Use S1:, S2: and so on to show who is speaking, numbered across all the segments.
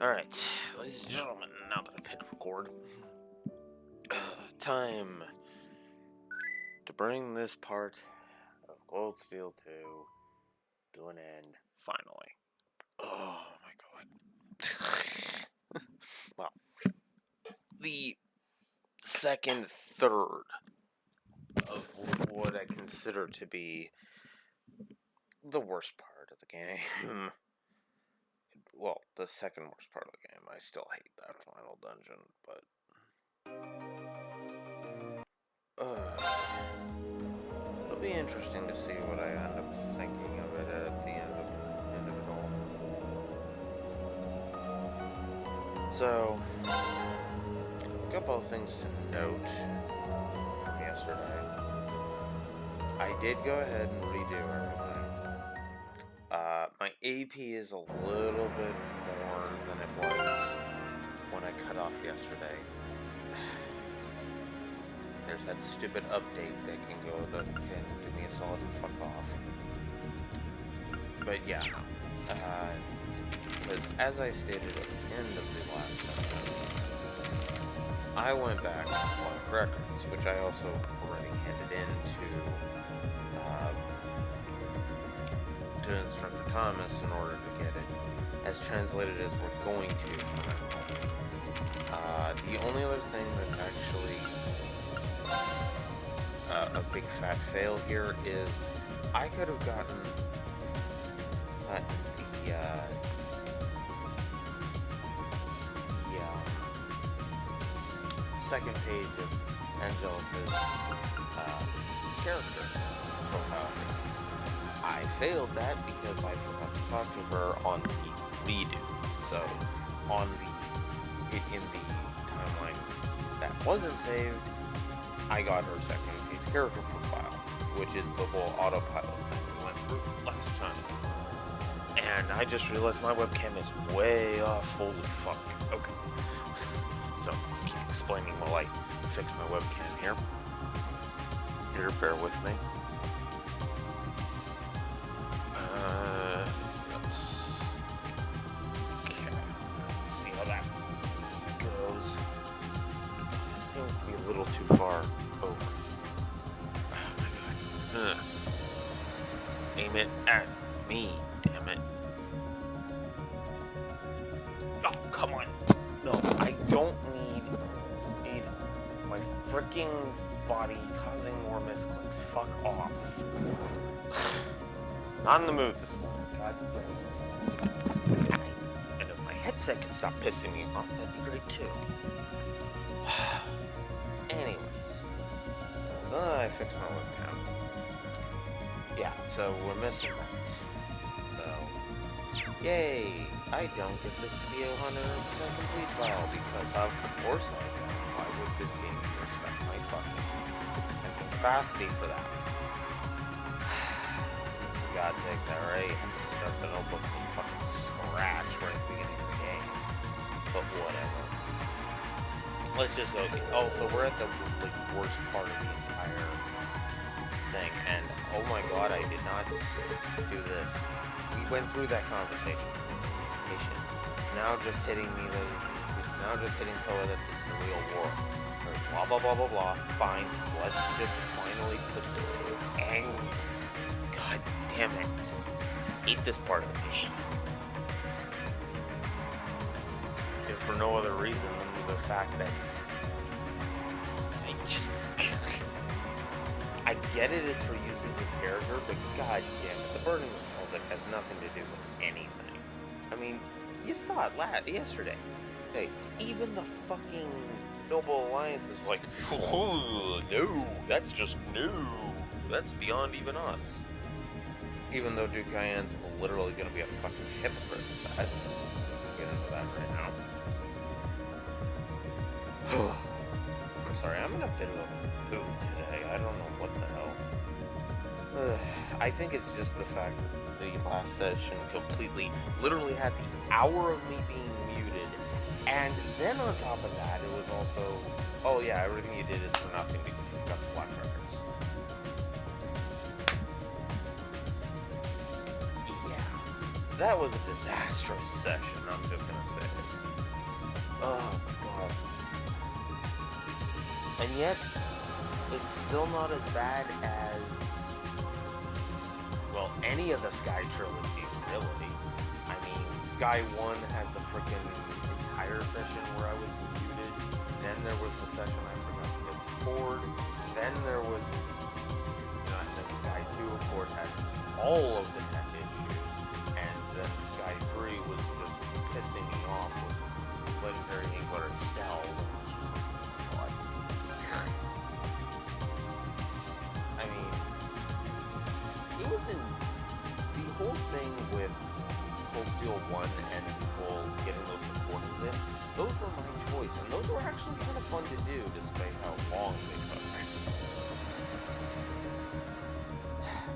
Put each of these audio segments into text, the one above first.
S1: Alright, ladies and gentlemen, now that I've hit record, time to bring this part of Cold Steel 2 to an end, finally. Oh my god. Well, the second third of what I consider to be the worst part of the game. Well, the second worst part of the game. I still hate that final dungeon, but it'll be interesting to see what I end up thinking of it at the end of it all. So, a couple of things to note from yesterday. I did go ahead and redo everything. My AP is a little bit more than it was when I cut off yesterday. There's that stupid update that can do me a solid and fuck off. But yeah, because as I stated at the end of the last session, I went back on records, which I also already handed in to Instructor Thomas in order to get it as translated as we're going to from now on. The only other thing that's actually a big fat fail here is I could have gotten the second page of Angelica's character profile. I failed that because I forgot to talk to her on the redo. So, in the timeline that wasn't saved, I got her second page character profile, which is the whole autopilot thing we went through last time. And I just realized my webcam is way off. Holy fuck. Okay. So, keep explaining while I fix my webcam here. Here, bear with me. Let's see how that goes. It seems to be a little too far over. Oh my god. Aim it at me, damn it. Oh, come on. No, I don't need my freaking body causing more misclicks. Fuck off. Not in the mood this morning. God damn it. And if my headset can stop pissing me off, that'd be great too. Anyways. So then I fixed my webcam. Yeah, so we're missing that. So, yay! I don't get this to be a 100% complete file because of course I don't. Why would this game respect my fucking capacity for that? God's sakes, I already have to start the notebook from fucking scratch right at the beginning of the game. But whatever. Let's just go. Oh, so we're at the worst part of the entire thing. And oh my god, I did not do this. We went through that conversation. It's now just hitting me Toa that this is a real war. Or blah blah blah blah blah. Fine. Let's just finally put this to an end. God damn it. I hate this part of the game. If for no other reason than the fact that I get it, it's for use as his character, but god damn it, the Burning Republic has nothing to do with anything. I mean, you saw it yesterday. Hey, even the fucking Noble Alliance is like, oh, no, that's just new. That's beyond even us. Even though Duke Cayenne's literally going to be a fucking hypocrite with that. Let's get into that right now. I'm sorry, I'm in a bit of a mood today. I don't know what the hell. I think it's just the fact that the last session literally had the hour of me being muted. And then on top of that, it was also, oh yeah, everything you did is for nothing because you've got the black records. That was a disastrous session, I'm just gonna say. Oh, God. And yet, it's still not as bad as, well, any of the Sky trilogy, really. I mean, Sky 1 had the freaking entire session where I was muted. Then there was the session I forgot to record. Then there was, and then Sky 2, of course, had all of the tech issues. And then Sky 3 was just pissing me off with Legendary Inkler Estelle. I mean, it wasn't the whole thing with Cold Steel 1 and people getting those recordings in. Those were my choice, and those were actually kind of fun to do, despite how long they took.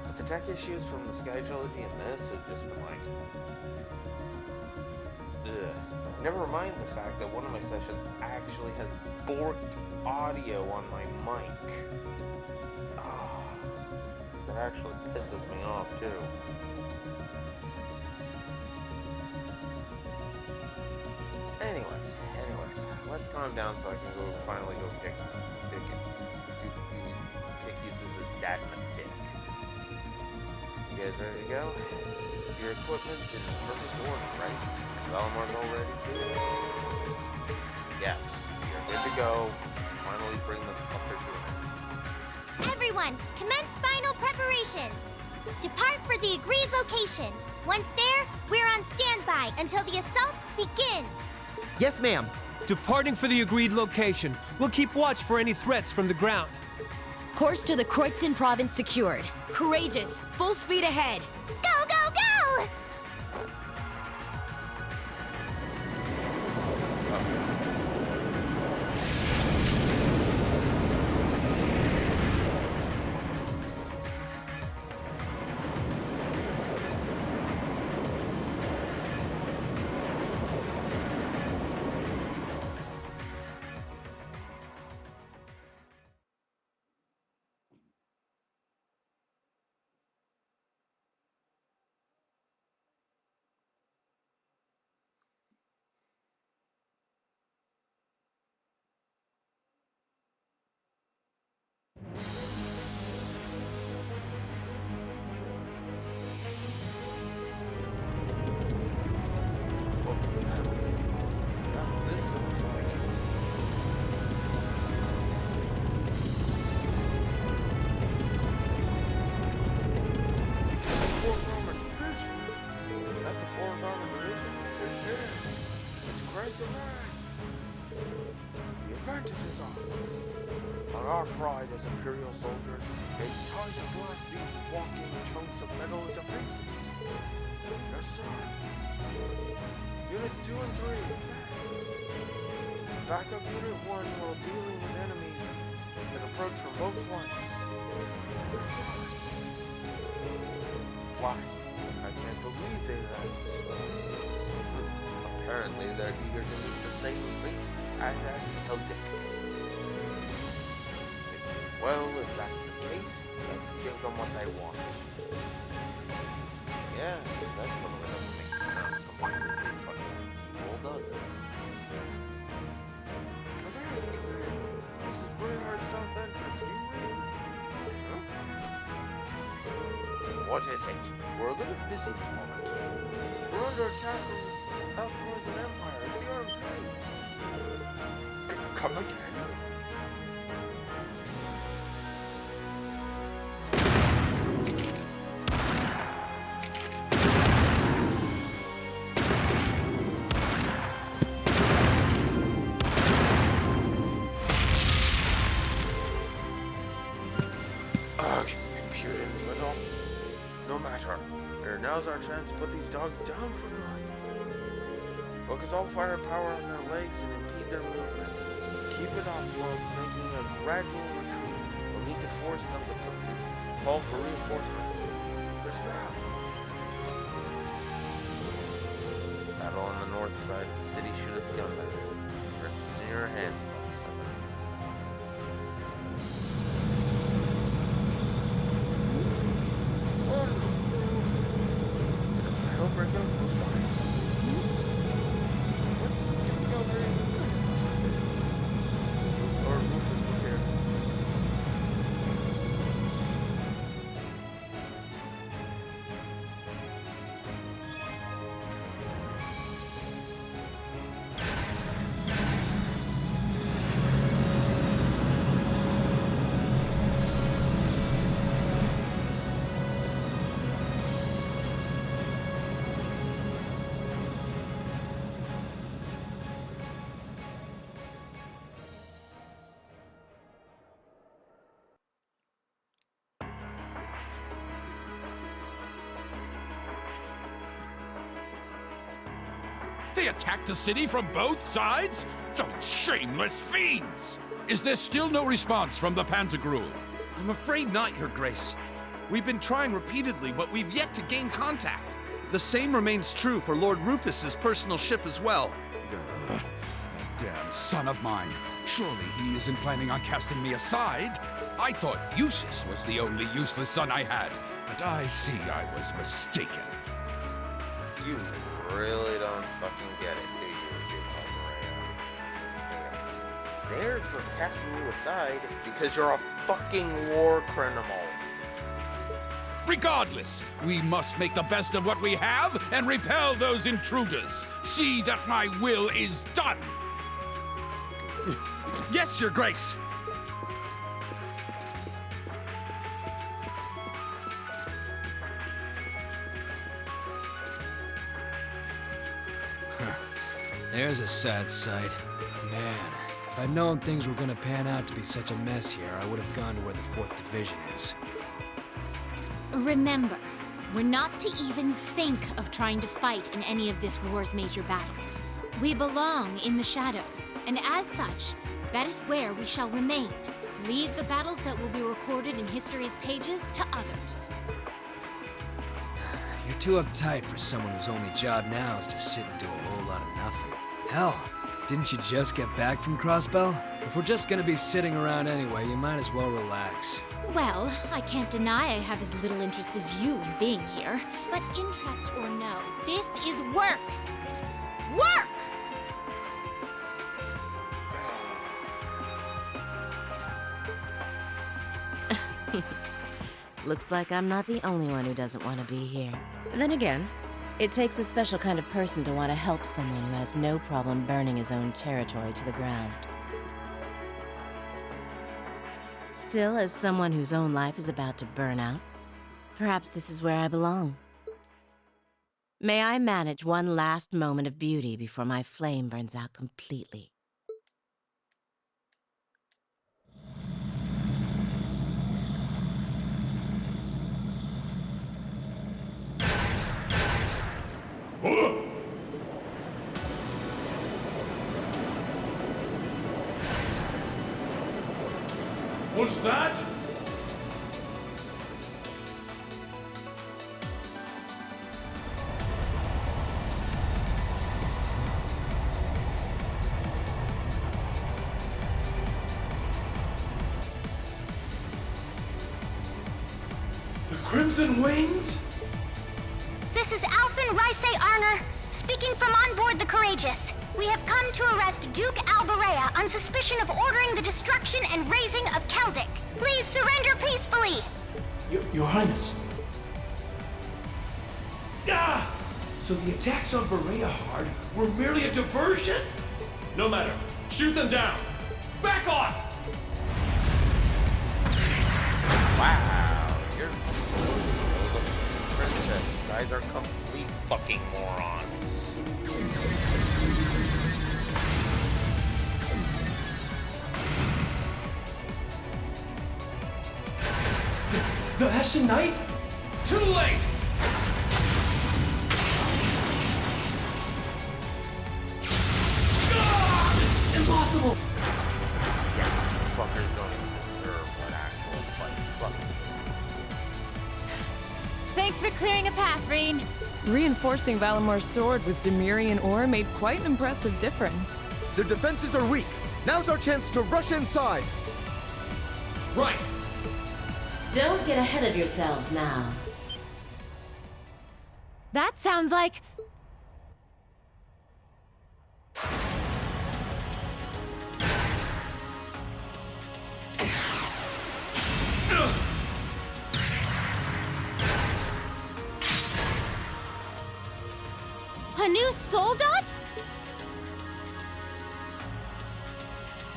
S1: But the tech issues from the Sky trilogy and this have just been like, ugh. Never mind the fact that one of my sessions actually has borked audio on my mic. That actually pisses me off too. Anyways, let's calm down so I can finally go kick Eustace's dad in the dick. You guys ready to go? Your equipment's in perfect order, right? Valamar's all ready too? Yes, you're good to go. Let's finally bring this fucker to an end.
S2: Everyone, commence final preparations. Depart for the agreed location. Once there, we're on standby until the assault begins.
S3: Yes, ma'am. Departing for the agreed location. We'll keep watch for any threats from the ground.
S4: Course to the Kreutzen province secured. Courageous. Full speed ahead.
S2: Go, go, go!
S1: Our pride as Imperial soldiers, it's time to blast these walking chunks of metal into pieces. Yes, sir. Units 2 and 3, advance. Back up Unit 1 while dealing with enemies as an approach from both flanks. Yes, sir. Class, I can't believe they last. Apparently they're eager to meet the same fate as Celtic. Well, if that's the case, let's give them what they want. Yeah, that totally doesn't make sense from what you're fucking cool, does it? Come here. This is Briar's South Entrance. Do you read me? Huh? What is it? We're a little busy at the moment. We're under attack from the South Poison Empire. It's the RMP. Come again? Now's our chance to put these dogs down for good. Focus all firepower on their legs and impede their movement. Keep it up while making a gradual retreat. We'll need to force them to call for reinforcements. There's that. Battle on the north side of the city should have begun by now. Rest in your hands, class 7. Break out.
S5: They attacked the city from both sides? Those shameless fiends! Is there still no response from the Pantagruel?
S6: I'm afraid not, Your Grace. We've been trying repeatedly, but we've yet to gain contact. The same remains true for Lord Rufus's personal ship as well.
S5: That damn son of mine. Surely he isn't planning on casting me aside. I thought Eustace was the only useless son I had, but I see I was mistaken.
S1: You really don't fucking get it, do you, Maria? They're casting you aside because you're a fucking war criminal.
S5: Regardless, we must make the best of what we have and repel those intruders. See that my will is done.
S6: Yes, Your Grace!
S7: There's a sad sight. Man, if I'd known things were gonna pan out to be such a mess here, I would have gone to where the 4th Division is.
S4: Remember, we're not to even think of trying to fight in any of this war's major battles. We belong in the shadows, and as such, that is where we shall remain. Leave the battles that will be recorded in history's pages to others.
S7: You're too uptight for someone whose only job now is to sit and do a whole lot of nothing. Hell, didn't you just get back from Crossbell? If we're just gonna be sitting around anyway, you might as well relax.
S4: Well, I can't deny I have as little interest as you in being here. But interest or no, this is work! Work!
S8: Looks like I'm not the only one who doesn't want to be here. Then again, it takes a special kind of person to want to help someone who has no problem burning his own territory to the ground. Still, as someone whose own life is about to burn out, perhaps this is where I belong. May I manage one last moment of beauty before my flame burns out completely.
S5: What's that?
S3: The Crimson Wings?
S2: This is Alphen Rice Arner, speaking from on board the Courageous. We have come to arrest Duke Alberea on suspicion of ordering the destruction and razing of Celtic. Please surrender peacefully.
S3: Your Highness. Ah! So the attacks on Berea were merely a diversion? No matter. Shoot them down. Back off!
S1: Wow, you're princess. You guys are complete fucking morons.
S3: The Hessian Knight? Too late! Ah! Impossible!
S1: Yeah, you fuckers don't even deserve an actual fight. Fuck.
S4: Thanks for clearing a path, Reen.
S9: Reinforcing Valamore's sword with Zemirian ore made quite an impressive difference.
S10: Their defenses are weak. Now's our chance to rush inside.
S3: Right!
S8: Don't get ahead of yourselves now.
S4: That sounds like... a new soul dot?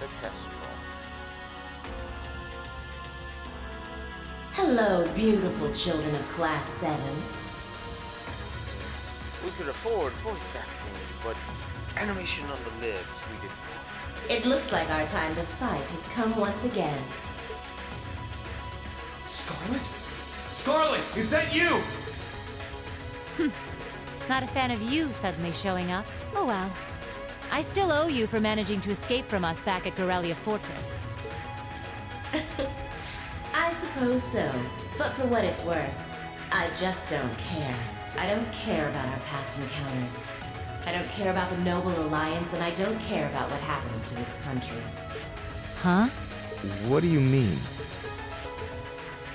S1: The Kestrel.
S8: Hello, beautiful children of Class 7.
S1: We could afford voice acting, but animation on the lips, we didn't.
S8: It looks like our time to fight has come once again.
S3: Scarlet? Scarlet, is that you?
S11: Not a fan of you suddenly showing up. Oh well. I still owe you for managing to escape from us back at Gorelia Fortress.
S8: I suppose so, but for what it's worth, I just don't care. I don't care about our past encounters. I don't care about the Noble Alliance, and I don't care about what happens to this country.
S11: Huh?
S10: What do you mean?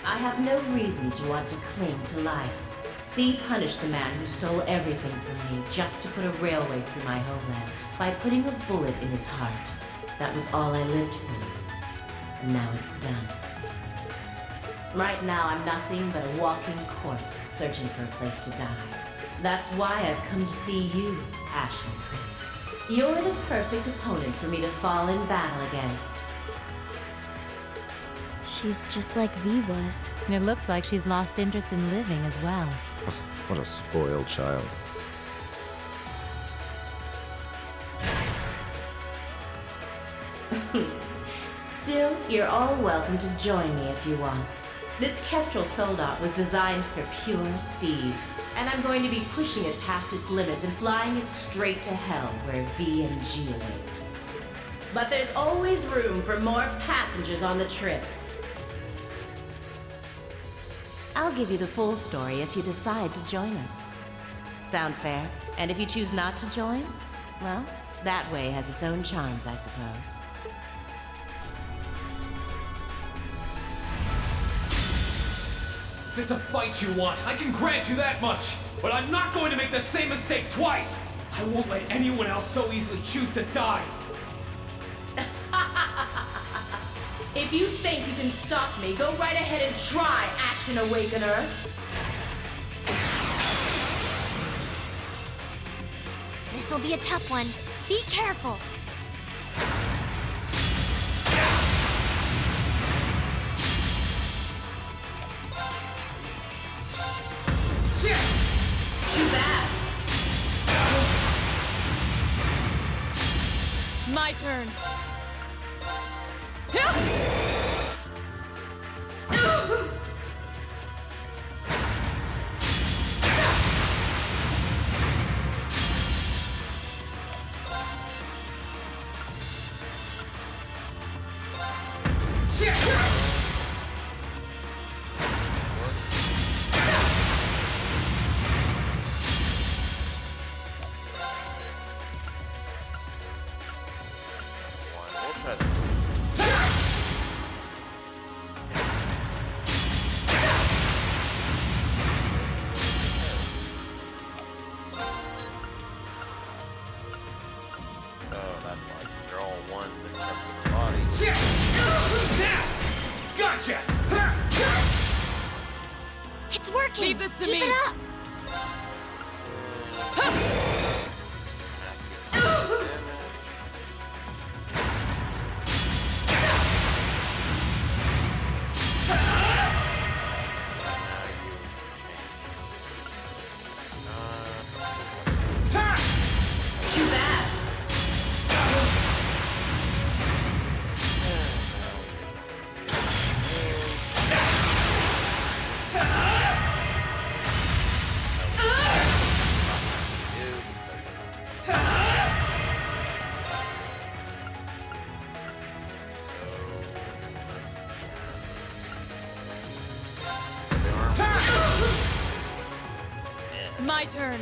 S8: I have no reason to want to cling to life. See punish the man who stole everything from me just to put a railway through my homeland by putting a bullet in his heart. That was all I lived for. And now it's done. Right now, I'm nothing but a walking corpse searching for a place to die. That's why I've come to see you, Ashen Prince. You're the perfect opponent for me to fall in battle against.
S2: She's just like V was.
S11: It looks like she's lost interest in living as well.
S10: What a spoiled child.
S8: Still, you're all welcome to join me if you want. This Kestrel Soldat was designed for pure speed, and I'm going to be pushing it past its limits and flying it straight to hell where V and G await. But there's always room for more passengers on the trip. I'll give you the full story if you decide to join us. Sound fair? And if you choose not to join, well, that way has its own charms, I suppose.
S3: If it's a fight you want, I can grant you that much. But I'm not going to make the same mistake twice. I won't let anyone else so easily choose to die.
S8: If you think you can stop me, go right ahead and try, Ashen Awakener.
S2: This'll be a tough one. Be careful.
S8: Too bad.
S9: My turn.
S3: Gotcha!
S2: It's working!
S9: Leave this to
S2: Keep
S9: me.
S2: it up!
S8: Too bad.
S9: My turn.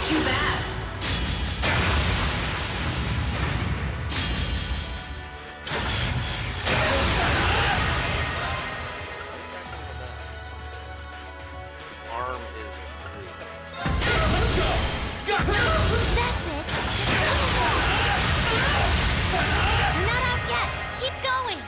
S8: Too bad.
S1: Arm is 3.
S3: Let's go! Got it!
S2: That's it! Not out yet! Keep going!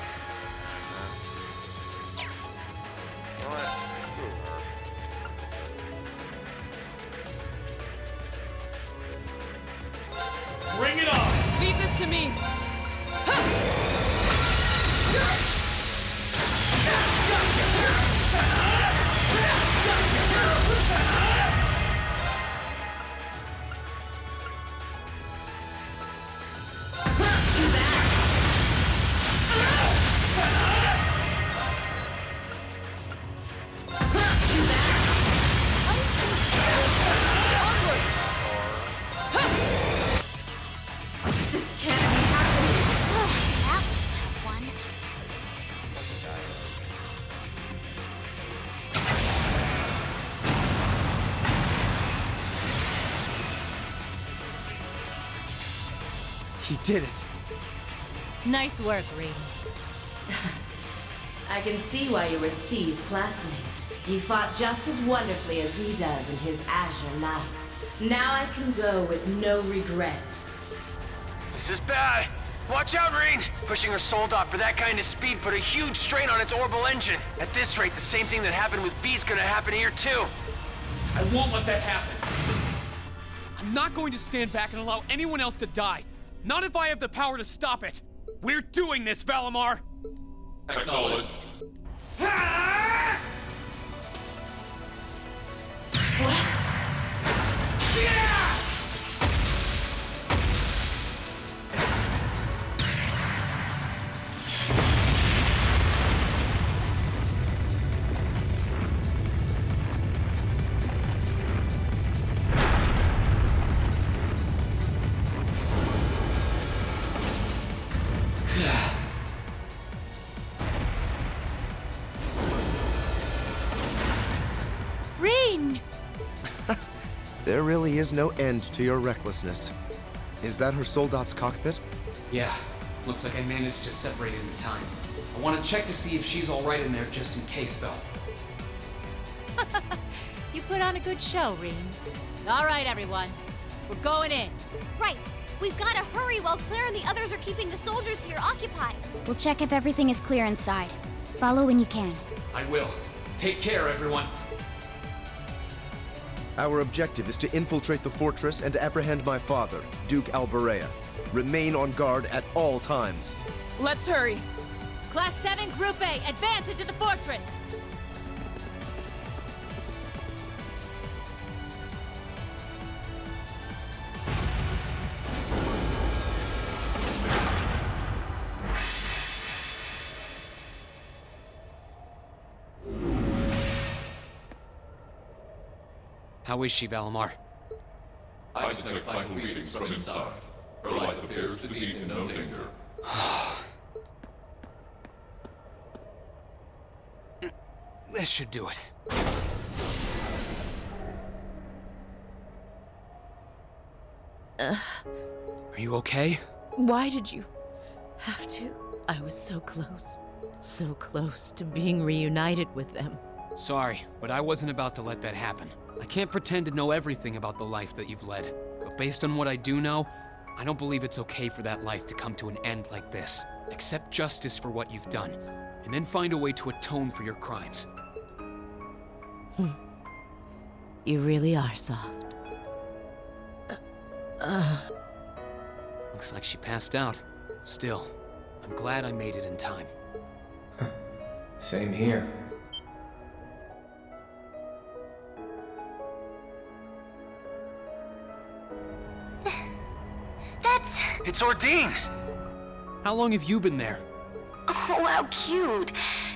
S7: He did it.
S11: Nice work, Reed.
S8: I can see why you were C's classmate. You fought just as wonderfully as he does in his Azure light. Now I can go with no regrets.
S10: This is bad. Watch out, Rain! Pushing her soul dot for that kind of speed put a huge strain on its orbital engine. At this rate, the same thing that happened with B's gonna happen here too.
S3: I won't let that happen.
S12: I'm not going to stand back and allow anyone else to die. Not if I have the power to stop it. We're doing this, Valimar!
S3: Acknowledged.
S11: Reen!
S10: There really is no end to your recklessness. Is that her Soldot's cockpit?
S13: Yeah. Looks like I managed to separate it in time. I want to check to see if she's alright in there just in case, though.
S11: You put on a good show, Reen. All right, everyone. We're going in.
S2: Right. We've got to hurry while Claire and the others are keeping the soldiers here occupied. We'll check if everything is clear inside. Follow when you can.
S13: I will. Take care, everyone.
S10: Our objective is to infiltrate the fortress and apprehend my father, Duke Alberea. Remain on guard at all times.
S9: Let's hurry.
S11: Class 7, Group A, advance into the fortress!
S13: How is she, Valimar?
S3: I detect vital readings from inside. Her life appears to be in no danger.
S13: This should do it. Are you okay?
S8: Why did you have to? I was so close to being reunited with them.
S13: Sorry, but I wasn't about to let that happen. I can't pretend to know everything about the life that you've led, but based on what I do know, I don't believe it's okay for that life to come to an end like this. Accept justice for what you've done, and then find a way to atone for your crimes.
S8: You really are soft.
S13: Looks like she passed out. Still, I'm glad I made it in time.
S14: Same here.
S10: It's Ordine!
S13: How long have you been there?
S15: Oh, how cute.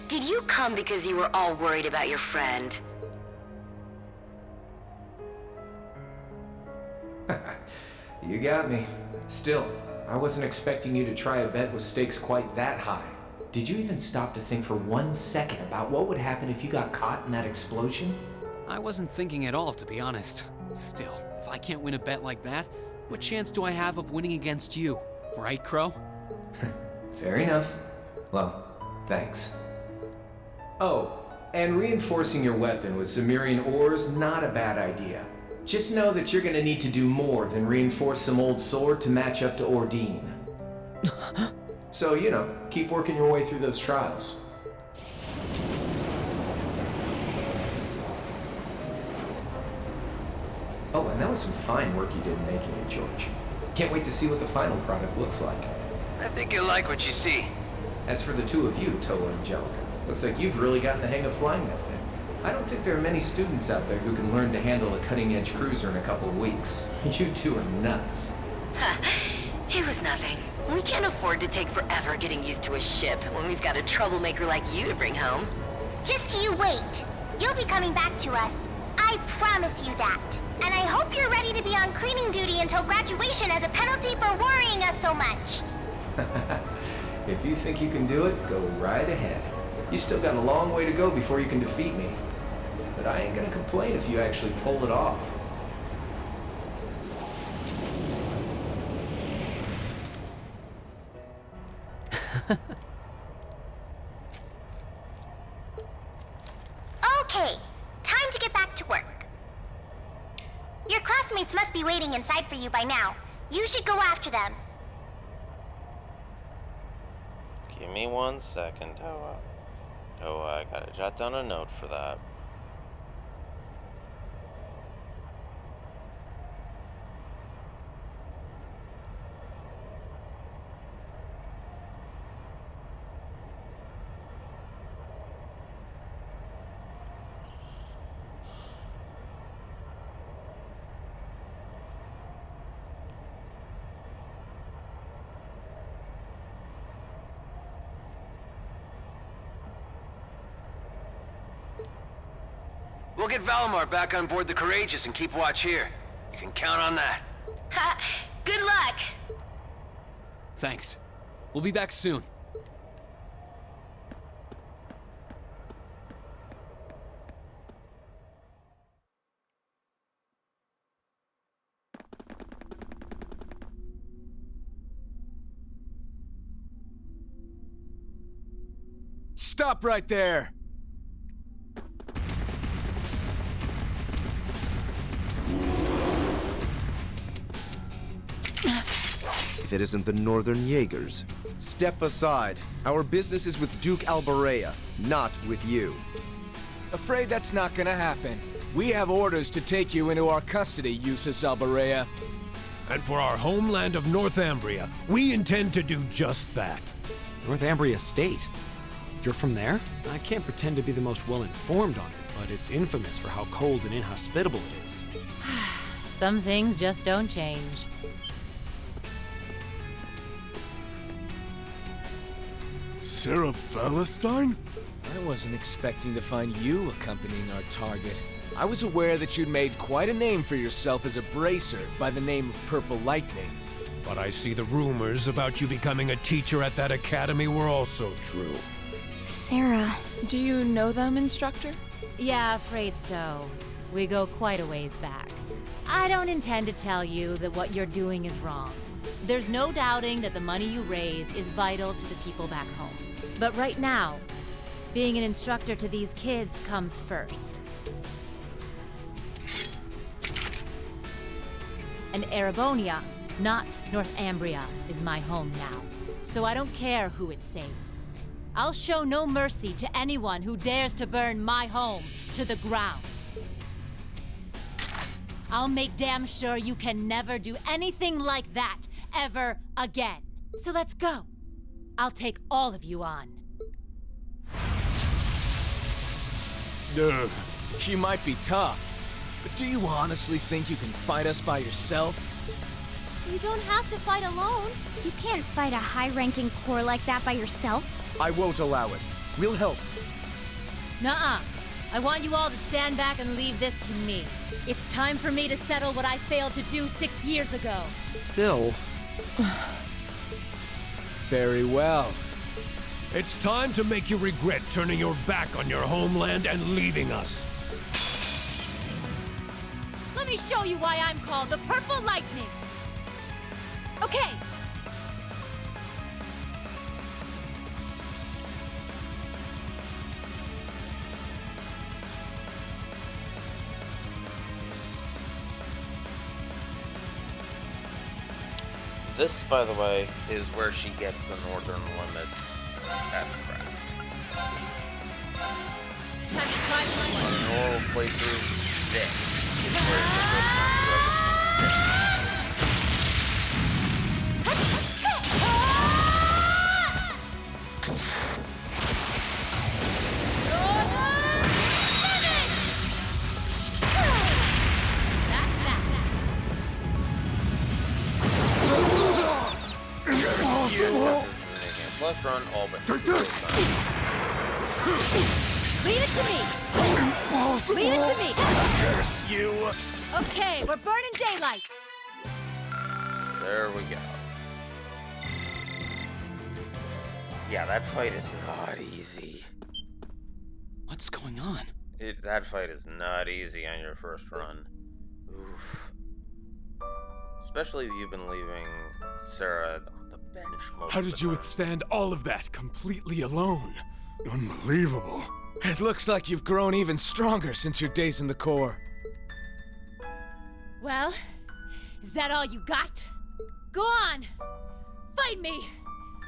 S15: Did you come because you were all worried about your friend?
S14: You got me. Still, I wasn't expecting you to try a bet with stakes quite that high. Did you even stop to think for 1 second about what would happen if you got caught in that explosion?
S13: I wasn't thinking at all, to be honest. Still, if I can't win a bet like that, what chance do I have of winning against you? Right, Crow?
S14: Fair enough. Well, thanks. Oh, and reinforcing your weapon with Zemirian ores, not a bad idea. Just know that you're gonna need to do more than reinforce some old sword to match up to Ordine. So, you know, keep working your way through those trials. Oh, and that was some fine work you did in making it, George. Can't wait to see what the final product looks like.
S10: I think you'll like what you see.
S14: As for the two of you, Toa and Angelica, looks like you've really gotten the hang of flying that thing. I don't think there are many students out there who can learn to handle a cutting-edge cruiser in a couple of weeks. You two are nuts.
S15: It was nothing. We can't afford to take forever getting used to a ship when we've got a troublemaker like you to bring home.
S2: Just you wait. You'll be coming back to us. I promise you that. And I hope you're ready to be on cleaning duty until graduation as a penalty for worrying us so much.
S14: If you think you can do it, go right ahead. You still got a long way to go before you can defeat me. But I ain't gonna complain if you actually pull it off.
S2: Okay, time to get back to work. Your classmates must be waiting inside for you by now. You should go after them.
S1: Give me 1 second, Toa. Oh, I gotta jot down a note for that.
S10: We'll get Valimar back on board the Courageous and keep watch here. You can count on that.
S15: Ha! Good luck!
S13: Thanks. We'll be back soon.
S7: Stop right there!
S16: If it isn't the Northern Jaegers. Step aside. Our business is with Duke Alberea, not with you.
S7: Afraid that's not gonna happen. We have orders to take you into our custody, Eustace Alberea.
S3: And for our homeland of Northumbria, we intend to do just that.
S17: Northumbria State? You're from there? I can't pretend to be the most well-informed on it, but it's infamous for how cold and inhospitable it is.
S11: Some things just don't change.
S7: Sarah Valentine? I wasn't expecting to find you accompanying our target. I was aware that you'd made quite a name for yourself as a bracer by the name of Purple Lightning.
S3: But I see the rumors about you becoming a teacher at that academy were also true.
S9: Sarah. Do you know them, instructor?
S11: Yeah, afraid so. We go quite a ways back. I don't intend to tell you that what you're doing is wrong. There's no doubting that the money you raise is vital to the people back home. But right now, being an instructor to these kids comes first. And Erebonia, not Northumbria, is my home now. So I don't care who it saves. I'll show no mercy to anyone who dares to burn my home to the ground. I'll make damn sure you can never do anything like that ever again. So let's go. I'll take all of you on.
S7: You might be tough, but do you honestly think you can fight us by yourself?
S2: You don't have to fight alone. You can't fight a high-ranking corps like that by yourself.
S16: I won't allow it. We'll help.
S11: Nuh-uh. I want you all to stand back and leave this to me. It's time for me to settle what I failed to do 6 years ago.
S16: Still.
S7: Very well.
S3: It's time to make you regret turning your back on your homeland and leaving us.
S11: Let me show you why I'm called the Purple Lightning. Okay.
S1: This, by the way, is where she gets the Northern Limits S-craft. On normal places, this is where the first time you ever left run all but
S5: take this!
S11: Leave it to me!
S5: Impossible!
S11: Leave it to me!
S5: Curse you!
S11: Okay, we're burning daylight!
S1: There we go. Yeah, that fight is not easy.
S13: What's going on?
S1: That fight is not easy on your first run. Oof. Especially if you've been leaving Sarah on the Vanish mode.
S7: How did you withstand all of that completely alone?
S18: Unbelievable.
S7: It looks like you've grown even stronger since your days in the Corps.
S11: Well, is that all you got? Go on! Fight me!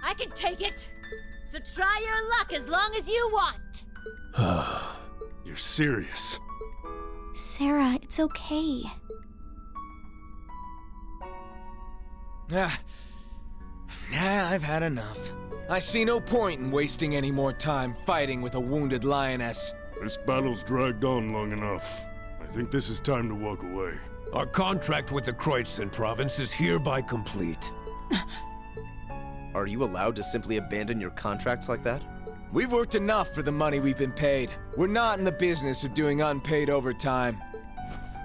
S11: I can take it! So try your luck as long as you want!
S18: You're serious?
S2: Sarah, it's okay.
S7: Nah, I've had enough. I see no point in wasting any more time fighting with a wounded lioness.
S18: This battle's dragged on long enough. I think this is time to walk away.
S19: Our contract with the Kreutzen province is hereby complete.
S16: Are you allowed to simply abandon your contracts like that?
S7: We've worked enough for the money we've been paid. We're not in the business of doing unpaid overtime.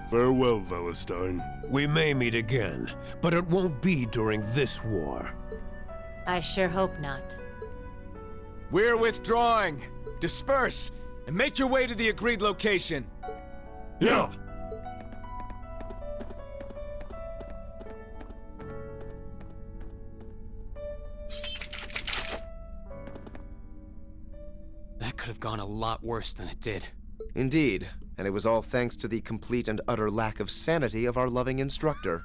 S18: Farewell, Valestein.
S19: We may meet again, but it won't be during this war.
S11: I sure hope not.
S7: We're withdrawing. Disperse, and make your way to the agreed location.
S18: Yeah!
S13: That could have gone a lot worse than it did.
S16: Indeed, and it was all thanks to the complete and utter lack of sanity of our loving instructor.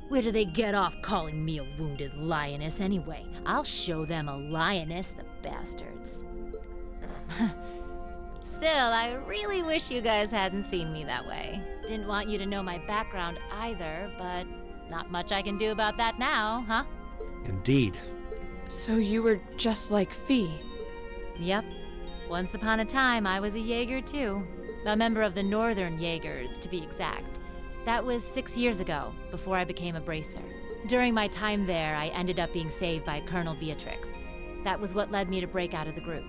S11: Where do they get off calling me a wounded lioness anyway? I'll show them a lioness, the bastards. Still, I really wish you guys hadn't seen me that way. Didn't want you to know my background either, but not much I can do about that now, huh?
S17: Indeed.
S9: So you were just like Fee?
S11: Yep. Once upon a time, I was a Jaeger too. A member of the Northern Jaegers, to be exact. That was 6 years ago, before I became a bracer. During my time there, I ended up being saved by Colonel Beatrix. That was what led me to break out of the group.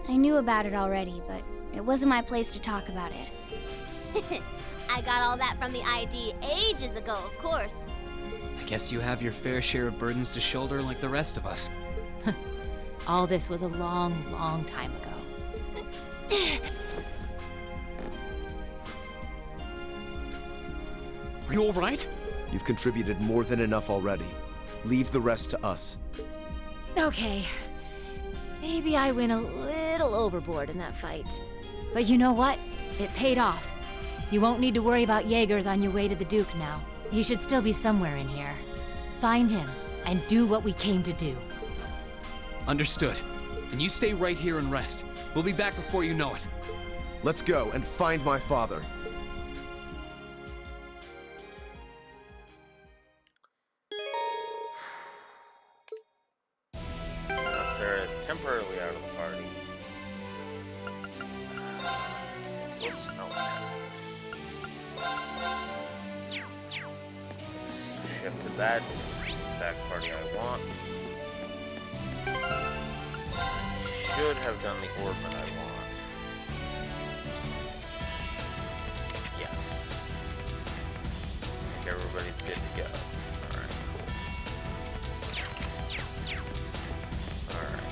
S2: I knew about it already, but it wasn't my place to talk about it.
S20: I got all that from the ID ages ago, of course.
S13: I guess you have your fair share of burdens to shoulder like the rest of us.
S11: All this was a long, long time ago.
S13: Are you all right?
S16: You've contributed more than enough already. Leave the rest to us.
S11: Okay. Maybe I went a little overboard in that fight. But you know what? It paid off. You won't need to worry about Jaegers on your way to the Duke now. He should still be somewhere in here. Find him, and do what we came to do.
S13: Understood. And you stay right here and rest. We'll be back before you know it.
S16: Let's go and find my father.
S1: Sarah is temporarily out of the party. Whoops, no. Shift to that. Exact party I want. Should have done the orphan I want. Yes. I think everybody's good to go. Alright, cool. Alright.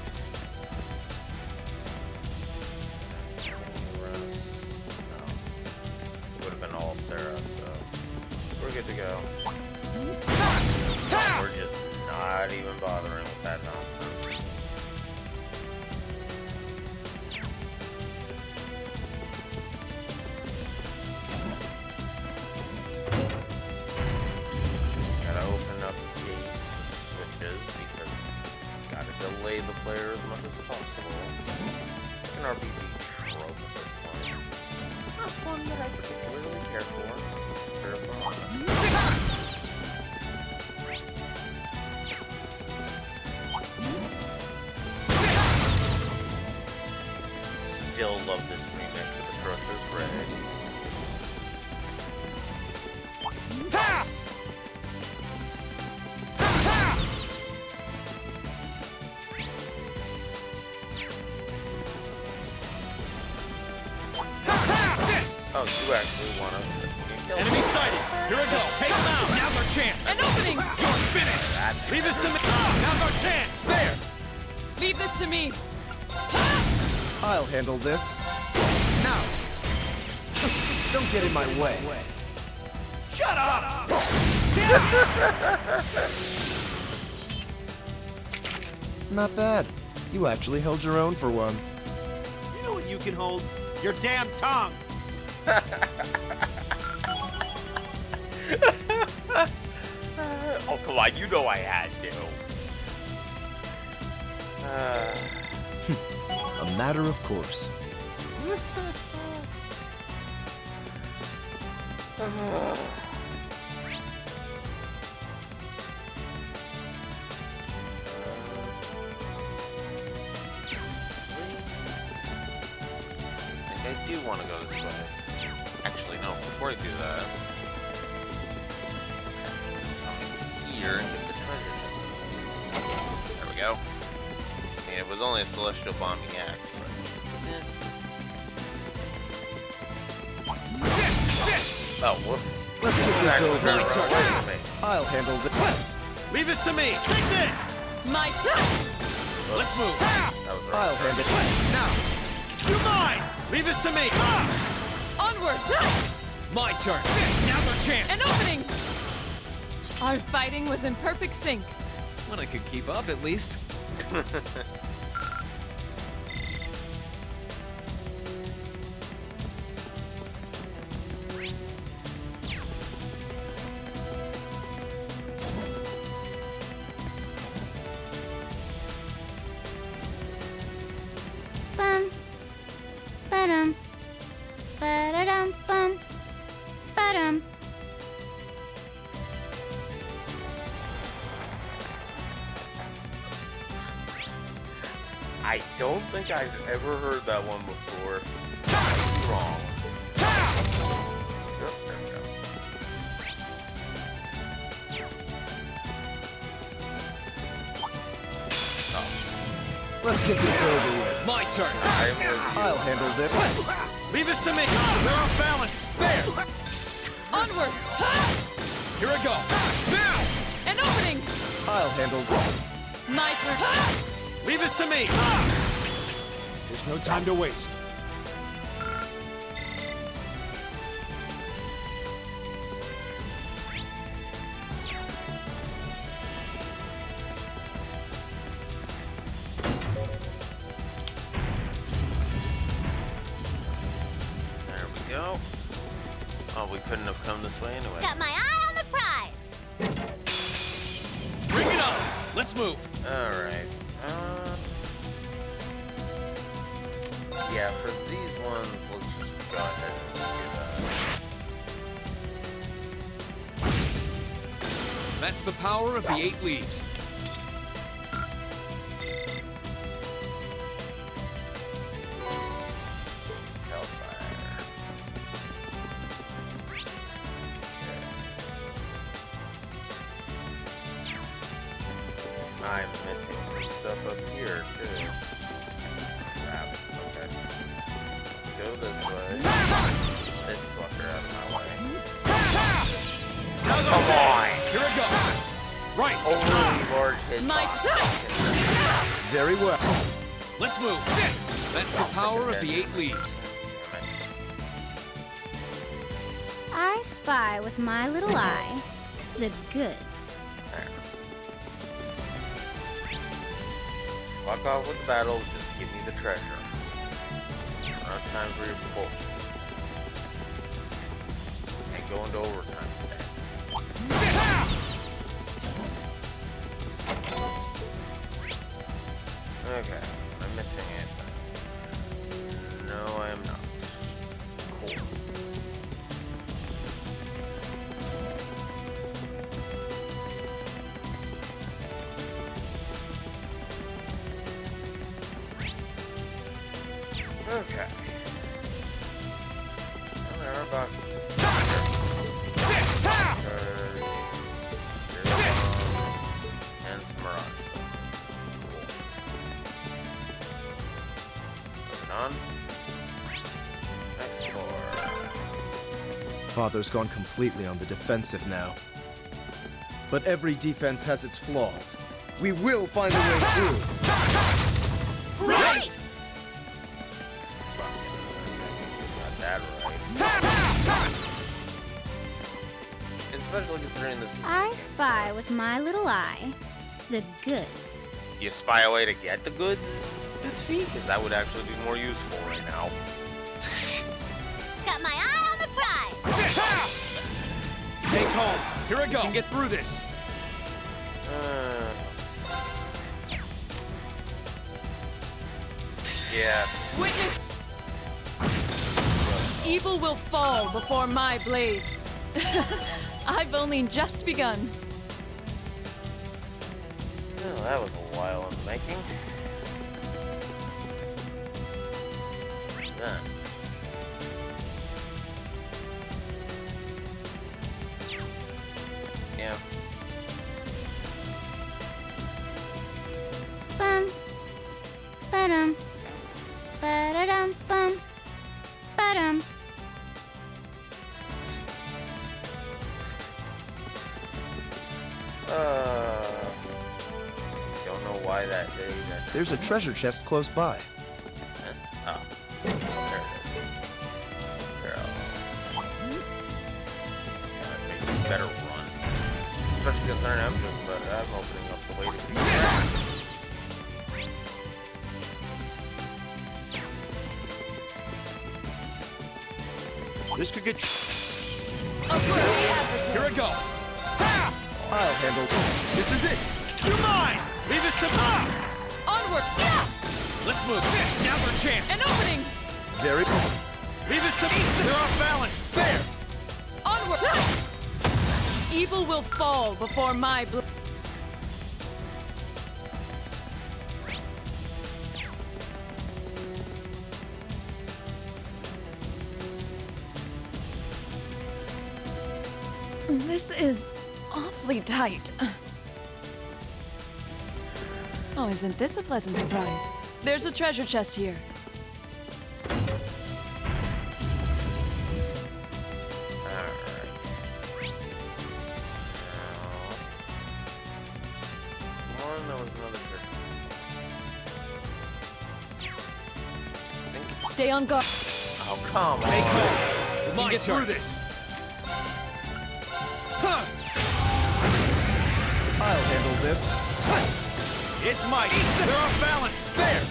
S1: No. It would have been all Sarah, so we're good to go. We're just not even bothering with that nonsense. Gotta open up gates and switches because gotta delay the player as much as possible. An RPG trope at this point. Not one that I particularly care for. Still love this remix of the Trusters Red.
S5: Ha!
S1: Oh, you actually want to kill
S12: Enemy sighted! Here it goes! Take him out! Now's our chance!
S9: An opening!
S12: You're finished! Leave this to me! Now's our chance! There!
S9: Leave this to me!
S16: I'll handle this.
S5: Now!
S16: Don't get in my way.
S10: Shut up!
S16: Not bad. You actually held your own for once.
S10: You know what you can hold? Your damn tongue!
S1: Oh, come on, you know I had to.
S16: A matter of course.
S1: I do want to go this way. Actually, no, before I do that, come here and get the treasure chest. There we go. I mean, it was only a celestial bombing axe, but... Oh, whoops.
S16: Let's get this
S1: Actually,
S16: over.
S1: very far away from me.
S16: I'll handle this.
S10: Leave this to me! Take this!
S9: My turn!
S10: Let's move!
S1: That was right.
S16: I'll handle it.
S10: Now! You're mine! Leave this to me!
S9: Onward!
S10: My turn! Now's our chance!
S9: An opening! Our fighting was in perfect sync.
S6: When I could keep up, at least.
S2: Bum. Ba-dum. Ba-da-dum bum. Ba-dum.
S1: I don't think I've ever heard that one before. Wrong. Yep, there we go.
S16: Let's get this over with.
S10: My turn!
S16: I'll handle this.
S10: Leave this to me! We're off balance! There!
S9: Onward!
S10: Here I go! Now!
S9: An opening!
S16: I'll handle this.
S9: My turn!
S10: Leave this to me!
S17: There's no time to waste.
S1: There we go. Oh, we couldn't have come this way anyway.
S20: Got my eye on the prize.
S10: Bring it on! Let's move!
S1: Alright. Yeah, for these ones, let's just go ahead and do that.
S6: That's the power of the 8 leaves.
S1: I'm missing some stuff up here, too. Crap. Okay. Let's go this way. This fucker out of my way. Come on!
S10: Here I go! Right!
S1: Overly large hit.
S9: My turn!
S16: Very well.
S10: Let's move!
S6: That's the power of the 8 leaves.
S2: I spy with my little eye the goods.
S1: Fuck off with the battles, just give me the treasure. Now it's time for your bullshit. Ain't going to overtime today. Okay, I'm missing anything. No, I am not. Cool. Okay. Well, there are boxes. And some mirage. Moving on. Next floor.
S16: Father's gone completely on the defensive now. But every defense has its flaws. We will find a way through.
S10: Right!
S1: Got that right. considering this is...
S2: I spy with my little eye the goods.
S1: You spy a way to get the goods? That's feet, because that would actually be more useful right now.
S20: Got my eye on the prize!
S6: Stay calm. Here I go. We can get through this.
S1: Yeah.
S9: Witness! Evil will fall before my blade. I've only just begun.
S1: Oh, that was a while in the making. Then. Yeah.
S2: Bum. Ba-dum. Ba-da-dum bum. Ba-dum.
S1: Don't know why that day.
S16: There's a treasure chest close by.
S1: Oh. There it is. There. Yeah, maybe you better run. Especially considering I'm opening up the way to be.
S6: This could get...
S9: Here
S6: I go.
S16: I'll handle this.
S6: This is it. You're mine. Leave this to me.
S9: Onward!
S6: Let's move. Now's our chance.
S9: An opening!
S16: Very cool.
S6: Leave this to me. They're off balance. There.
S9: Onward! Evil will fall before my blade. This is awfully tight. Oh, isn't this a pleasant surprise? There's a treasure chest here. Stay on guard.
S1: Oh, come on.
S6: Hey, cool. We can get through this.
S16: I'll handle this.
S6: It's Mike. They're off balance. There.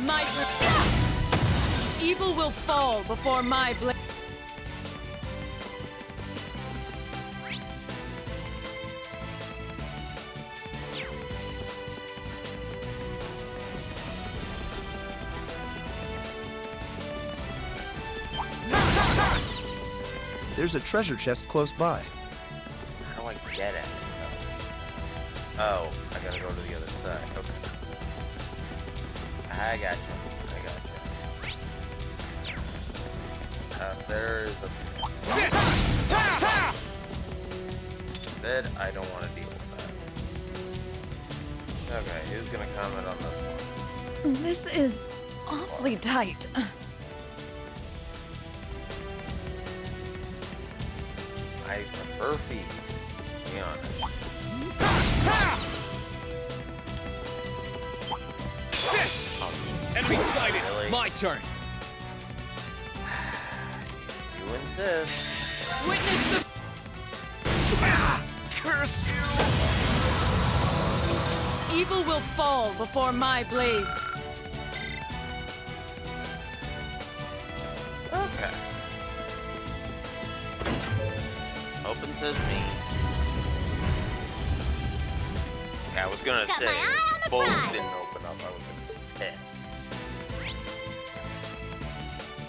S9: My evil will fall before my blade.
S16: There's a treasure chest close by.
S1: How do I get it? Oh, I gotta go to the other side. Okay. I got you. There is a... Said I don't want to deal with that. Okay, who's gonna comment on this one?
S9: This is awfully tight.
S1: I prefer fees, to be honest.
S6: Enemy sighted.
S1: Really?
S6: My turn.
S1: You insist.
S9: Witness the...
S6: Curse you!
S9: Evil will fall before my blade.
S1: Okay. Open sesame. Yeah, I was gonna
S20: Got
S1: say,
S20: my eye on the
S1: both
S20: prize.
S1: didn't open up. I was gonna be pissed.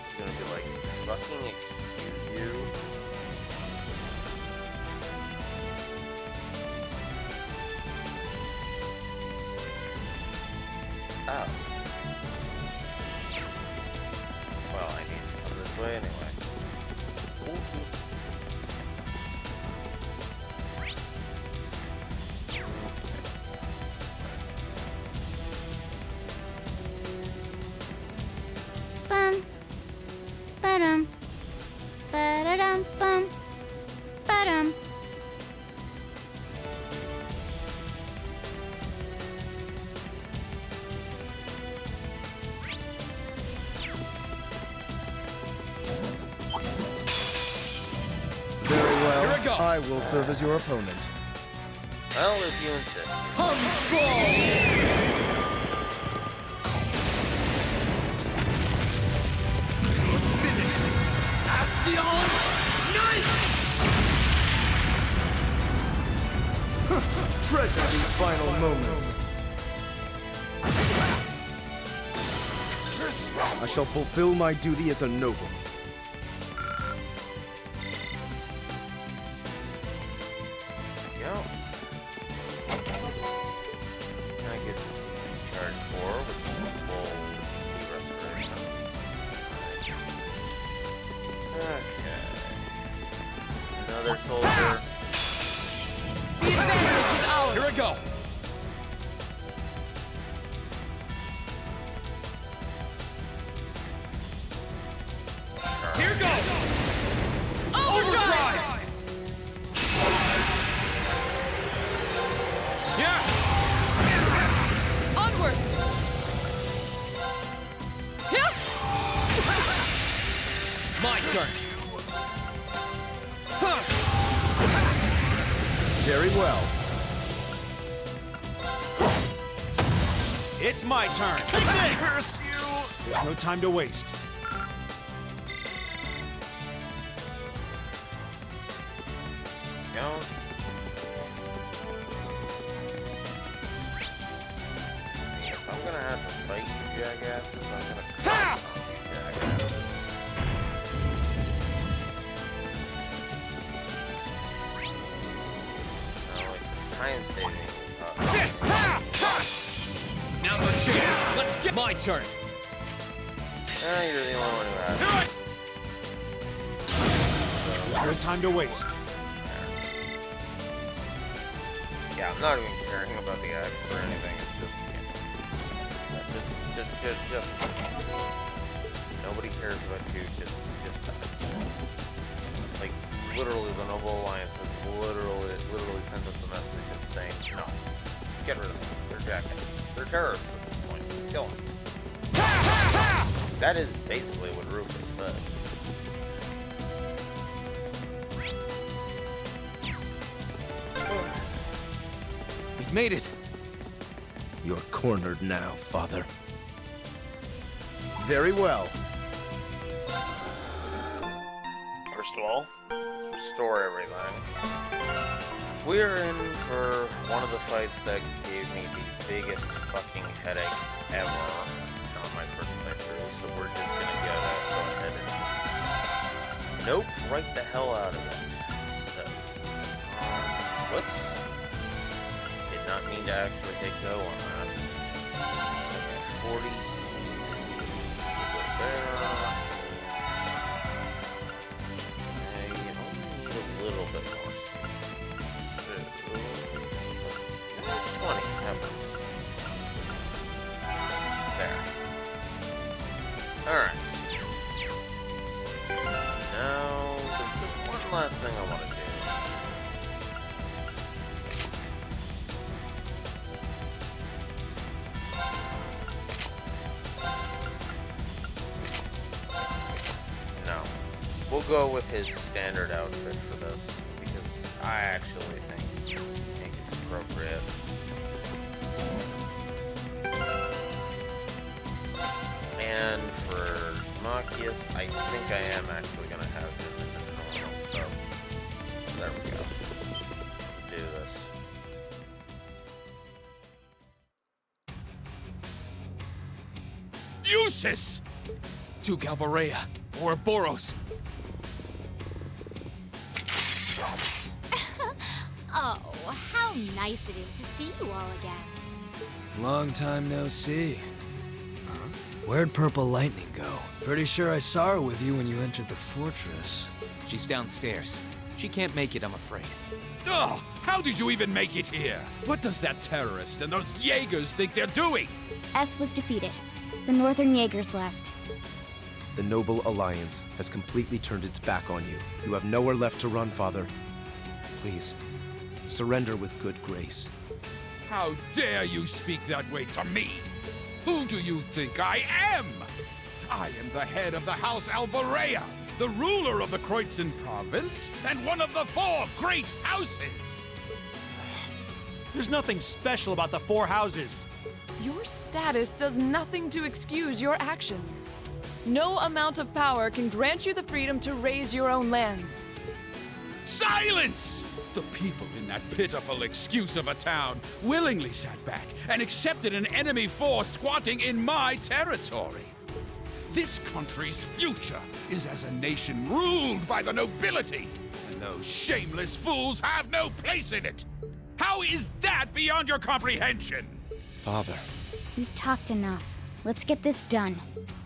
S1: It's gonna be like, fucking excuse you. Oh. Well, I need to come this way anyway.
S2: Bum. Ba-dum. Ba-da-dum bum. Ba-dum.
S16: I will serve as your opponent.
S1: Well, if you insist.
S16: Treasure these final moments. I shall fulfill my duty as a noble.
S1: Go. I get charge 4 with full restoration. Okay. Another soldier.
S12: The advantage is ours. Here I go. Here goes. Overdrive. Yeah. Onward. Yeah. My turn. Huh.
S16: Very well.
S17: It's my turn. Curse you! There's no time to waste.
S1: Go. If I'm gonna have to fight you jackasses, I'm gonna crush on you jackasses. Now, like, time saving.
S12: Now's our chance. Let's get my turn.
S1: You're the only one who has it.
S17: There's time to waste.
S1: Yeah, I'm not even caring about the axe or anything. It's just nobody cares about you. Just die. Like, literally, the Noble Alliance has literally sent us a message and saying, no, get rid of them. They're jackasses. They're terrorists at this point. Kill them. That is basically what Rufus said.
S13: We've made it.
S16: You're cornered now, Father. Very well.
S1: First of all, let's restore everything. We're in for one of the fights that gave me the biggest fucking headache ever on my first playthrough, so we're just gonna go ahead and nope right the hell out of it. So, whoops. Did not mean to actually hit go on that. Okay, 40 there. You only need a little bit more. 20 happens. There. Alright. Now, there's just one last thing I want to do. No. We'll go with his standard outfit for this, because I actually think it's appropriate. And for Machias, I think I am actually going to have him in the normal stuff. There we go. Do this.
S6: Useless!
S13: Duke Alborea, Ouroboros.
S4: Oh, how nice it is to see you all again.
S21: Long time no see. Huh? Where'd Purple Lightning go? Pretty sure I saw her with you when you entered the fortress.
S13: She's downstairs. She can't make it, I'm afraid.
S6: Ugh! How did you even make it here? What does that terrorist and those Jaegers think they're doing?
S2: S was defeated. The Northern Jaegers left.
S16: The Noble Alliance has completely turned its back on you. You have nowhere left to run, Father. Please, surrender with good grace.
S6: How dare you speak that way to me? Who do you think I am? I am the head of the House Alborea,
S5: the ruler of the Kreutzen province, and one of the 4 great houses.
S8: There's nothing special about the 4 houses.
S9: Your status does nothing to excuse your actions. No amount of power can grant you the freedom to raise your own lands.
S5: Silence! The people in that pitiful excuse of a town willingly sat back and accepted an enemy force squatting in my territory. This country's future is as a nation ruled by the nobility, and those shameless fools have no place in it. How is that beyond your comprehension?
S16: Father.
S2: We've talked enough. Let's get this done.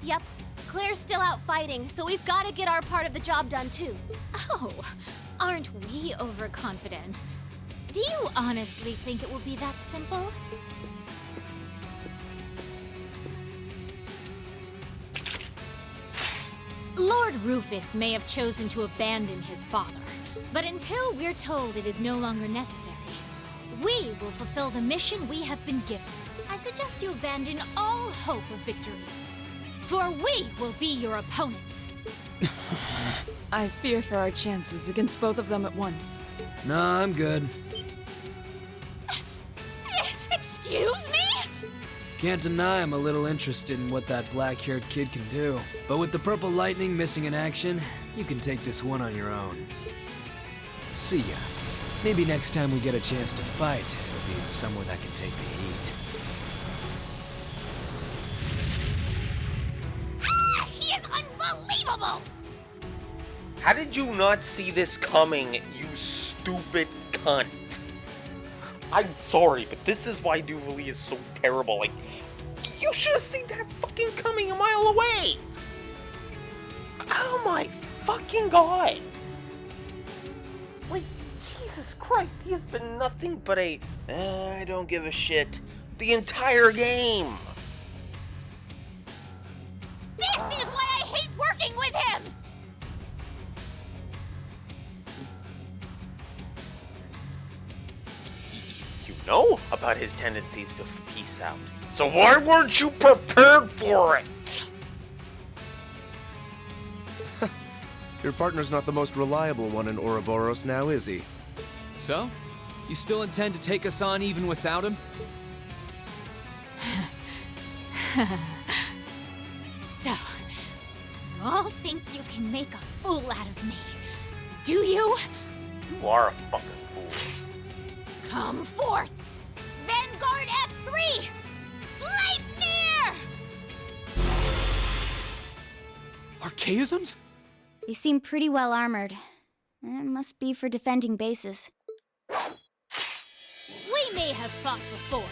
S20: Yep. Claire's still out fighting, so we've got to get our part of the job done too.
S4: Oh, aren't we overconfident? Do you honestly think it will be that simple? Lord Rufus may have chosen to abandon his father, but until we're told it is no longer necessary, we will fulfill the mission we have been given. I suggest you abandon all hope of victory, for we will be your opponents.
S9: I fear for our chances against both of them at once.
S21: Nah, I'm good.
S4: Excuse me?
S21: Can't deny I'm a little interested in what that black-haired kid can do. But with the purple lightning missing in action, you can take this one on your own. See ya. Maybe next time we get a chance to fight, it'll be somewhere that can take the heat.
S2: Ah! He is unbelievable!
S1: How did you not see this coming, you stupid cunt? I'm sorry, but this is why Duvalie is so terrible. Like, you should have seen that fucking coming a mile away! Oh my fucking god! Like, Jesus Christ, he has been nothing but a, I don't give a shit, the entire game!
S2: This is why I hate working with him!
S1: You know about his tendencies to peace out, so why weren't you prepared for it?
S16: Your partner's not the most reliable one in Ouroboros now, is he?
S7: So? You still intend to take us on even without him?
S4: So, you all think you can make a fool out of me, do you?
S1: You are a fucking fool.
S4: Come forth!
S2: Vanguard F3! Sleipnir!
S12: Archaisms?
S2: They seem pretty well armored. It must be for defending bases.
S4: We may have fought before,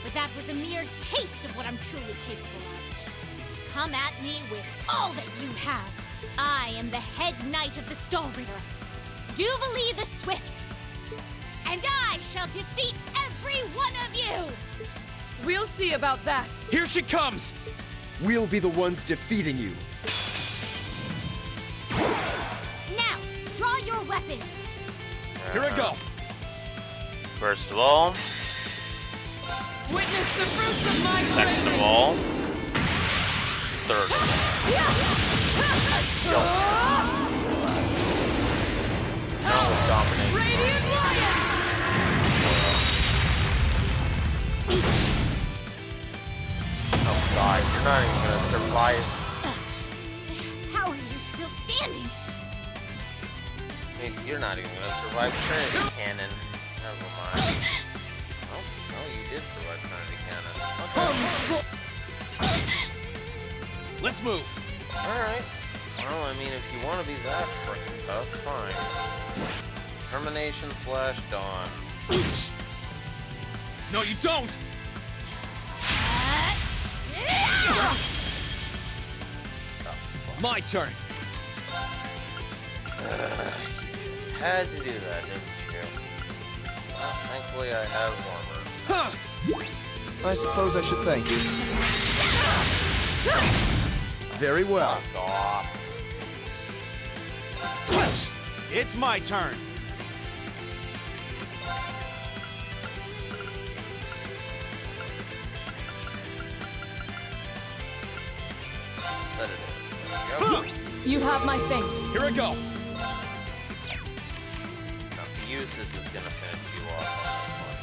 S4: but that was a mere taste of what I'm truly capable of. Come at me with all that you have. I am the head knight of the Stallritter, Duvalie the Swift, and I shall defeat every one of you!
S9: We'll see about that.
S12: Here she comes!
S16: We'll be the ones defeating you.
S4: Now, draw your weapons.
S12: Here I go.
S1: First of all,
S9: Witness the fruits of my
S1: second of all, third of all. No, dominate.
S9: Radiant Lion!
S1: Oh god, you're not even gonna survive.
S4: How are you still standing?
S1: Hey, you're not even gonna survive Trinity Cannon. Never mind. Oh, no, you did survive Trinity Cannon. Okay.
S12: Let's move.
S1: Alright. Well, I mean, if you want to be that frickin' tough, fine. Termination / Dawn.
S12: No, you don't! My turn.
S1: You just had to do that, didn't you? Well, thankfully I have warmers.
S12: Huh.
S16: I suppose I should thank you. Very well.
S1: Fuck off.
S8: It's my turn.
S1: Set it in. There we go.
S9: You have my thanks.
S6: Here I go.
S1: Now, Uses is gonna finish you off.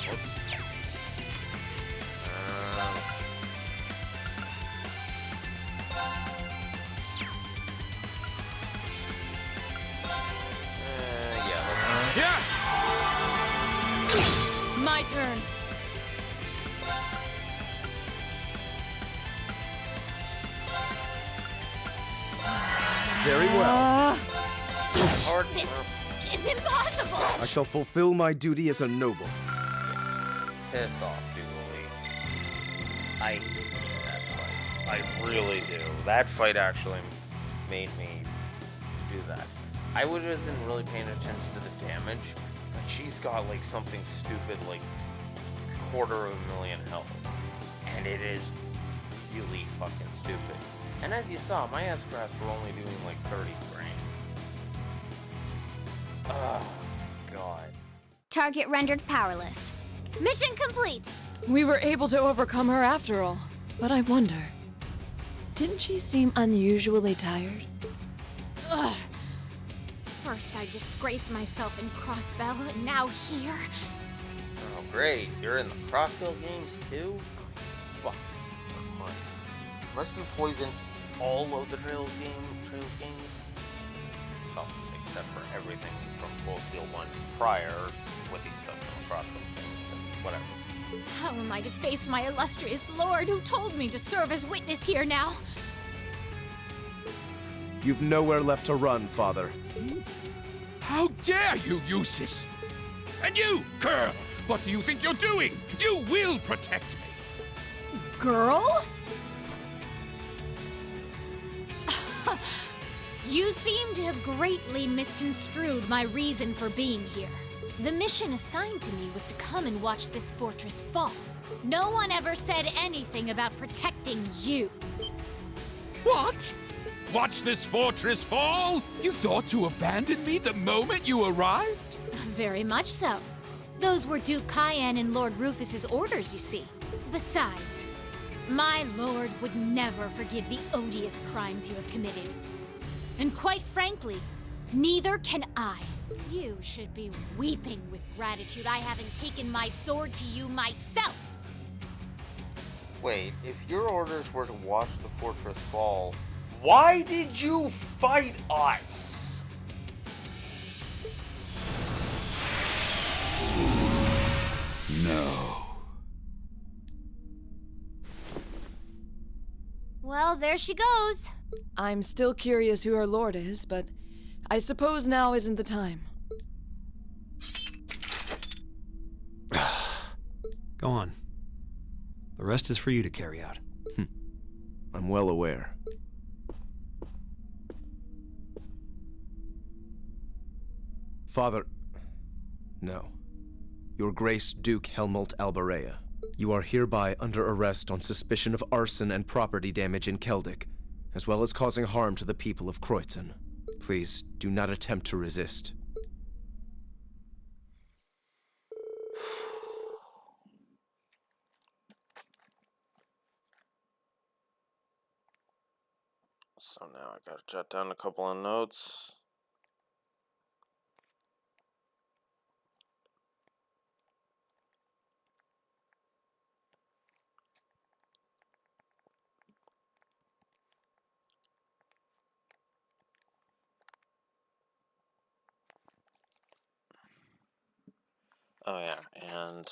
S1: Whoops.
S6: Yeah!
S9: My turn.
S16: Very well.
S4: This is impossible!
S16: I shall fulfill my duty as a noble.
S1: Piss off, Dooley. I hate that fight. I really do. That fight actually made me do that. I wasn't really paying attention to the damage, but she's got like something stupid like 250,000 health. And it is really fucking stupid. And as you saw, my S-Crafts were only doing like 30 grand. Oh, God.
S2: Target rendered powerless.
S20: Mission complete!
S9: We were able to overcome her after all. But I wonder, didn't she seem unusually tired?
S4: Ugh. First I disgrace myself in Crossbell, and now here.
S1: Oh, great. You're in the Crossbell games too? Fuck. Come on. Must you poison all of the Trails games? Well, except for everything from Cold Steel 1 prior, with the exception of Crossbell games, but whatever.
S4: How am I to face my illustrious lord who told me to serve as witness here now?
S16: You've nowhere left to run, Father.
S5: How dare you, Usis! And you, girl! What do you think you're doing? You will protect me!
S4: Girl? You seem to have greatly misconstrued my reason for being here. The mission assigned to me was to come and watch this fortress fall. No one ever said anything about protecting you.
S5: What? Watch this fortress fall? You thought to abandon me the moment you arrived?
S4: Very much so. Those were Duke Cayenne and Lord Rufus's orders, you see. Besides, my lord would never forgive the odious crimes you have committed. And quite frankly, neither can I. You should be weeping with gratitude I haven't taken my sword to you myself.
S1: Wait, if your orders were to watch the fortress fall, why did you fight us?
S5: No.
S20: Well, there she goes.
S9: I'm still curious who her lord is, but I suppose now isn't the time.
S17: Go on. The rest is for you to carry out.
S16: I'm well aware. Father... No. Your Grace Duke Helmut Albarea. You are hereby under arrest on suspicion of arson and property damage in Keldic, as well as causing harm to the people of Kreutzen. Please, do not attempt to resist.
S1: So now I gotta jot down a couple of notes. Oh yeah, and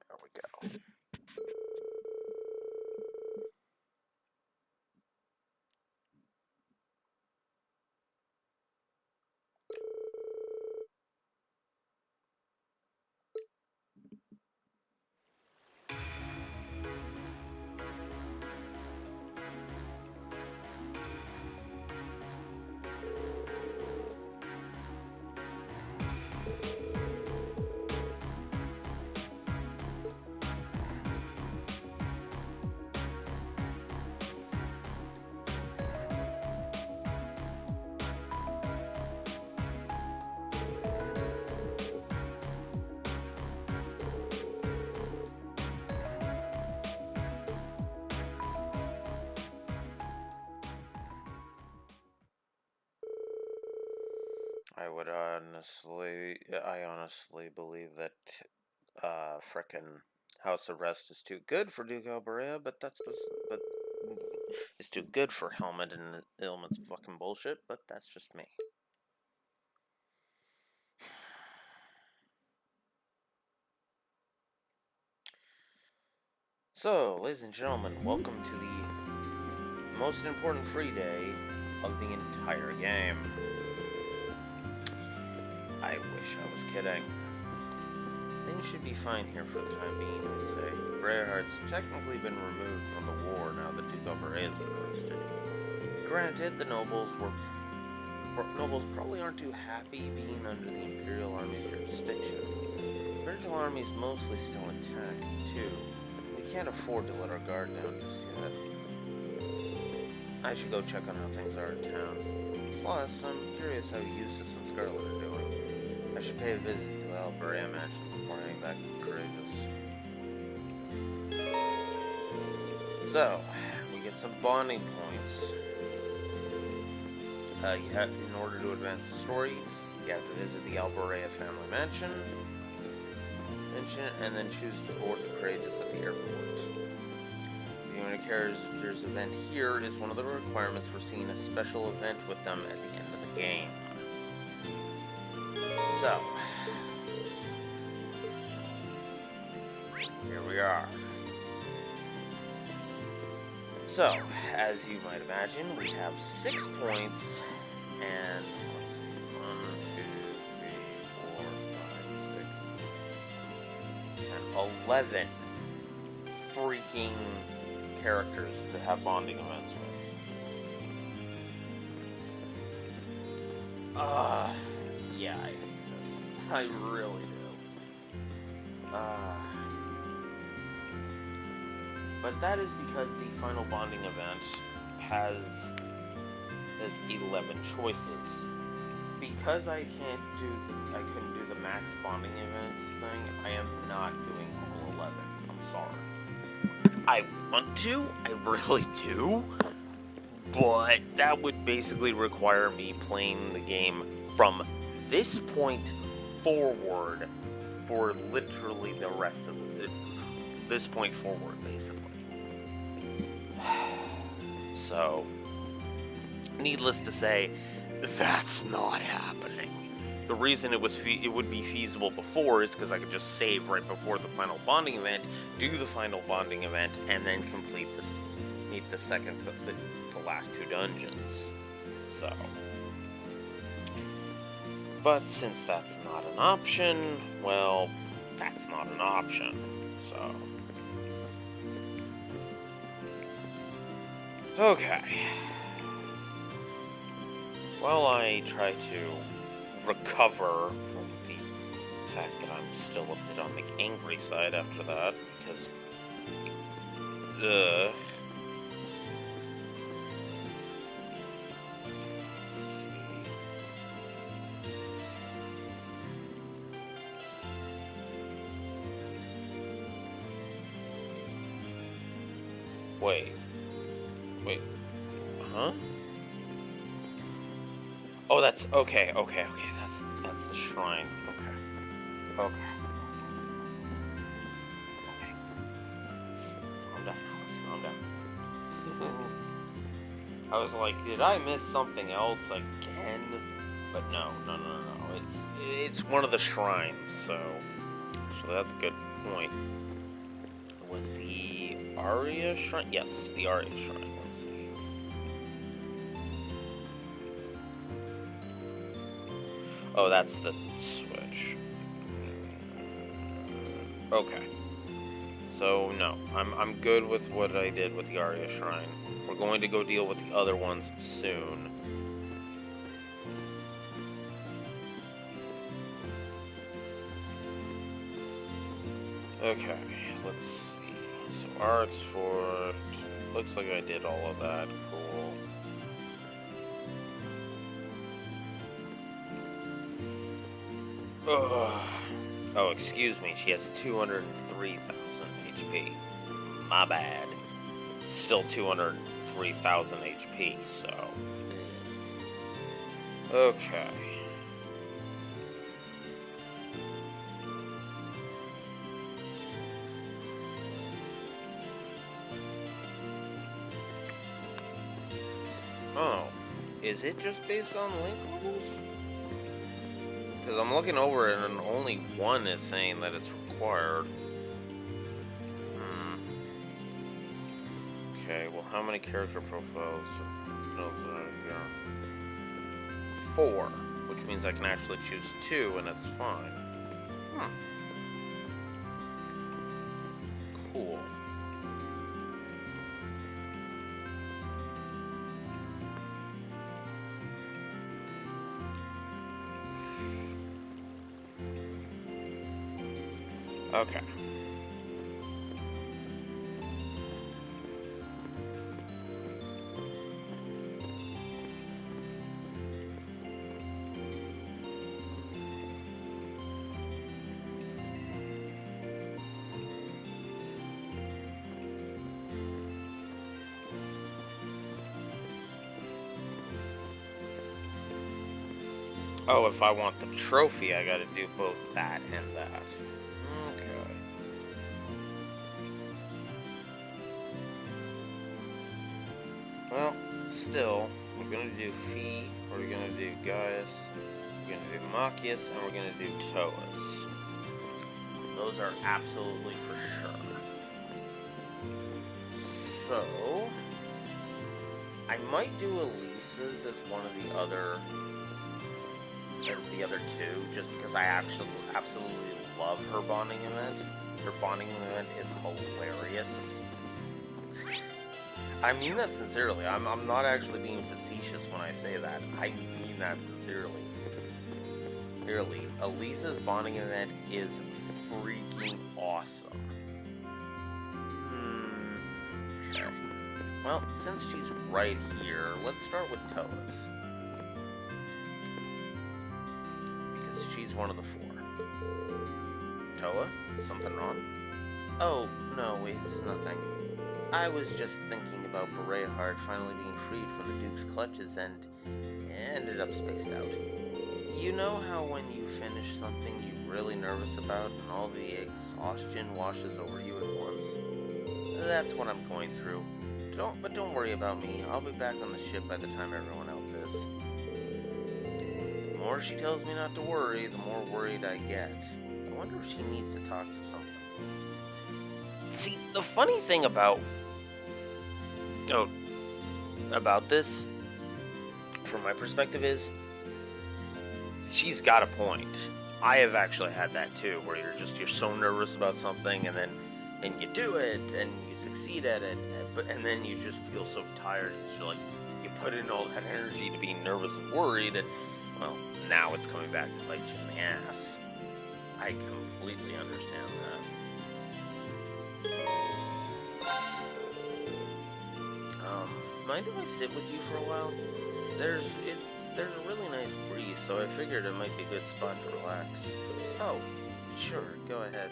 S1: there we go. I honestly believe that frickin' House Arrest is too good for Duke Alberea, but it's too good for Helmet and Ilman's fucking bullshit, but that's just me. So, ladies and gentlemen, welcome to the most important free day of the entire game. I wish I was kidding. Things should be fine here for the time being, I'd say. Braeheart's technically been removed from the war now that Duke Alberea has been arrested. Granted, the nobles probably aren't too happy being under the Imperial Army's jurisdiction. The Virgil Army's mostly still intact, too. We can't afford to let our guard down just yet. I should go check on how things are in town. Plus, I'm curious how Eustace and Scarlet are doing. I should pay a visit to the Alberea mansion before heading back to the Courageous. So, we get some bonding points. In order to advance the story, you have to visit the Alberea family mansion, and then choose to board the Courageous at the airport. Viewing a character's event here is one of the requirements for seeing a special event with them at the end of the game. So, here we are. So, as you might imagine, we have 6 points, and let's see, 1, 2, 3, 4, 5, 6, and 11 freaking characters to have bonding events with. Yeah, I hate this. I really do. But that is because the final bonding event has 11 choices. Because I couldn't do the max bonding events thing, I am not doing all 11. I'm sorry. I want to, I really do, but that would basically require me playing the game from this point forward for literally the rest of it. This point forward, basically. So, needless to say, that's not happening. The reason it would be feasible before is because I could just save right before the final bonding event, do the final bonding event, and then complete the seconds of the last 2 dungeons. So, but since that's not an option, well, that's not an option. So, okay. While I try to recover from the fact that I'm still a bit on the angry side after that, because, Wait, huh? Oh, that's, okay, that's the shrine, okay. Calm down, Alex, calm down. I was like, did I miss something else again? But no, it's one of the shrines, so, actually that's a good point. Was the Aria Shrine? Yes, the Aria Shrine. Let's see. Oh, that's the switch. Okay. So, no. I'm good with what I did with the Aria Shrine. We're going to go deal with the other ones soon. Okay, let's see. So arts for... Looks like I did all of that. Cool. Ugh. Oh, excuse me. She has 203,000 HP. My bad. Still 203,000 HP, so... Okay. Oh, is it just based on link levels? Because I'm looking over it and only one is saying that it's required. Okay, well, how many character profiles? No, 4, which means I can actually choose 2, and it's fine. Cool. Okay. Oh, if I want the trophy, I gotta do both that and that. Okay. Well, still, we're gonna do Fee, we're gonna do Gaius, we're gonna do Machias, and we're gonna do Toas. Those are absolutely for sure. So, I might do Elise's as one of the other... as the other 2, just because I absolutely love her bonding event. Her bonding event is hilarious. I mean that sincerely. I'm not actually being facetious when I say that. I mean that sincerely. Clearly, Elise's bonding event is freaking awesome. Okay. Well, since she's right here, let's start with Toas. She's one of the 4. Toa? Something wrong? Oh, no, it's nothing. I was just thinking about Berehard finally being freed from the Duke's clutches and ended up spaced out. You know how when you finish something you're really nervous about and all the exhaustion washes over you at once? That's what I'm going through. Don't worry about me. I'll be back on the ship by the time everyone else is. The more she tells me not to worry, the more worried I get. I wonder if she needs to talk to someone. See, the funny thing about this, from my perspective, is she's got a point. I have actually had that too, where you're so nervous about something, and you do it, and you succeed at it, and then you just feel so tired. You put in all that energy to being nervous and worried, and well, now it's coming back to bite you in the ass. I completely understand that. Mind if I sit with you for a while? There's a really nice breeze, so I figured it might be a good spot to relax. Oh, sure, go ahead.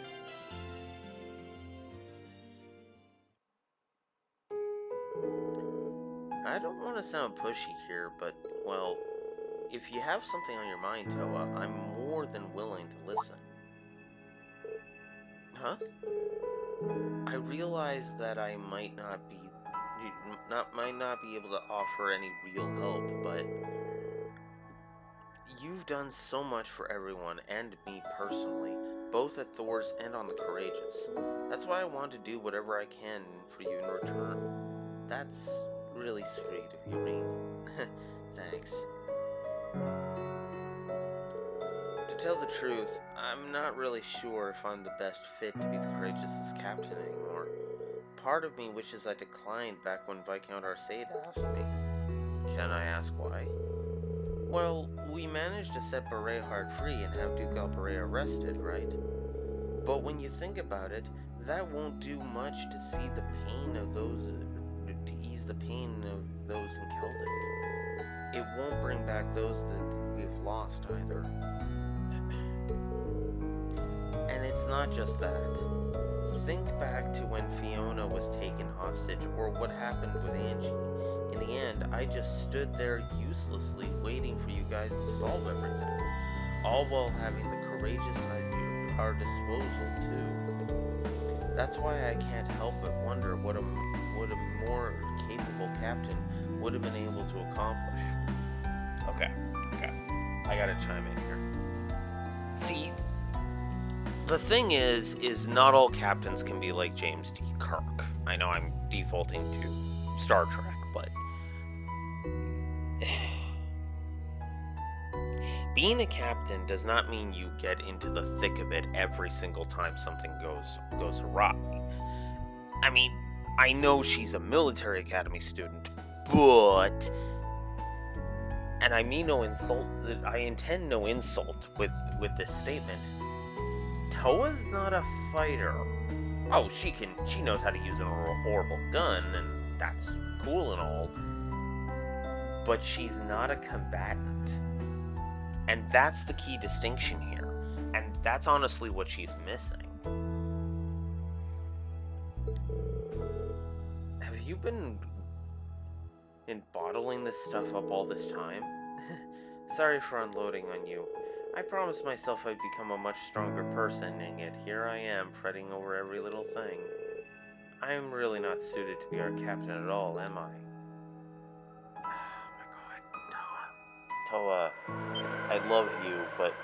S1: I don't want to sound pushy here, but, well, if you have something on your mind, Toa, I'm more than willing to listen. Huh? I realize that I might not be able to offer any real help, but you've done so much for everyone and me personally, both at Thor's and on the Courageous. That's why I want to do whatever I can for you in return. That's really sweet of you, Rean. Thanks. To tell the truth, I'm not really sure if I'm the best fit to be the Courageous' captain anymore. Part of me wishes I declined back when Viscount Arcade asked me. Can I ask why? Well, we managed to set Berehard free and have Duke Albarea arrested, right? But when you think about it, that won't do much to see the pain of those... to ease the pain of those in Celtic. It won't bring back those that we've lost either. And it's not just that. Think back to when Fiona was taken hostage, or what happened with Angie. In the end, I just stood there uselessly, waiting for you guys to solve everything. All while having the Courageous at our disposal, too. That's why I can't help but wonder what a more capable captain would have been able to accomplish. Okay. I gotta chime in here. See, the thing is not all captains can be like James D. Kirk. I know I'm defaulting to Star Trek, but being a captain does not mean you get into the thick of it every single time something goes awry. I mean, I know she's a military academy student, but, and I mean no insult, I intend no insult with this statement. Toa's not a fighter. Oh, she knows how to use an orbital gun, and that's cool and all, but she's not a combatant. And that's the key distinction here, and that's honestly what she's missing. Have you been bottling this stuff up all this time? Sorry for unloading on you. I promised myself I'd become a much stronger person, and yet here I am, fretting over every little thing. I am really not suited to be our captain at all, am I? Oh my god, Toa, I love you, but...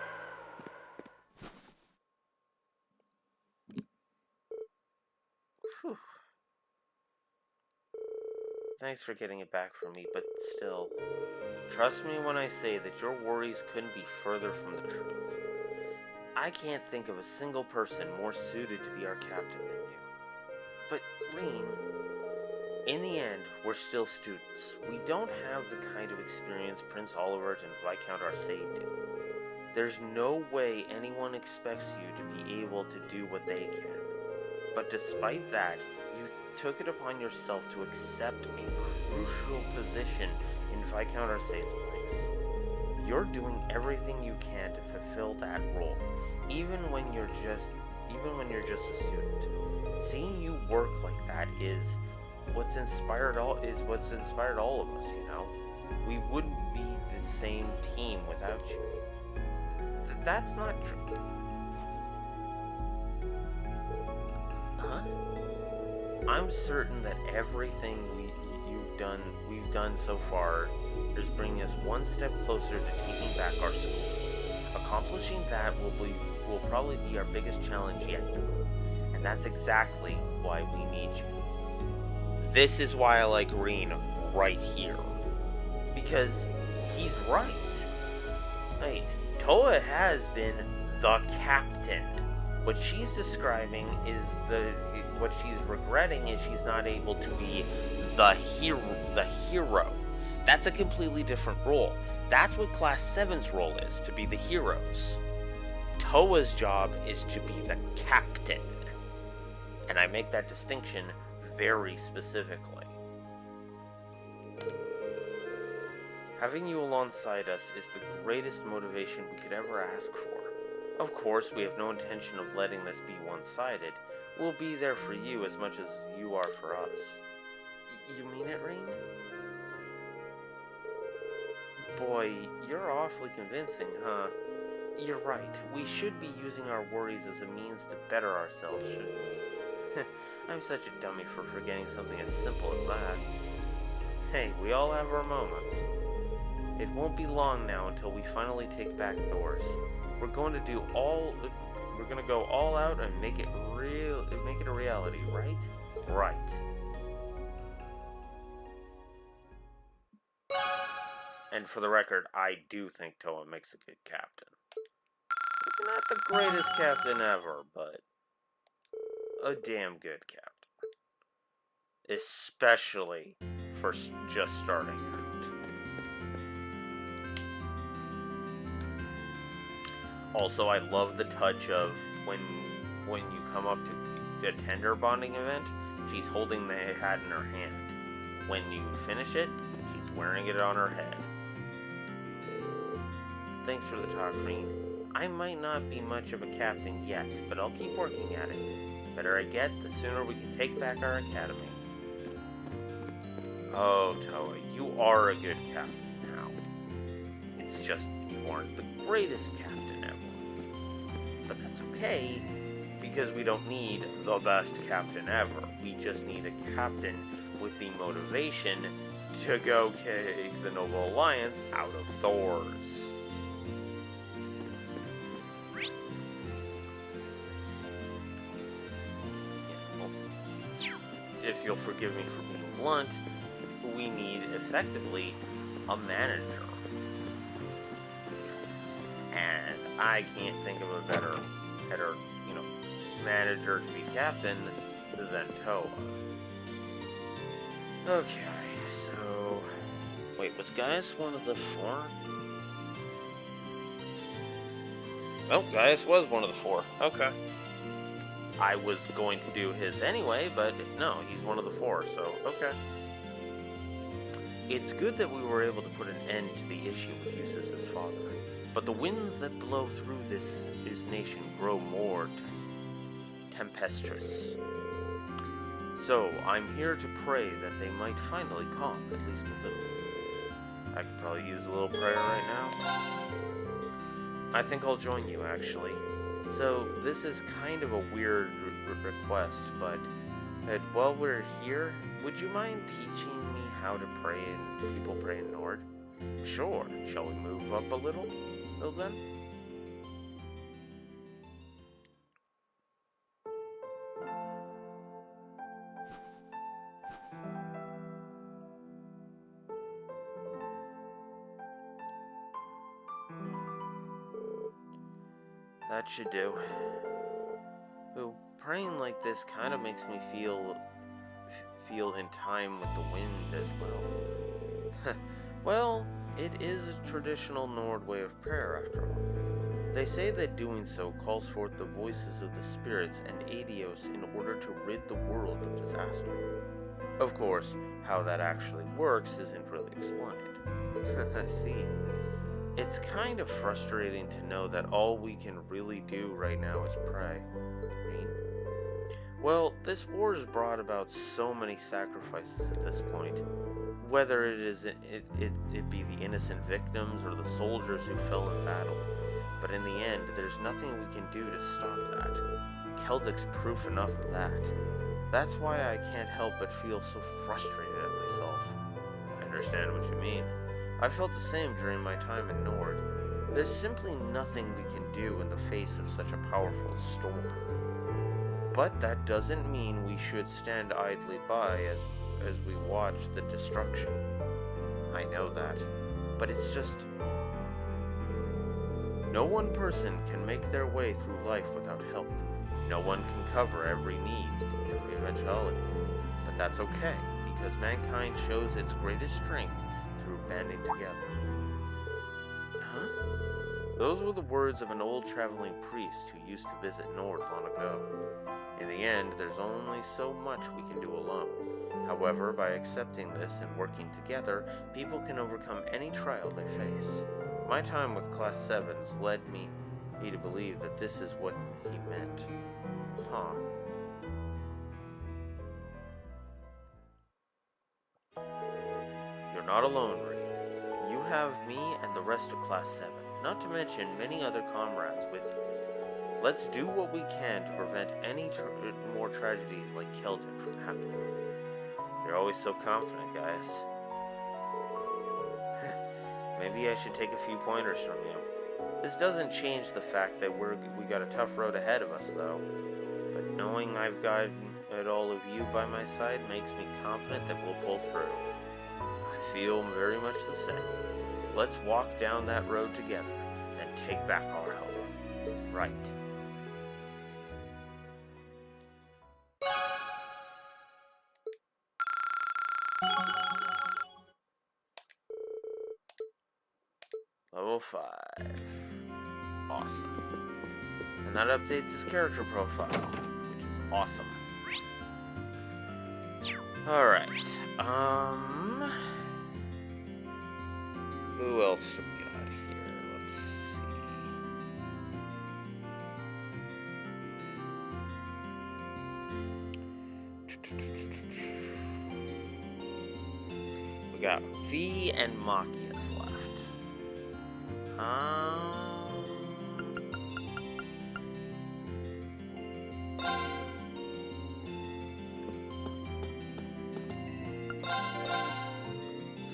S1: Whew. Thanks for getting it back from me, but still, trust me when I say that your worries couldn't be further from the truth. I can't think of a single person more suited to be our captain than you. But, Reen, in the end, we're still students. We don't have the kind of experience Prince Olivert and Viscount Arcade do. There's no way anyone expects you to be able to do what they can. But despite that, you took it upon yourself to accept a crucial position in Viscount Arcade's place. You're doing everything you can to fulfill that role, even when you're just a student. Seeing you work like that is what's inspired all of us, you know? We wouldn't be the same team without you. That's not true. Huh? I'm certain that everything we've done so far is bringing us one step closer to taking back our school. Accomplishing that will probably be our biggest challenge yet, though. And that's exactly why we need you. This is why I like Reen right here. Because he's right. Wait, Toa has been the captain. What she's describing is what she's regretting is she's not able to be the hero. That's a completely different role. That's what Class 7's role is, to be the heroes. Toa's job is to be the captain. And I make that distinction very specifically. Having you alongside us is the greatest motivation we could ever ask for. Of course, we have no intention of letting this be one-sided. We'll be there for you as much as you are for us. You mean it, Reen? Boy, you're awfully convincing, huh? You're right. We should be using our worries as a means to better ourselves, shouldn't we? I'm such a dummy for forgetting something as simple as that. Hey, we all have our moments. It won't be long now until we finally take back Thor's. We're going to go all out and make it a reality, right? Right. And for the record, I do think Toa makes a good captain. Not the greatest captain ever, but a damn good captain. Especially for just starting out. Also, I love the touch of when you come up to a tender bonding event, she's holding the hat in her hand. When you finish it, she's wearing it on her head. Thanks for the talk, Reen. I might not be much of a captain yet, but I'll keep working at it. The better I get, the sooner we can take back our academy. Oh, Toa, you are a good captain now. It's just you aren't the greatest captain ever. But that's okay, because we don't need the best captain ever. We just need a captain with the motivation to go kick the Noble Alliance out of Thor's. If you'll forgive me for being blunt, we need effectively a manager. And I can't think of a better manager to be captain than Toa. Okay, so... Wait, was Gaius one of the 4? Oh, Gaius was one of the 4. Okay. I was going to do his anyway, but no, he's one of the 4, so okay. It's good that we were able to put an end to the issue with Eustace's father, but the winds that blow through this nation grow more tempestuous. So, I'm here to pray that they might finally calm, at least a little. I could probably use a little prayer right now. I think I'll join you, actually. So, this is kind of a weird request, but while we're here, would you mind teaching me how to pray and people pray in Nord? Sure. Shall we move up a little then? That should do. Though praying like this kind of makes me feel in time with the wind as well. Well, it is a traditional Nord way of prayer after all. They say that doing so calls forth the voices of the spirits and Adios in order to rid the world of disaster. Of course, how that actually works isn't really explained. I see. It's kind of frustrating to know that all we can really do right now is pray. Well, this war has brought about so many sacrifices at this point. Whether it be the innocent victims or the soldiers who fell in battle. But in the end, there's nothing we can do to stop that. Keldic's proof enough of that. That's why I can't help but feel so frustrated at myself. I understand what you mean. I felt the same during my time in Nord. There's simply nothing we can do in the face of such a powerful storm. But that doesn't mean we should stand idly by as we watch the destruction. I know that, but it's just... No one person can make their way through life without help. No one can cover every need, every eventuality. But that's okay, because mankind shows its greatest strength through banding together. Huh? Those were the words of an old traveling priest who used to visit Nord long ago. In the end, there's only so much we can do alone. However, by accepting this and working together, people can overcome any trial they face. My time with Class 7s led me to believe that this is what he meant. Huh. You're not alone, Reed. You have me and the rest of Class 7, not to mention many other comrades with you. Let's do what we can to prevent any more tragedies like Celtic from happening. You're always so confident, guys. Maybe I should take a few pointers from you. This doesn't change the fact that we got a tough road ahead of us, though. But knowing I've got all of you by my side makes me confident that we'll pull through. I feel very much the same. Let's walk down that road together and take back our home. Right. Level 5. Awesome. And that updates his character profile, which is awesome. Alright. Who else do we got here? Let's see. We got V and Machias left.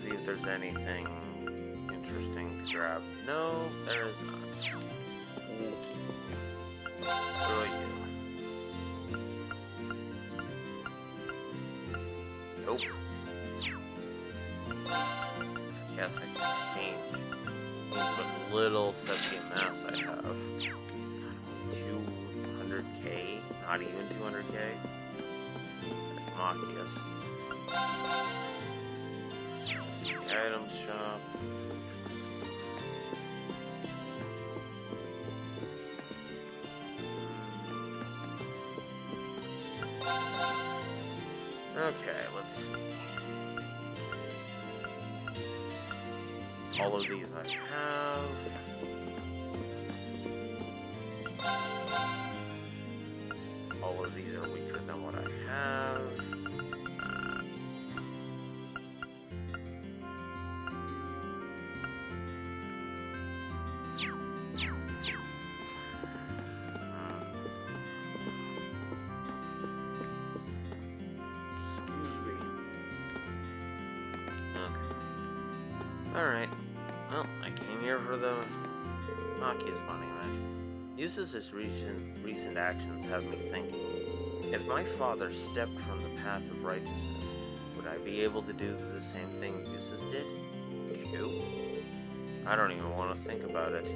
S1: see if there's anything interesting to grab. No, there is not. Okay. Who are you? Nope. Guess I can exchange what little sepia mass I have. 200k? Not even 200k? Machias. Item shop. Okay, let's see. All of these I have. All of these are weaker than what I have. Alright, well, I came here for the Machias monument. Eustace's recent actions have me thinking. If my father stepped from the path of righteousness, would I be able to do the same thing Eustace did? Q? I don't even want to think about it.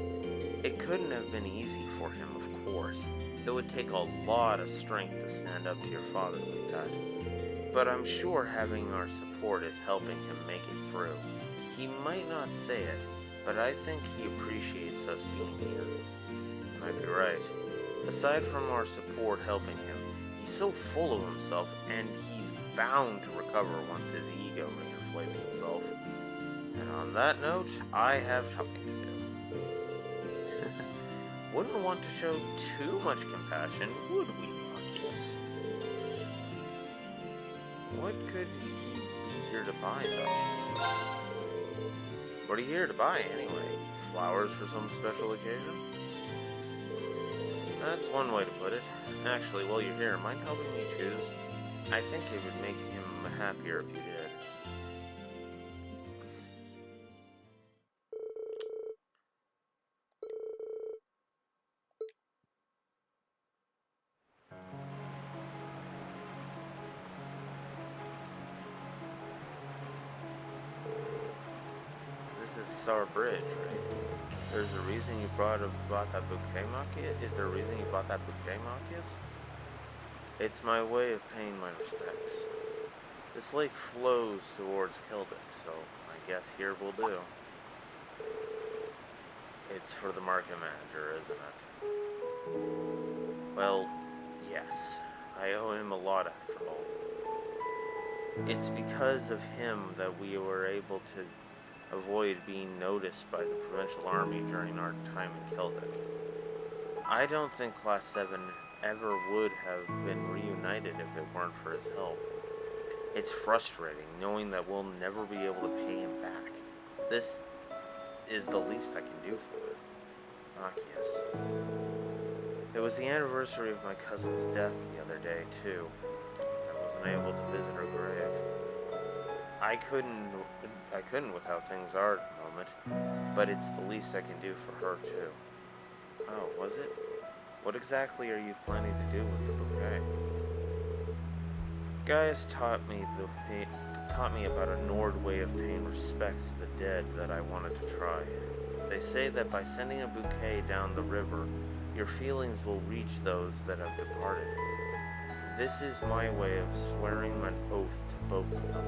S1: It couldn't have been easy for him, of course. It would take a lot of strength to stand up to your father like that. But I'm sure having our support is helping him make it through. He might not say it, but I think he appreciates us being here. You might be right. Aside from our support helping him, he's so full of himself, and he's bound to recover once his ego reinflates itself. And on that note, I have talking to do. Wouldn't want to show too much compassion, would we, Machias? What could he be here to buy, though? What are you here to buy, anyway? Flowers for some special occasion? That's one way to put it. Actually, while you're here, mind helping me choose? I think it would make him happier if you did. This is Sar Bridge, right? There's a reason you bought that bouquet, Machias? Is there a reason you bought that bouquet, Machias? It's my way of paying my respects. This lake flows towards Keldek, so I guess here will do. It's for the market manager, isn't it? Well, yes. I owe him a lot after all. It's because of him that we were able to avoid being noticed by the provincial army during our time in Keldek. I don't think Class 7 ever would have been reunited if it weren't for his help. It's frustrating knowing that we'll never be able to pay him back. This is the least I can do for it. Machias. It was the anniversary of my cousin's death the other day, too. I wasn't able to visit her grave. I couldn't with how things are at the moment, but it's the least I can do for her, too. Oh, was it? What exactly are you planning to do with the bouquet? Gaius taught me about a Nord way of paying respects to the dead that I wanted to try. They say that by sending a bouquet down the river, your feelings will reach those that have departed. This is my way of swearing an oath to both of them.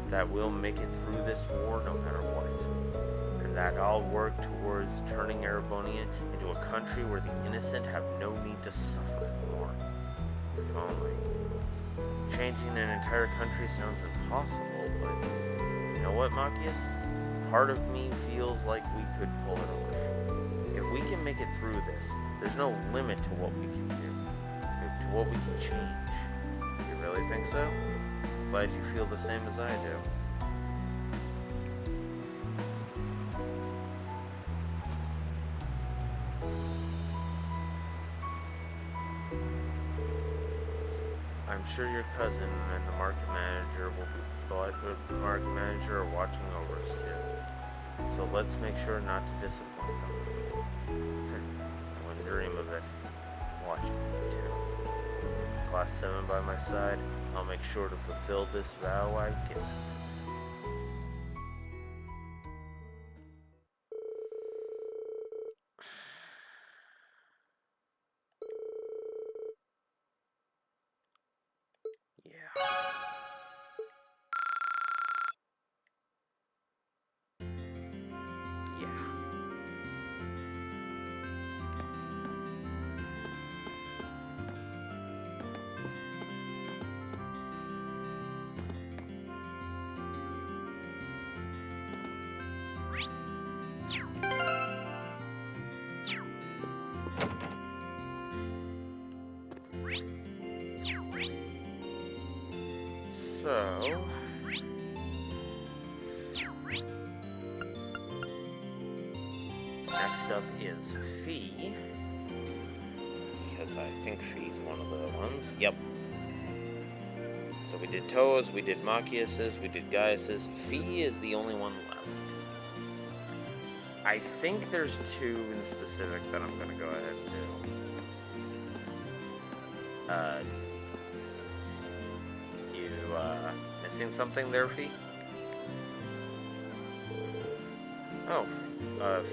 S1: That we'll make it through this war no matter what. And that I'll work towards turning Erebonia into a country where the innocent have no need to suffer anymore. If only. Changing an entire country sounds impossible, but you know what, Machias? Part of me feels like we could pull it off. If we can make it through this, there's no limit to what we can do, to what we can change. You really think so? Glad you feel the same as I do. I'm sure your cousin and the market manager are watching over us too. So let's make sure not to disappoint them. I wouldn't dream of it. Watch me too. Class 7 by my side, I'll make sure to fulfill this vow I've given. So, next up is Fee, because I think Fee's one of the ones. Yep. So we did Toa's, we did Machias's, we did Gaius's. Fee is the only one left. I think there's 2 in specific that I'm going to go ahead and do. Missing something there, Fee? Oh,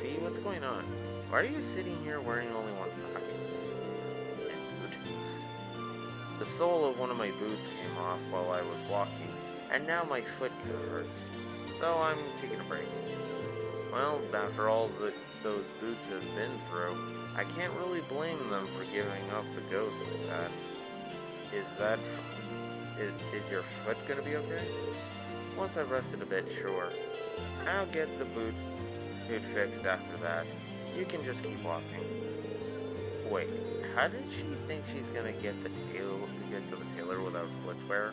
S1: Fee, what's going on? Why are you sitting here wearing only one sock? The sole of one of my boots came off while I was walking, and now my foot kind of hurts. So I'm taking a break. Well, after all that those boots have been through, I can't really blame them for giving up the ghost like that. Is your foot gonna be okay? Once I've rested a bit, sure. I'll get the boot fixed after that. You can just keep walking. Wait, how did she think she's gonna get to the tailor without footwear?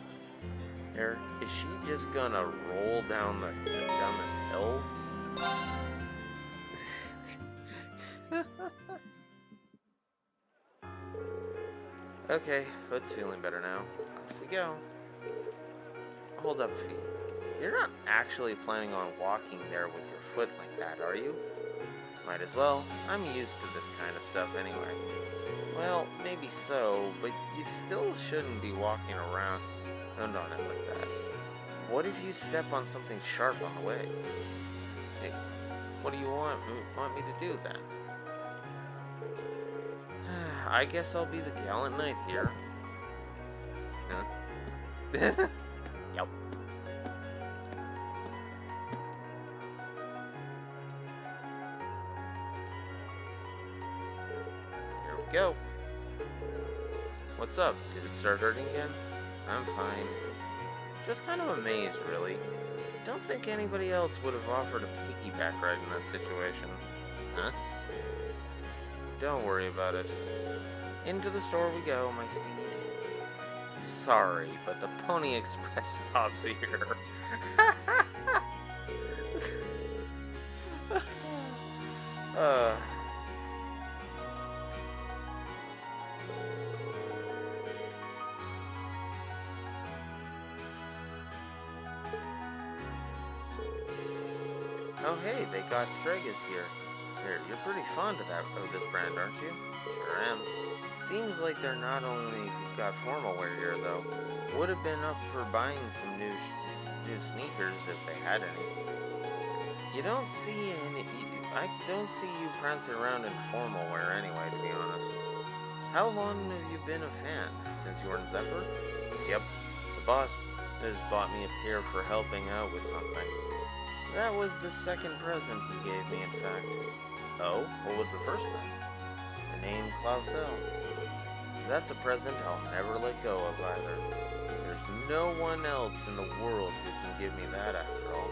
S1: Is she just gonna roll down this hill? Okay, foot's feeling better now. Off we go. Hold up, Fee. You're not actually planning on walking there with your foot like that, are you? Might as well. I'm used to this kind of stuff anyway. Well, maybe so, but you still shouldn't be walking around on it like that. What if you step on something sharp on the way? Hey, what do you want me to do then? I guess I'll be the gallant knight here. Huh? Yep. Here we go. What's up? Did it start hurting again? I'm fine. Just kind of amazed, really. Don't think anybody else would have offered a piggyback ride in that situation. Huh? Don't worry about it. Into the store we go, my steed. Sorry, but the Pony Express stops here. Oh hey, they got Stregas here. You're pretty fond of this brand, aren't you? Sure am. Seems like they're not only got formal wear here, though. Would have been up for buying some new sneakers if they had any. I don't see you prancing around in formal wear anyway, to be honest. How long have you been a fan? Since you were in Zephyr? Yep. The boss has bought me a pair for helping out with something. That was the second present he gave me, in fact. Oh? What was the first then? The name Clausel. That's a present I'll never let go of either. There's no one else in the world who can give me that after all.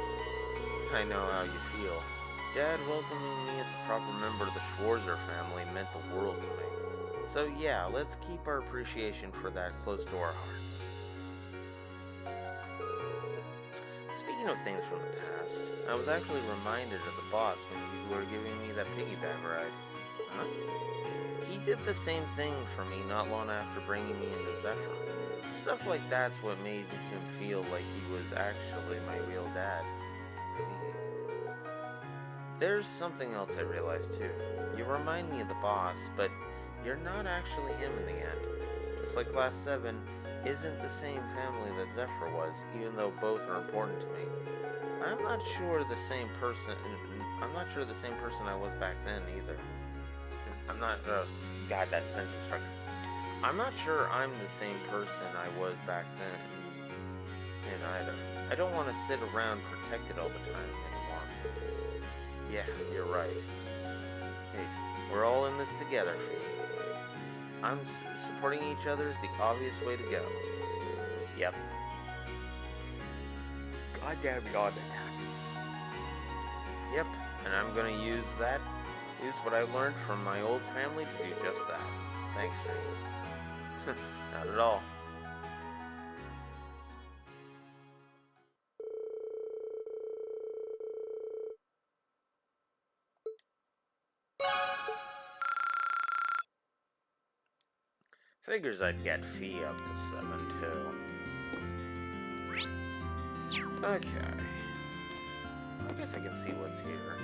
S1: I know how you feel. Dad welcoming me as a proper member of the Schwarzer family meant the world to me. So yeah, let's keep our appreciation for that close to our hearts. Speaking of things from the past, I was actually reminded of the boss when you were giving me that piggyback ride. Huh? He did the same thing for me not long after bringing me into Zephyr. Stuff like that's what made him feel like he was actually my real dad. There's something else I realized too. You remind me of the boss, but you're not actually him in the end. Just like Class 7 isn't the same family that Zephyr was, even though both are important to me. I'm not sure the same person I was back then either. I'm not, God, that sentence structure. I'm not sure I'm the same person I was back then either. I don't want to sit around protected all the time anymore. Yeah, you're right. Hey, we're all in this together, Fee. Supporting each other is the obvious way to go. Yep. Goddamn yawn attack. Yep, and I'm gonna use what I learned from my old family to do just that. Thanks, Fee. Not at all. Figures I'd get Fee up to 7 too. Okay. I guess I can see what's here.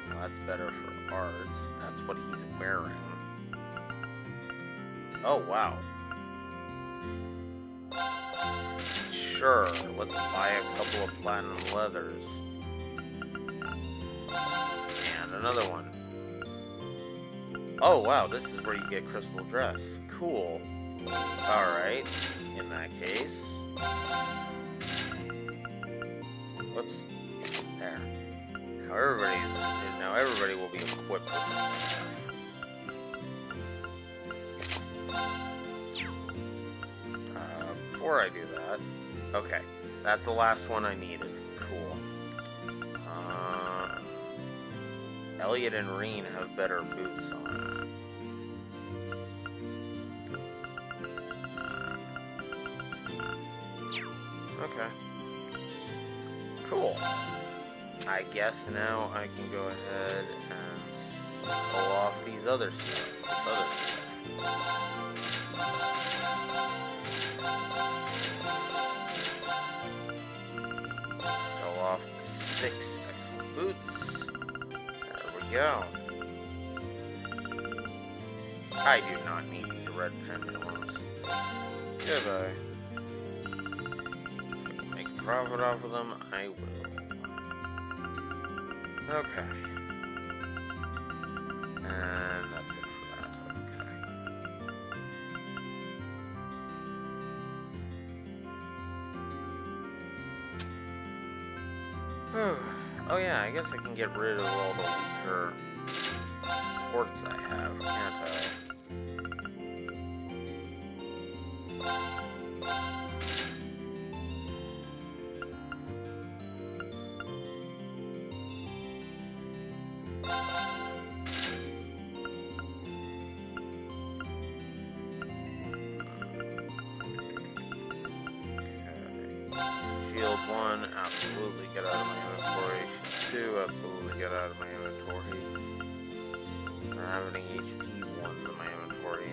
S1: Well, that's better for arts. That's what he's wearing. Oh, wow. Sure, let's buy a couple of platinum leathers. Another one. Oh wow, this is where you get crystal dress. Cool. Alright, in that case. Whoops. There. Now everybody will be equipped with this. Before I do that. Okay, that's the last one I needed. Cool. Elliot and Reen have better boots on. Okay. Cool. I guess now I can go ahead and pull off these other stuff. Sell off the 6 excellent boots. Go. I do not need these red pendulums. Goodbye. Make a profit off of them, I will. Okay. And that's it for that. Okay. Oh yeah, I guess I can get rid of all the weaker ports I have, can't I? Shield 1, absolutely get out of my inventory. 2, absolutely get out of my inventory. I don't have any HP 1s in my inventory.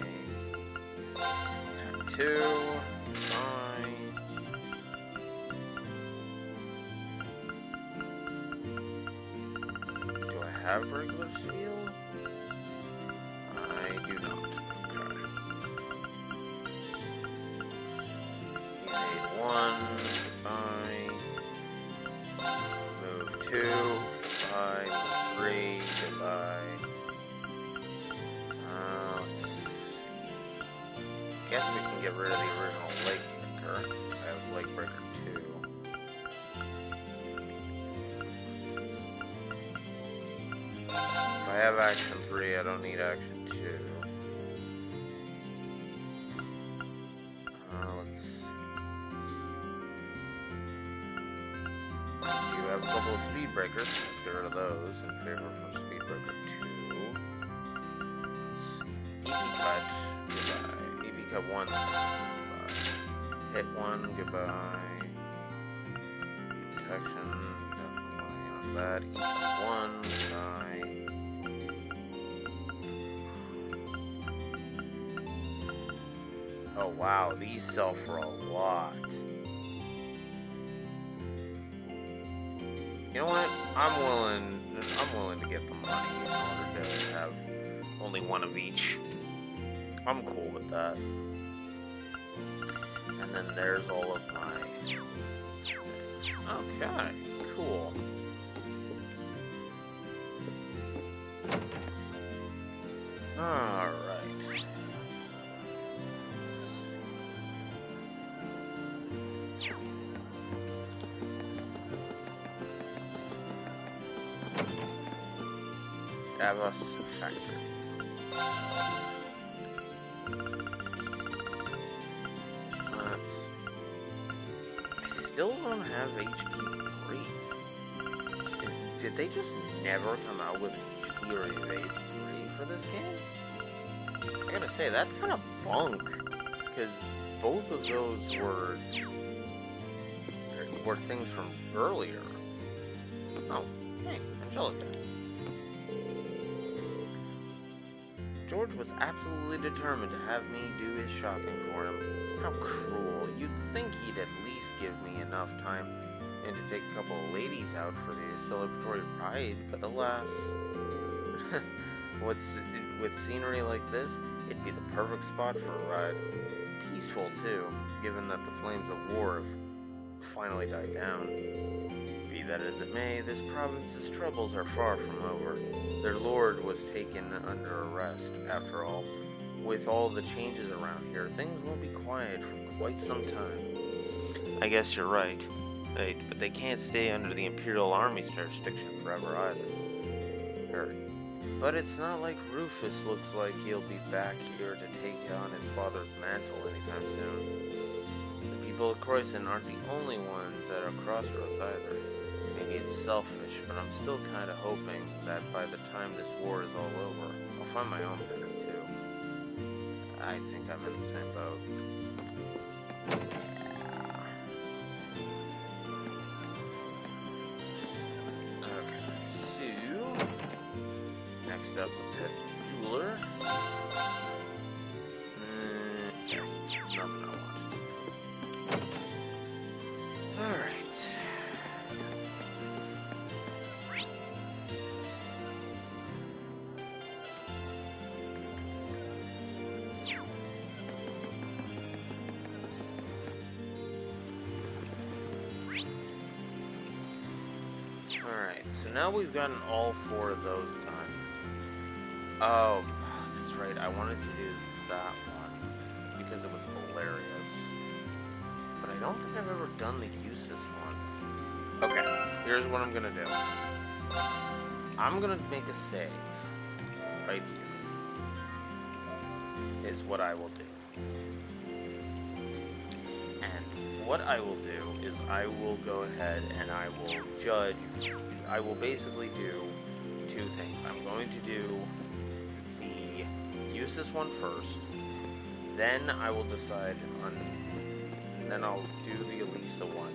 S1: Tab 2, fine. Do I have regular steel? I do not. Okay. Need 1. Move 2, goodbye. 3, goodbye. Let's see. Guess we can get rid of the original Lake Breaker. I have Lake Breaker 2. If I have Action 3, I don't need Action 2. Let's see. You have a couple of speed breakers. Let's get rid of those in favor of speed breaker 2. EP cut, goodbye. EP cut 1, goodbye. Hit 1, goodbye. Protection, definitely on that. EP 1, goodbye. Oh wow, these sell for a lot. You know what? I'm willing to get the money in order to have only one of each. I'm cool with that. And then there's all of my things. Okay, cool. Alright. Avos Factory. I still don't have HP 3. Did they just never come out with HP or Evade 3 for this game? I gotta say, that's kind of bunk, because both of those were things from earlier. Oh, hey, Angelica. George was absolutely determined to have me do his shopping for him. How cruel. You'd think he'd at least give me enough time and to take a couple of ladies out for the celebratory ride, but alas. With scenery like this, it'd be the perfect spot for a ride. Peaceful, too, given that the flames of war have finally died down. Be that as it may, this province's troubles are far from over. Their lord was taken under arrest, after all. With all the changes around here, things won't be quiet for quite some time. I guess you're right. But they can't stay under the Imperial Army's jurisdiction forever either. But it's not like Rufus looks like he'll be back here to take on his father's mantle anytime soon. The people of Croissant aren't the only ones at a crossroads either. Maybe it's selfish, but I'm still kind of hoping that by the time this war is all over, I'll find my own dinner too. I think I'm in the same boat. Okay, so next up with the jeweler. Nothing I want. Alright. Alright, so now we've gotten all 4 of those done. Oh, that's right, I wanted to do that one because it was hilarious. But I don't think I've ever done the useless one. Okay, here's what I'm gonna do. I'm gonna make a save right here. Is what I will do. And what I will do is I will go ahead and I will judge. I will basically do 2 things. I'm going to do the useless one first. Then I will decide on. And then I'll do the Elise one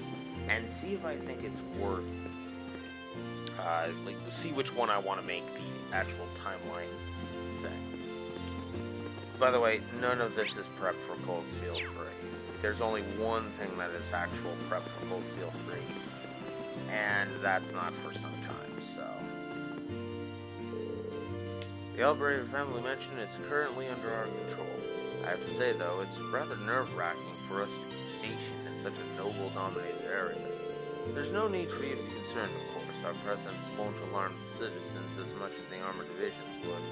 S1: and see if I think it's worth. See which one I want to make the actual timeline thing. By the way, none of this is prep for Cold Steel 3. There's only one thing that is actual prep for Cold Steel 3. And that's not for some time, so. The Albrecht family mansion is currently under our control. I have to say, though, it's rather nerve-wracking for us to be stationed in such a noble-dominated area. There's no need for you to be concerned, of course. Our presence won't alarm the citizens as much as the armored divisions would.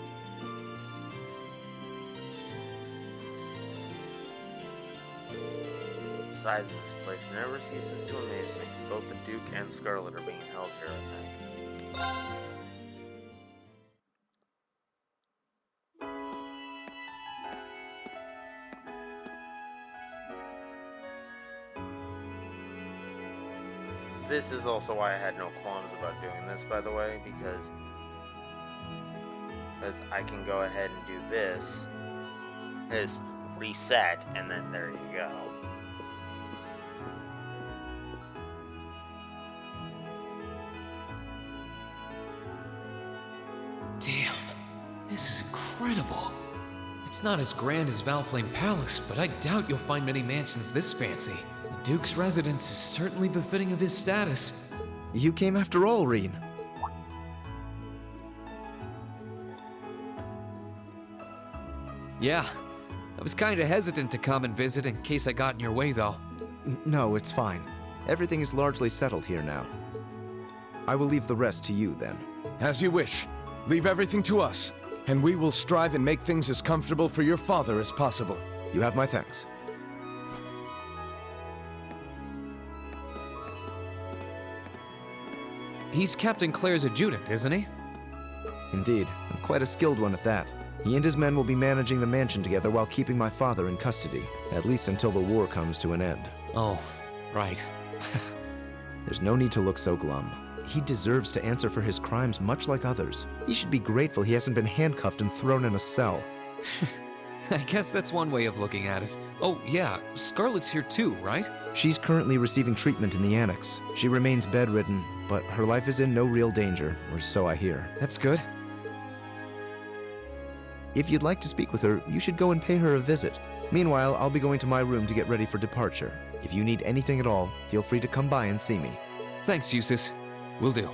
S1: The size of this place never ceases to amaze me. Both the Duke and Scarlet are being held here, I think. This is also why I had no qualms about doing this, by the way, because I can go ahead and do this, reset, and then there you go.
S6: Damn, this is incredible.
S13: It's not as grand as Valflame Palace, but I doubt you'll find many mansions this fancy. The Duke's residence is certainly befitting of his status.
S16: You came after all, Reen.
S13: Yeah, I was kinda hesitant to come and visit in case I got in your way, though.
S16: No, it's fine. Everything is largely settled here now. I will leave the rest to you, then.
S7: As you wish. Leave everything to us, and we will strive and make things as comfortable for your father as possible.
S16: You have my thanks.
S13: He's Captain Claire's adjutant, isn't he?
S16: Indeed, and quite a skilled one at that. He and his men will be managing the mansion together while keeping my father in custody, at least until the war comes to an end.
S13: Oh, right.
S16: There's no need to look so glum. He deserves to answer for his crimes much like others. He should be grateful he hasn't been handcuffed and thrown in a cell.
S13: I guess that's one way of looking at it. Oh, yeah, Scarlet's here too, right?
S16: She's currently receiving treatment in the annex. She remains bedridden, but her life is in no real danger, or so I hear.
S13: That's good.
S16: If you'd like to speak with her, you should go and pay her a visit. Meanwhile, I'll be going to my room to get ready for departure. If you need anything at all, feel free to come by and see me.
S13: Thanks, Eustace. Will do.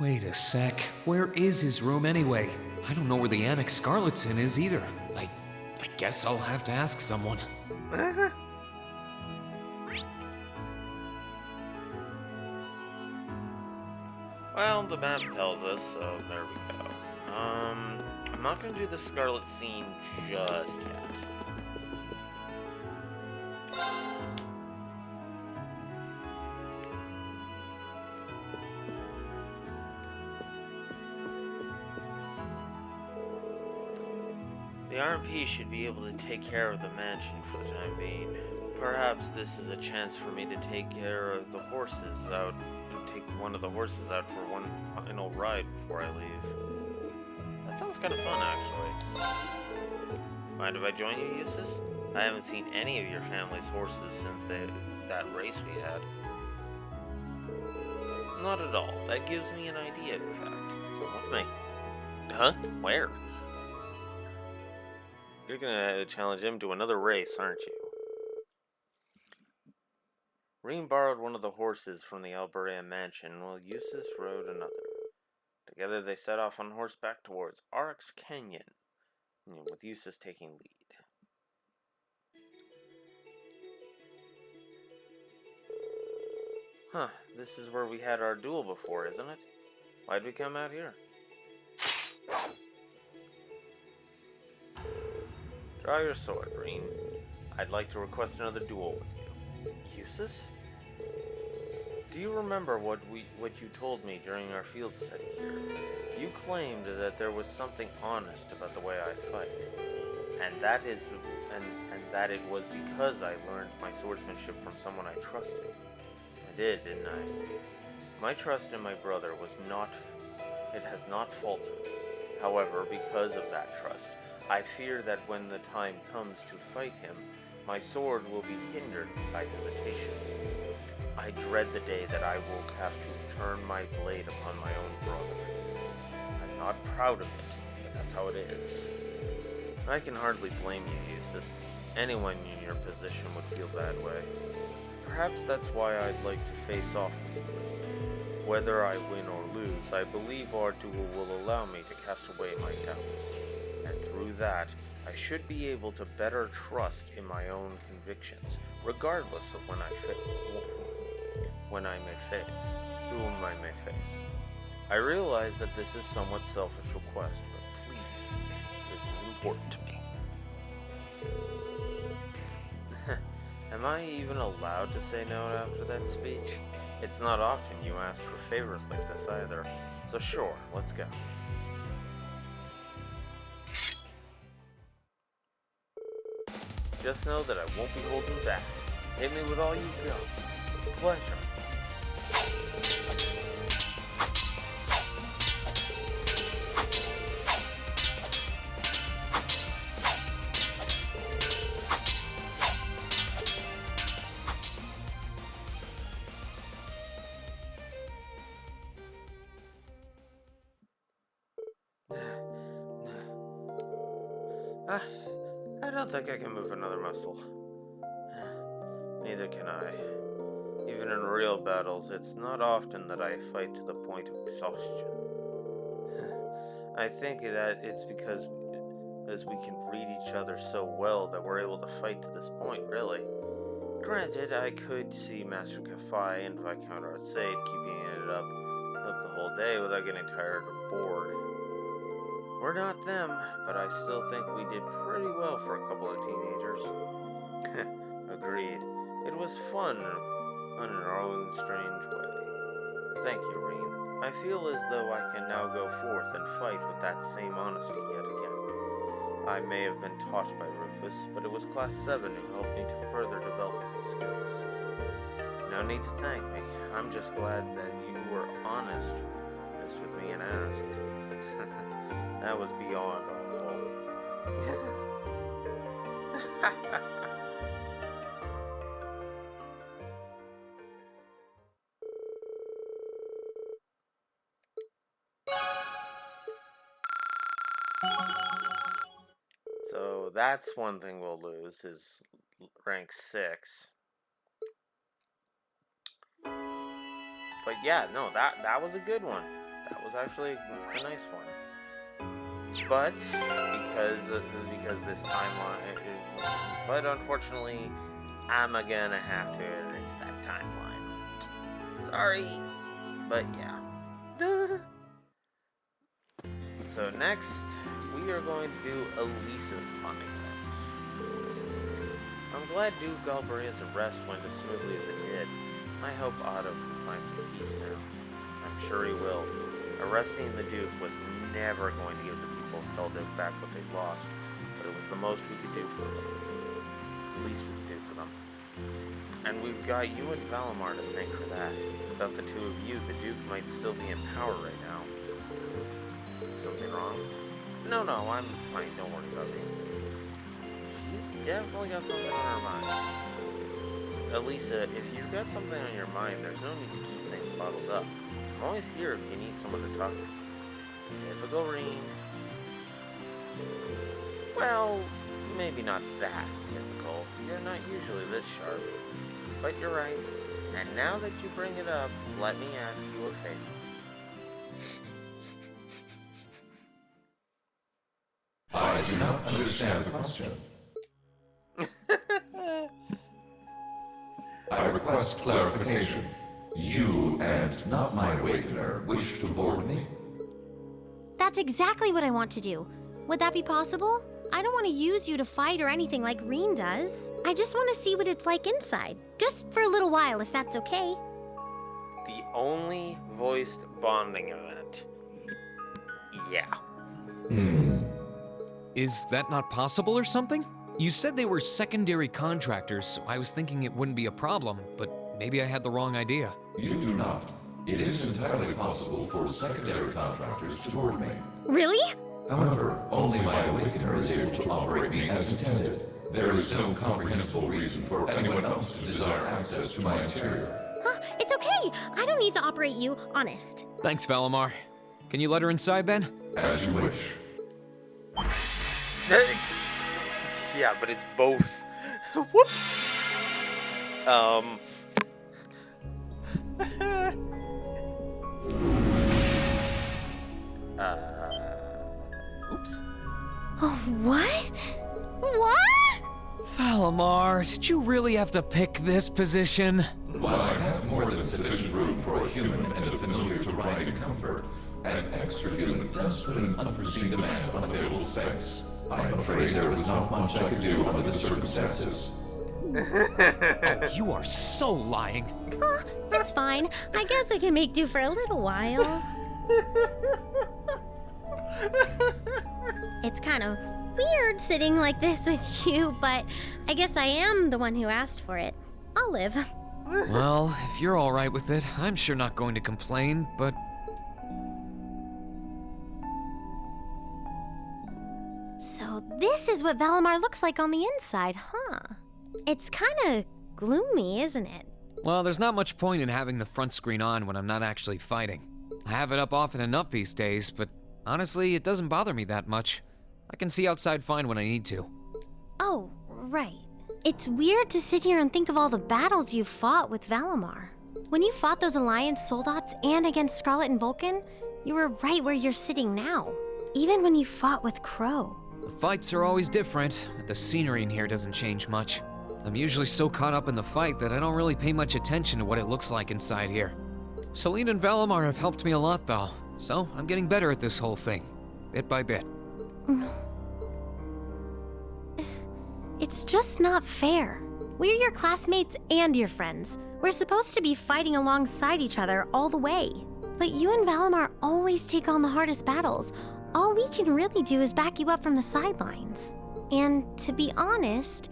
S13: Wait a sec. Where is his room anyway? I don't know where the Annex Scarlet's in is either. I guess I'll have to ask someone.
S1: Well, the map tells us, so there we go. I'm not gonna do the Scarlet scene just yet. The RMP should be able to take care of the mansion for the time being. Perhaps this is a chance for me to take care of the horses out, take one of the horses out for one final ride before I leave. That sounds kind of fun, actually. Mind if I join you, Eustace? I haven't seen any of your family's horses since that race we had. Not at all. That gives me an idea, in fact. Come with me. Huh? Where? You're gonna challenge him to another race, aren't you? Reen borrowed one of the horses from the Albarea mansion, while Eustace rode another. Together they set off on horseback towards Oryx Canyon, with Eustace taking lead. Huh, this is where we had our duel before, isn't it? Why'd we come out here? Draw your sword, Reen. I'd like to request another duel with you. Eustace? Do you remember what you told me during our field study here? You claimed that there was something honest about the way I fight, and that it was because I learned my swordsmanship from someone I trusted. I did, didn't I? My trust in my brother has not faltered. However, because of that trust, I fear that when the time comes to fight him, my sword will be hindered by hesitation. I dread the day that I will have to turn my blade upon my own brother. I'm not proud of it, but that's how it is. I can hardly blame you, Eustace. Anyone in your position would feel that way. Perhaps that's why I'd like to face off with you. Whether I win or lose, I believe our duel will allow me to cast away my doubts. And through that, I should be able to better trust in my own convictions, regardless of whom I may face. I realize that this is a somewhat selfish request, but please, this is important to me. Am I even allowed to say no after that speech? It's not often you ask for favors like this either, so sure, let's go. Just know that I won't be holding back. Hit me with all you've got. Pleasure. I don't think I can move another muscle. Neither can I. Even in real battles, it's not often that I fight to the point of exhaustion. I think that it's because as we can read each other so well that we're able to fight to this point, really. Granted, I could see Master Kafai and Viscount Arcade keeping it up the whole day without getting tired or bored. We're not them, but I still think we did pretty well for a couple of teenagers. Agreed. It was fun in our own strange way. Thank you, Reen. I feel as though I can now go forth and fight with that same honesty yet again. I may have been taught by Rufus, but it was Class 7 who helped me to further develop my skills. No need to thank me. I'm just glad that you were honest with me and asked. That was beyond awful. So that's one thing we'll lose, is rank 6. But yeah, no, that was a good one. That was actually a nice one. But because this timeline, but unfortunately, I'm gonna have to erase that timeline. Sorry, but yeah. So next, we are going to do Elise's punishment. I'm glad Duke Alberea's arrest went as smoothly as it did. I hope Otto can find some peace now. I'm sure he will. Arresting the Duke was never going to give the people of Kelduk back what they lost, but it was the most we could do for them. The least we could do for them. And we've got you and Valimar to thank for that. Without the two of you, the Duke might still be in power right now. Something wrong? No, I'm fine. Don't worry about me. She's definitely got something on her mind. Elisa, if you've got something on your mind, there's no need to keep things bottled up. I'm always here if you need someone to talk to. Typical Reen. Well, maybe not that typical. You're not usually this sharp. But you're right. And now that you bring it up, let me ask you a favor.
S14: I do not understand the question. I request clarification. You, and not my Awakener, wish to board me?
S20: That's exactly what I want to do. Would that be possible? I don't want to use you to fight or anything like Reen does. I just want to see what it's like inside. Just for a little while, if that's okay.
S1: The only voiced bonding event. Yeah.
S13: Is that not possible or something? You said they were secondary contractors, so I was thinking it wouldn't be a problem, but maybe I had the wrong idea.
S14: You do not. It is entirely possible for secondary contractors to board me.
S20: Really?
S14: However, only my Awakener is able to operate me as intended. There is no comprehensible reason for anyone else to desire access to my interior.
S20: Huh? It's okay. I don't need to operate you, honest.
S13: Thanks, Valimar. Can you let her inside then?
S14: As you wish.
S1: Yeah, but it's both. Whoops. Oops.
S20: Oh, what? What?
S13: Valimar, did you really have to pick this position?
S14: While I have more than sufficient room for a human and a familiar to ride in comfort, an extra human does put an unforeseen demand on available space. I am afraid there was not much I could do under the circumstances.
S13: Oh, you are so lying.
S20: That's fine. I guess I can make do for a little while. It's kind of weird sitting like this with you, but I guess I am the one who asked for it. I'll live.
S13: Well, if you're all right with it, I'm sure not going to complain, but...
S20: So this is what Valimar looks like on the inside, huh? It's kind of gloomy, isn't it?
S13: Well, there's not much point in having the front screen on when I'm not actually fighting. I have it up often enough these days, but honestly, it doesn't bother me that much.
S15: I can see outside fine when I need to.
S20: Oh, right. It's weird to sit here and think of all the battles you've fought with Valimar. When you fought those Alliance soldats and against Scarlet and Vulcan, you were right where you're sitting now. Even when you fought with Crow.
S15: The fights are always different, but the scenery in here doesn't change much. I'm usually so caught up in the fight that I don't really pay much attention to what it looks like inside here. Celine and Valimar have helped me a lot, though, so I'm getting better at this whole thing, bit by bit.
S20: It's just not fair. We're your classmates and your friends. We're supposed to be fighting alongside each other all the way. But you and Valimar always take on the hardest battles. All we can really do is back you up from the sidelines. And to be honest,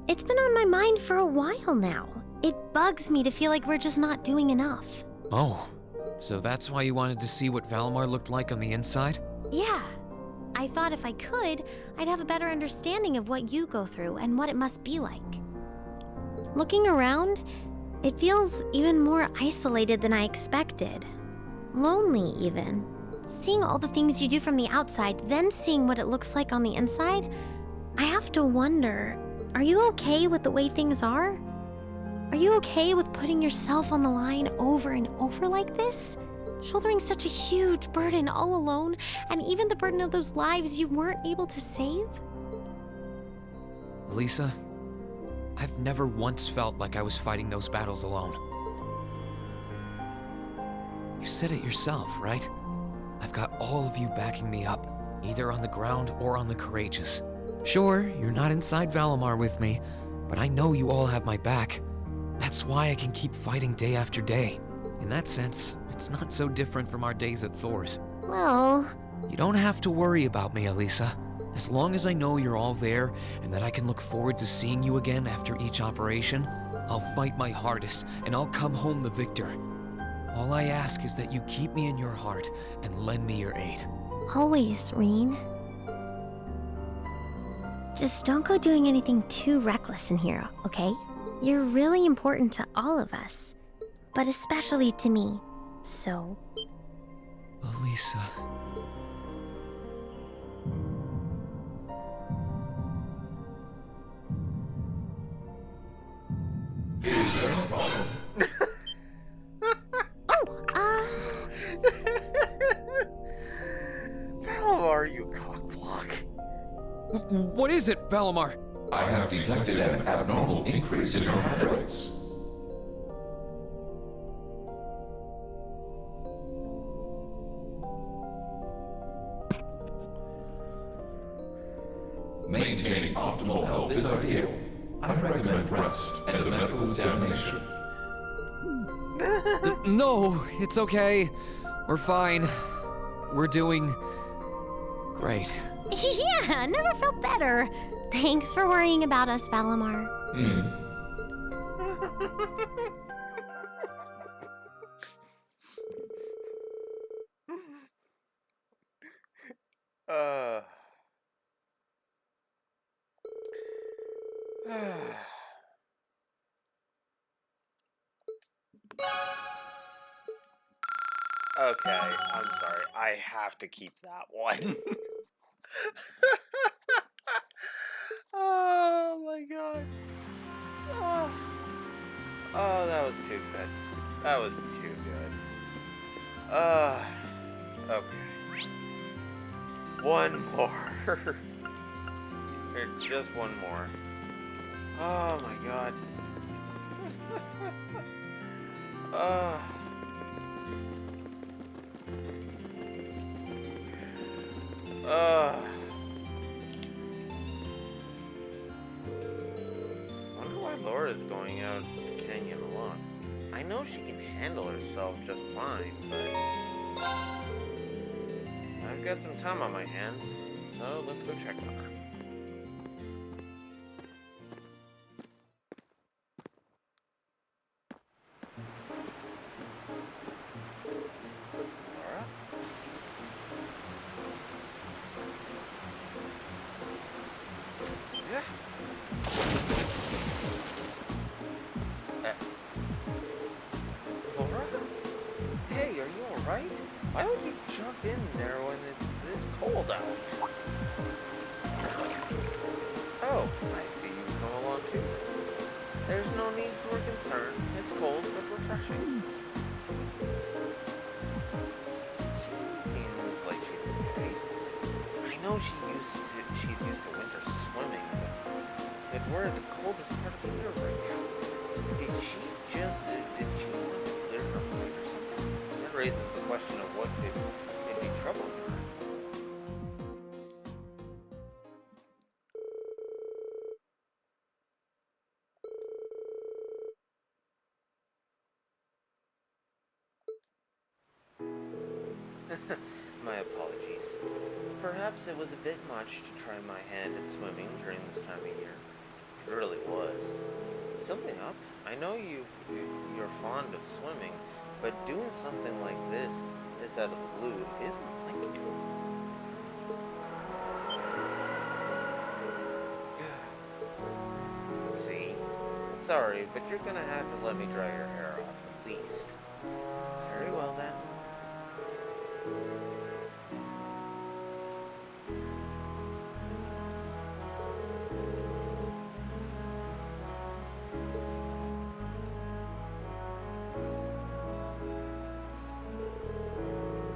S20: it's been on my mind for a while now. It bugs me to feel like we're just not doing enough.
S15: Oh, so that's why you wanted to see what Valimar looked like on the inside?
S20: Yeah. I thought if I could, I'd have a better understanding of what you go through and what it must be like. Looking around, it feels even more isolated than I expected. Lonely, even. Seeing all the things you do from the outside, then seeing what it looks like on the inside, I have to wonder, are you okay with the way things are? Are you okay with putting yourself on the line over and over like this? Shouldering such a huge burden all alone, and even the burden of those lives you weren't able to save?
S15: Lisa, I've never once felt like I was fighting those battles alone. You said it yourself, right? I've got all of you backing me up, either on the ground or on the Courageous. Sure, you're not inside Valimar with me, but I know you all have my back. That's why I can keep fighting day after day. In that sense, it's not so different from our days at Thor's.
S20: Well...
S15: You don't have to worry about me, Elisa. As long as I know you're all there and that I can look forward to seeing you again after each operation, I'll fight my hardest and I'll come home the victor. All I ask is that you keep me in your heart and lend me your aid.
S20: Always, Reen. Just don't go doing anything too reckless in here, okay? You're really important to all of us, but especially to me, so...
S15: Elisa...
S14: Is there a problem?
S1: Valimar, you cockblock.
S15: What is it, Valimar?
S14: I have detected an abnormal increase in your heart rates. Maintaining optimal health is ideal. I recommend rest and a medical examination.
S15: No, it's okay. We're fine. We're doing... great.
S20: Yeah, never felt better. Thanks for worrying about us, Valimar.
S1: Okay, I'm sorry. I have to keep that one. Oh my god. Oh, that was too good. That was too good. Okay. One more. Here, just one more. Oh my god. Wonder why Laura's going out the canyon alone. I know she can handle herself just fine, but I've got some time on my hands, so let's go check on her. Oh, I see you've come along too. There's no need for concern. It's cold but refreshing. She seems like she's okay. I know she's used to winter swimming, but we're at the coldest part of the year right now. Did she want to clear her mind or something? That raises the question of what could be troubling her. My apologies. Perhaps it was a bit much to try my hand at swimming during this time of year. It really was. Something up? I know you're fond of swimming, but doing something like this out of the blue isn't like you. See? Sorry, but you're gonna have to let me dry your hair off, at least. Very well then.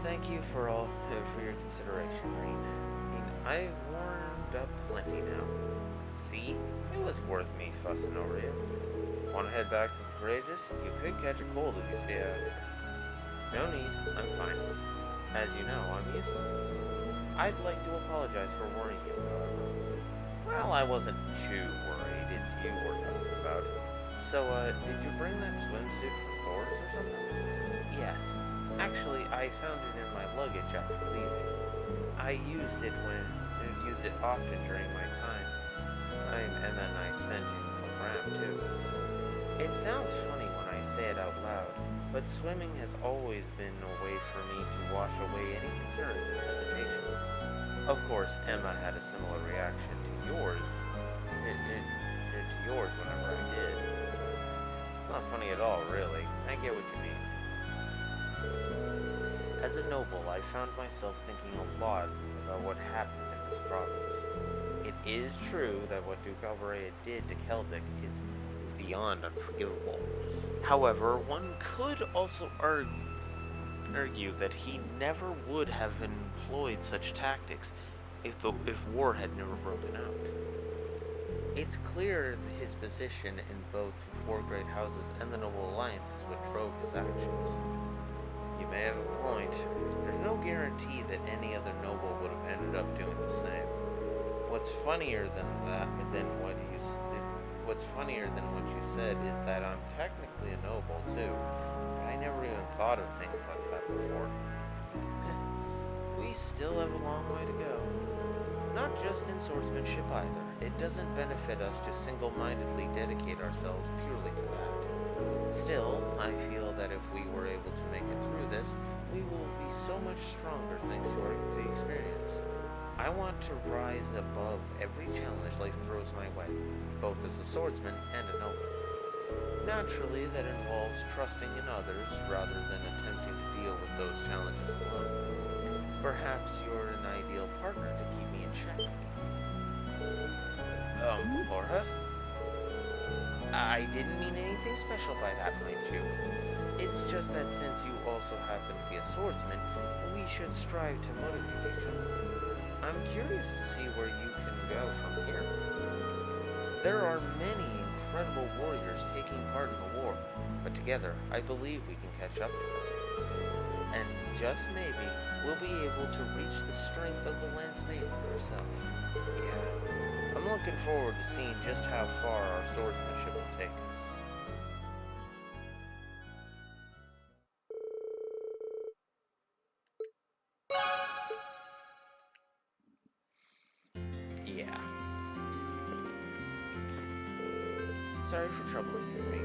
S1: Thank you for your consideration, Reed. I've warmed up plenty now. See? It was worth me fussing over you. Want to head back to the Courageous? You could catch a cold if you stay out here. No need. I'm fine. As you know, I'm used to this. I'd like to apologize for worrying you, however. Well, I wasn't too worried. It's you we're talking about. So, did you bring that swimsuit from Thor's or something? Yes. Actually, I found it in my luggage after leaving. I used it often during my time. And then I spent it around too. It sounds funny when I say it out loud, but swimming has always been a way for me to wash away any concerns and hesitations. Of course, Emma had a similar reaction to yours. To yours whenever I did. It's not funny at all, really. I get what you mean. As a noble, I found myself thinking a lot about what happened in this province. It is true that what Duke Alvarea did to Celtic is beyond unforgivable. However, one could also argue that he never would have employed such tactics if war had never broken out. It's clear his position in both the four great houses and the noble alliance is what drove his actions. You may have a point. There's no guarantee that any other noble would have ended up doing the same. What's funnier than what you said is that I'm technically a noble too, but I never even thought of things like that before. We still have a long way to go. Not just in swordsmanship either. It doesn't benefit us to single-mindedly dedicate ourselves purely to that. Still, I feel that if we were able to make it through this, we will be so much stronger thanks to the experience. I want to rise above every challenge life throws my way, both as a swordsman and a noble. Naturally, that involves trusting in others rather than attempting to deal with those challenges alone. Perhaps you're an ideal partner to keep me in check. Laura? I didn't mean anything special by that, mind you. It's just that since you also happen to be a swordsman, we should strive to motivate each other. I'm curious to see where you can go from here. There are many incredible warriors taking part in the war, but together, I believe we can catch up to them. And just maybe, we'll be able to reach the strength of the Lance Maiden herself. Yeah, I'm looking forward to seeing just how far our swordsmanship will take us. Yeah. Sorry for troubling you, Reed.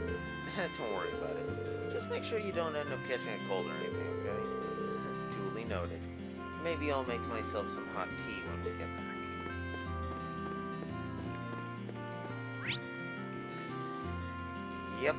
S1: Don't worry about it. Just make sure you don't end up catching a cold or anything, okay? Duly noted. Maybe I'll make myself some hot tea when we get back. Yep.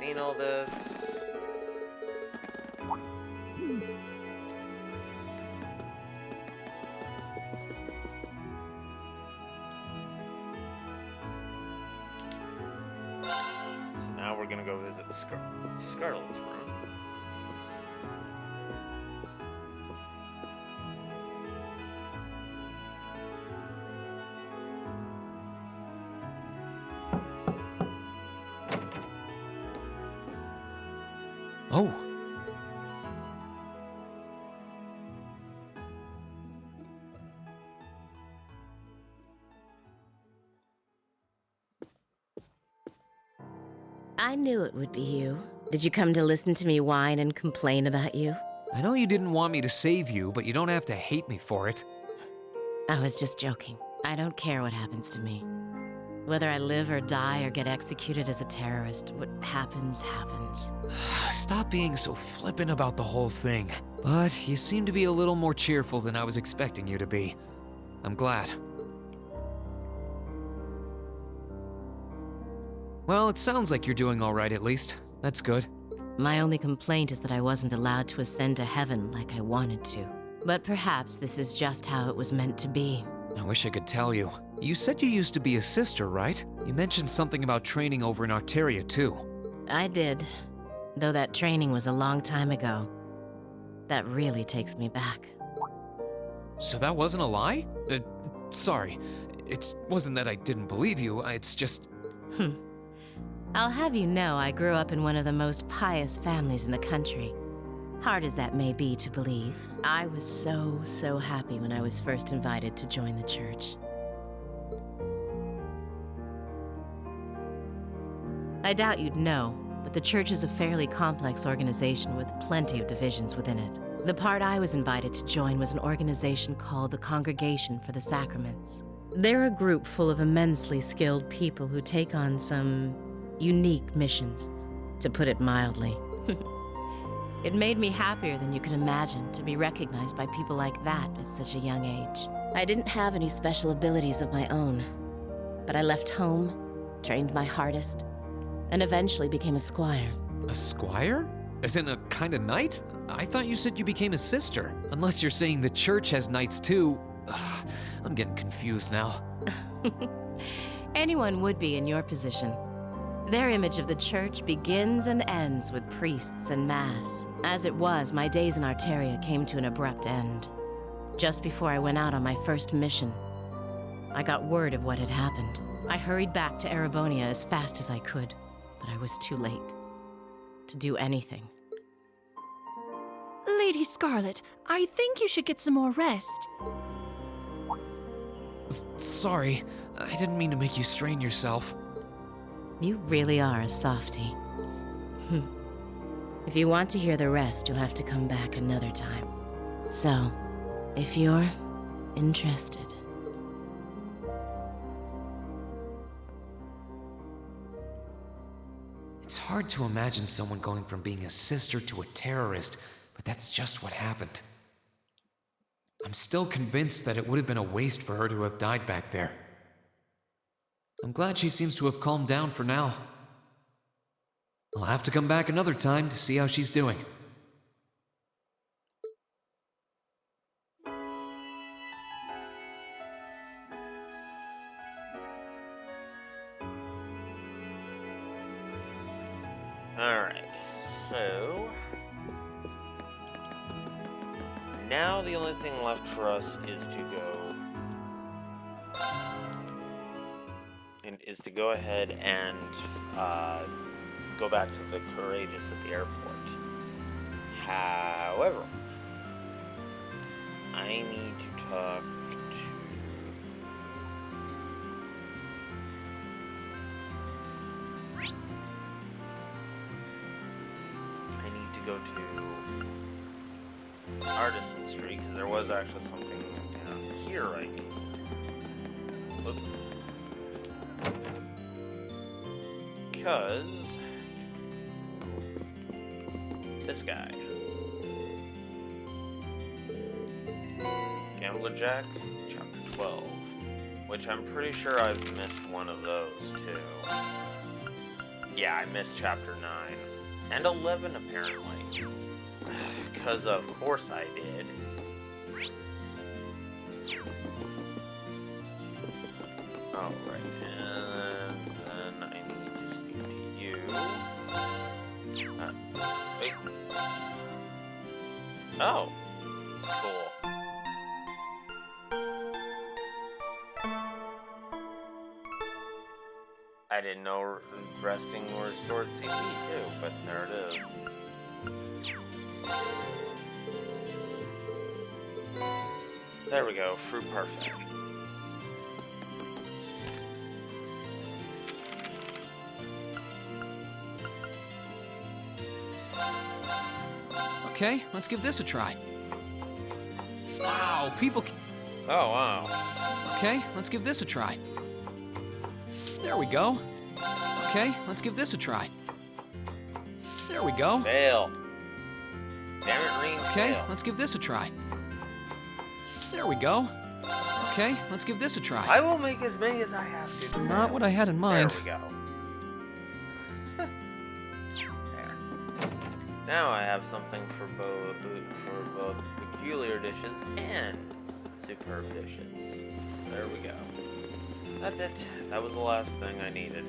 S1: seen all this. So now we're gonna go visit Scarlet's room.
S15: Oh.
S3: I knew it would be you. Did you come to listen to me whine and complain about you?
S15: I know you didn't want me to save you, but you don't have to hate me for it.
S3: I was just joking. I don't care what happens to me. Whether I live or die or get executed as a terrorist, what happens, happens.
S15: Stop being so flippant about the whole thing. But you seem to be a little more cheerful than I was expecting you to be. I'm glad. Well, it sounds like you're doing all right at least. That's good.
S3: My only complaint is that I wasn't allowed to ascend to heaven like I wanted to. But perhaps this is just how it was meant to be.
S15: I wish I could tell you. You said you used to be a sister, right? You mentioned something about training over in Arteria, too.
S3: I did. Though that training was a long time ago. That really takes me back.
S15: So that wasn't a lie? Sorry. It wasn't that I didn't believe you, it's just...
S3: I'll have you know I grew up in one of the most pious families in the country. Hard as that may be to believe, I was so happy when I was first invited to join the church. I doubt you'd know, but the church is a fairly complex organization with plenty of divisions within it. The part I was invited to join was an organization called the Congregation for the Sacraments. They're a group full of immensely skilled people who take on some unique missions, to put it mildly. It made me happier than you could imagine to be recognized by people like that at such a young age. I didn't have any special abilities of my own, but I left home, trained my hardest, and eventually became a squire.
S15: A squire? As in a kind of knight? I thought you said you became a sister. Unless you're saying the church has knights too. Ugh, I'm getting confused now.
S3: Anyone would be in your position. Their image of the church begins and ends with priests and mass. As it was, my days in Arteria came to an abrupt end. Just before I went out on my first mission, I got word of what had happened. I hurried back to Erebonia as fast as I could, but I was too late to do anything.
S22: Lady Scarlet, I think you should get some more rest.
S15: Sorry, I didn't mean to make you strain yourself.
S3: You really are a softie. If you want to hear the rest, you'll have to come back another time. So, if you're interested.
S15: It's hard to imagine someone going from being a sister to a terrorist, but that's just what happened. I'm still convinced that it would have been a waste for her to have died back there. I'm glad she seems to have calmed down for now. I'll have to come back another time to see how she's doing.
S1: Alright, so... now the only thing left for us is to go ahead and go back to the Courageous at the airport. However, I need to talk to... I need to go to Artisan Street, because there was actually something down here I need. Oops. Because this guy, Gambler Jack, Chapter 12, which I'm pretty sure I've missed one of those too. Yeah, I missed chapter 9. And 11, apparently. Because of course I did. Alright, and then I need to speak to you. Wait. Oh. Cool. I didn't know resting restored CP too, but there it is. There we go, fruit perfect.
S15: Okay, let's give this a try. Wow, people can...
S1: Oh, wow.
S15: Okay, let's give this a try. There we go. Okay, let's give this a try. There we go.
S1: Fail. Damn it, Reem.
S15: Okay,
S1: fail.
S15: let's give this a try. There we go. Okay, let's give this a try.
S1: I will make as many as I have to.
S15: Not what I had in mind.
S1: There we go. There. Now I have something for both peculiar dishes and superb dishes. There we go. That's it. That was the last thing I needed.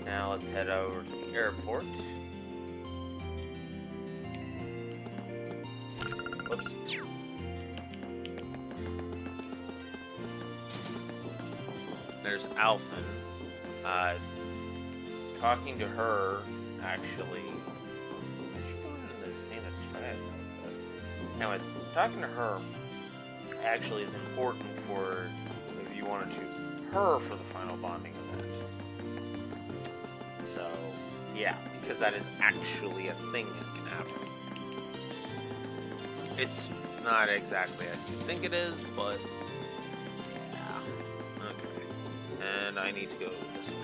S1: Now let's head over to the airport. Whoops. There's Alphen. Talking to her, actually. Is she going in the same stride? Anyways, talking to her actually is important for if you want to choose her for the final bonding event. So, yeah, because that is actually a thing that can happen. It's not exactly as you think it is, but yeah. Okay. And I need to go this way.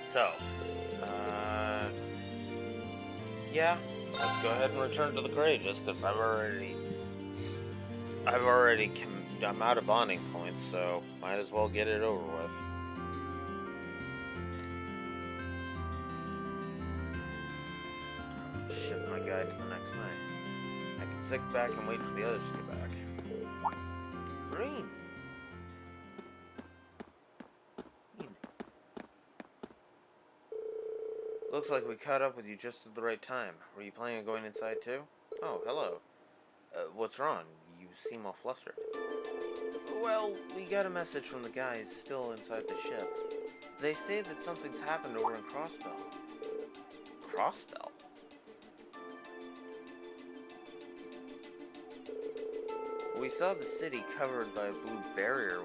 S1: So, yeah, let's go ahead and return to the Courageous, because I'm out of bonding points, so might as well get it over with. Ship my guy to the next night. I can sit back and wait for the others to get back. Green! Looks like we caught up with you just at the right time. Were you planning on going inside too? Oh, hello. What's wrong? You seem all flustered. Well, we got a message from the guys still inside the ship. They say that something's happened over in Crossbell. Crossbell? We saw the city covered by a blue barrier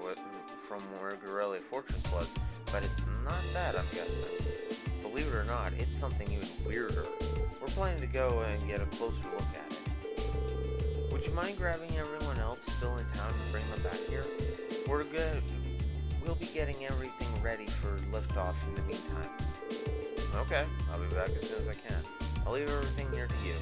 S1: from where Gorelli Fortress was, but it's not that, I'm guessing. Believe it or not, it's something even weirder. We're planning to go and get a closer look at it. Would you mind grabbing everyone else still in town and bring them back here? We're good. We'll be getting everything ready for liftoff in the meantime. Okay, I'll be back as soon as I can. I'll leave everything here to you.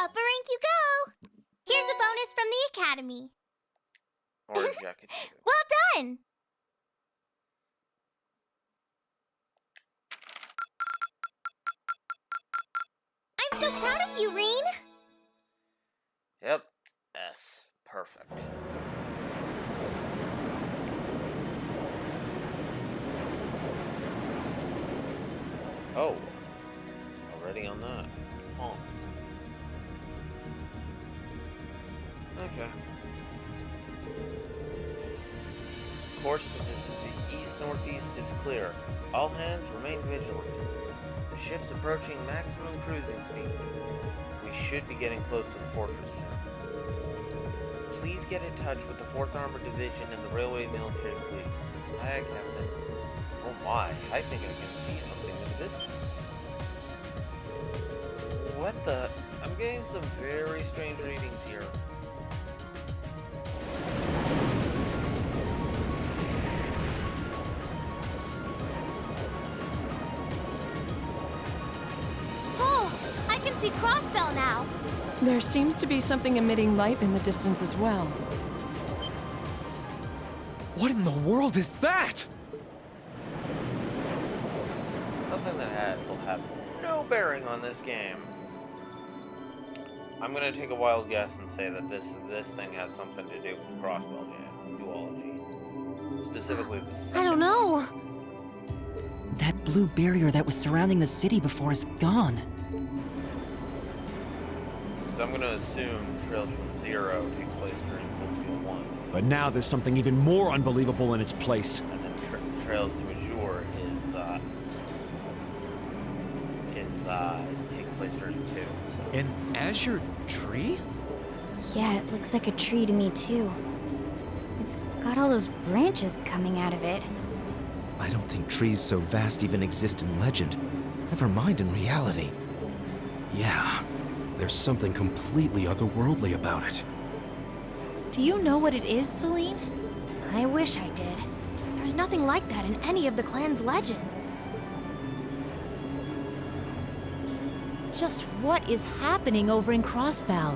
S2: Upper rank you go! Here's a bonus from the Academy.
S1: Orange jacket.
S2: Well done! I'm so proud of you, Reen!
S1: Yep. S. Perfect. Oh. Already on that. Huh. Okay. Course to the east-northeast is clear. All hands remain vigilant. The ship's approaching maximum cruising speed. We should be getting close to the fortress soon. Please get in touch with the 4th Armored Division and the Railway Military Police. Aye, Captain. Oh my, I think I can see something in the distance. What the? I'm getting some very strange readings here.
S2: Oh, I can see Crossbell now.
S9: There seems to be something emitting light in the distance as well.
S13: What in the world is that?
S1: Something that will have no bearing on this game. I'm gonna take a wild guess and say that this thing has something to do with the Crossbell game, duology. Specifically the second.
S20: I don't know.
S18: That blue barrier that was surrounding the city before is gone.
S1: So I'm gonna assume Trails from Zero takes place during Full Steel 1.
S17: But now there's something even more unbelievable in its place.
S1: And then Trails to Azure takes place during 2. So.
S13: An Azure Tree?
S2: Yeah, it looks like a tree to me too. It's got all those branches coming out of it.
S16: I don't think trees so vast even exist in legend. Never mind in reality.
S17: Yeah, there's something completely otherworldly about it.
S22: Do you know what it is, Celine?
S2: I wish I did. There's nothing like that in any of the clan's legends.
S11: Just what is happening over in Crossbell?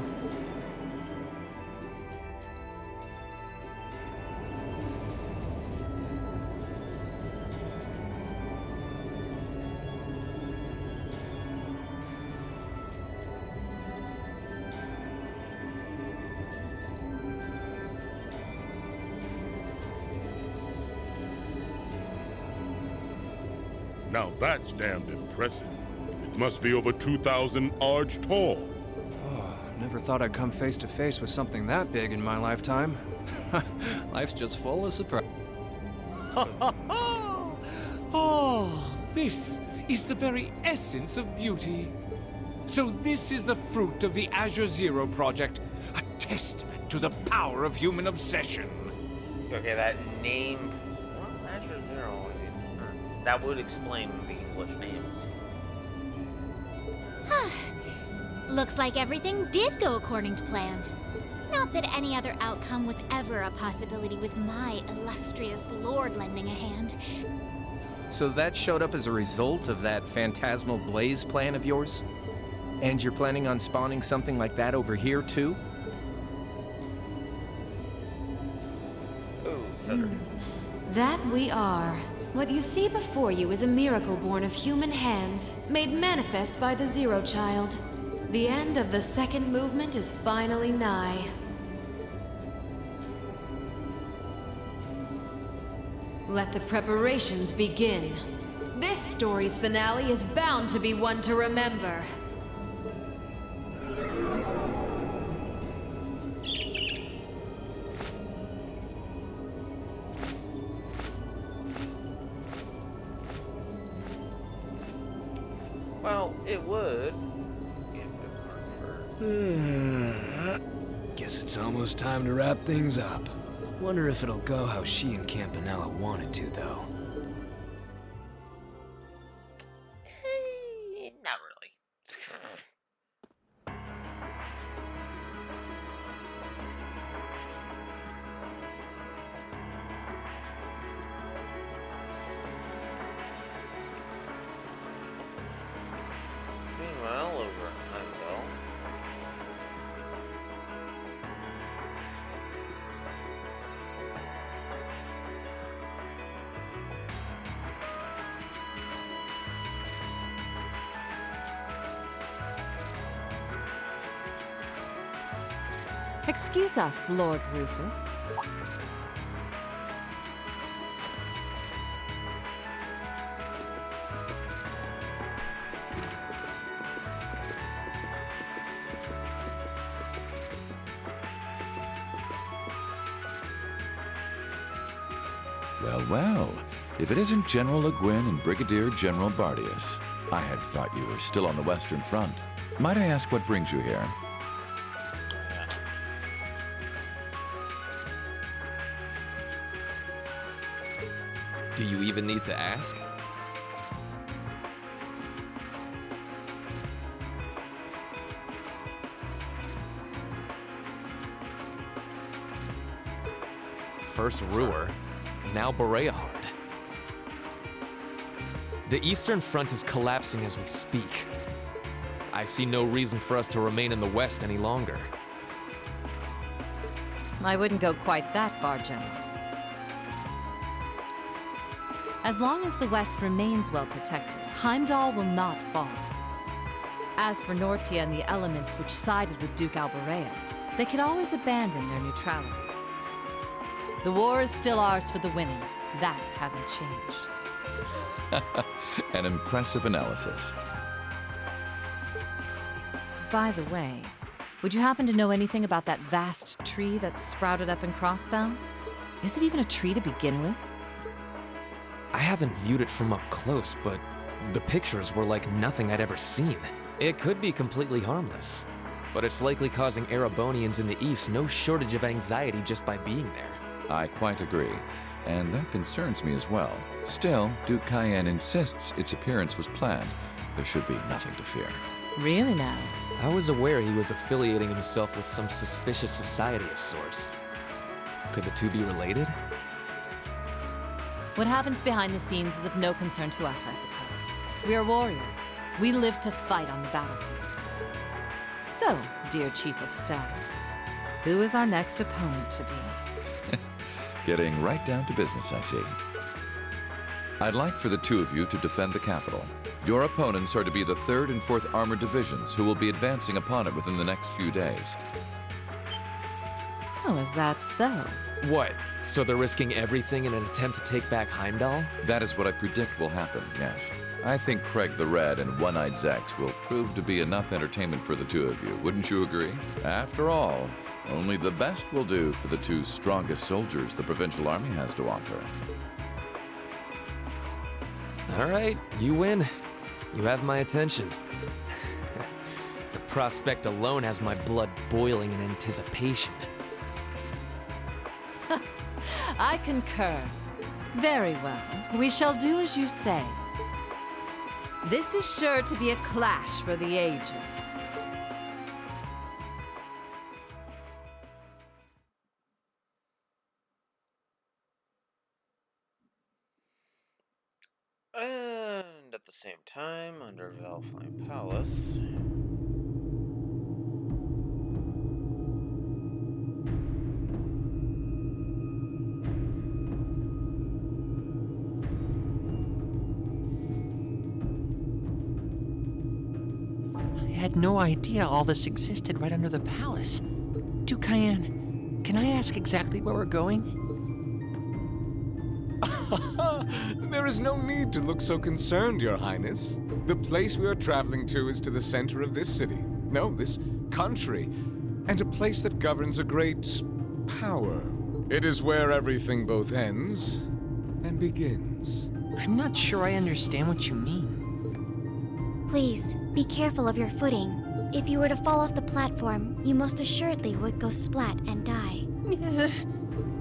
S19: Now that's damned impressive. It must be over 2,000 arch tall.
S23: Oh, never thought I'd come face to face with something that big in my lifetime. Life's just full of surprises.
S24: Oh, this is the very essence of beauty. So this is the fruit of the Azure Zero project, a testament to the power of human obsession.
S1: Okay, that name... Well, Azure Zero, that would explain the English names.
S4: Looks like everything did go according to plan. Not that any other outcome was ever a possibility with my illustrious lord lending a hand.
S16: So that showed up as a result of that phantasmal blaze plan of yours? And you're planning on spawning something like that over here, too?
S1: Oh, Sutter.
S25: That we are. What you see before you is a miracle born of human hands, made manifest by the Zero Child. The end of the second movement is finally nigh. Let the preparations begin. This story's finale is bound to be one to remember.
S1: Well, it would.
S21: Guess it's almost time to wrap things up. Wonder if it'll go how she and Campanella wanted to, though.
S1: Not really. Meanwhile, over at Heimdall.
S11: Excuse us, Lord Rufus.
S14: Well, well. If it isn't General Le Guin and Brigadier General Bardius. I had thought you were still on the Western Front. Might I ask what brings you here?
S15: Do you even need to ask? First Ruhr, now Bereahard. The Eastern Front is collapsing as we speak. I see no reason for us to remain in the West any longer.
S11: I wouldn't go quite that far, General. As long as the West remains well protected, Heimdall will not fall. As for Nortia and the elements which sided with Duke Alberea, they could always abandon their neutrality. The war is still ours for the winning. That hasn't changed.
S14: An impressive analysis.
S11: By the way, would you happen to know anything about that vast tree that's sprouted up in Crossbound? Is it even a tree to begin with?
S15: I haven't viewed it from up close, but the pictures were like nothing I'd ever seen. It could be completely harmless, but it's likely causing Erebonians in the East no shortage of anxiety just by being there.
S14: I quite agree, and that concerns me as well. Still, Duke Cayenne insists its appearance was planned. There should be nothing to fear.
S11: Really now?
S15: I was aware he was affiliating himself with some suspicious society of sorts. Could the two be related?
S11: What happens behind the scenes is of no concern to us, I suppose. We are warriors. We live to fight on the battlefield. So, dear Chief of Staff, who is our next opponent to be?
S14: Getting right down to business, I see. I'd like for the two of you to defend the capital. Your opponents are to be the 3rd and 4th Armored Divisions, who will be advancing upon it within the next few days.
S11: Oh, is that so?
S15: What? So they're risking everything in an attempt to take back Heimdall?
S14: That is what I predict will happen, yes. I think Craig the Red and One-Eyed Zex will prove to be enough entertainment for the two of you, wouldn't you agree? After all, only the best will do for the two strongest soldiers the Provincial Army has to offer.
S15: All right, you win. You have my attention. The prospect alone has my blood boiling in anticipation.
S11: I concur. Very well. We shall do as you say. This is sure to be a clash for the ages.
S1: And at the same time, under Valfine Palace.
S18: I had no idea all this existed right under the palace. Duke Cayenne, can I ask exactly where we're going?
S7: There is no need to look so concerned, Your Highness. The place we are traveling to is to the center of this city. No, this country. And a place that governs a great power. It is where everything both ends and begins.
S18: I'm not sure I understand what you mean.
S20: Please, be careful of your footing. If you were to fall off the platform, you most assuredly would go splat and die.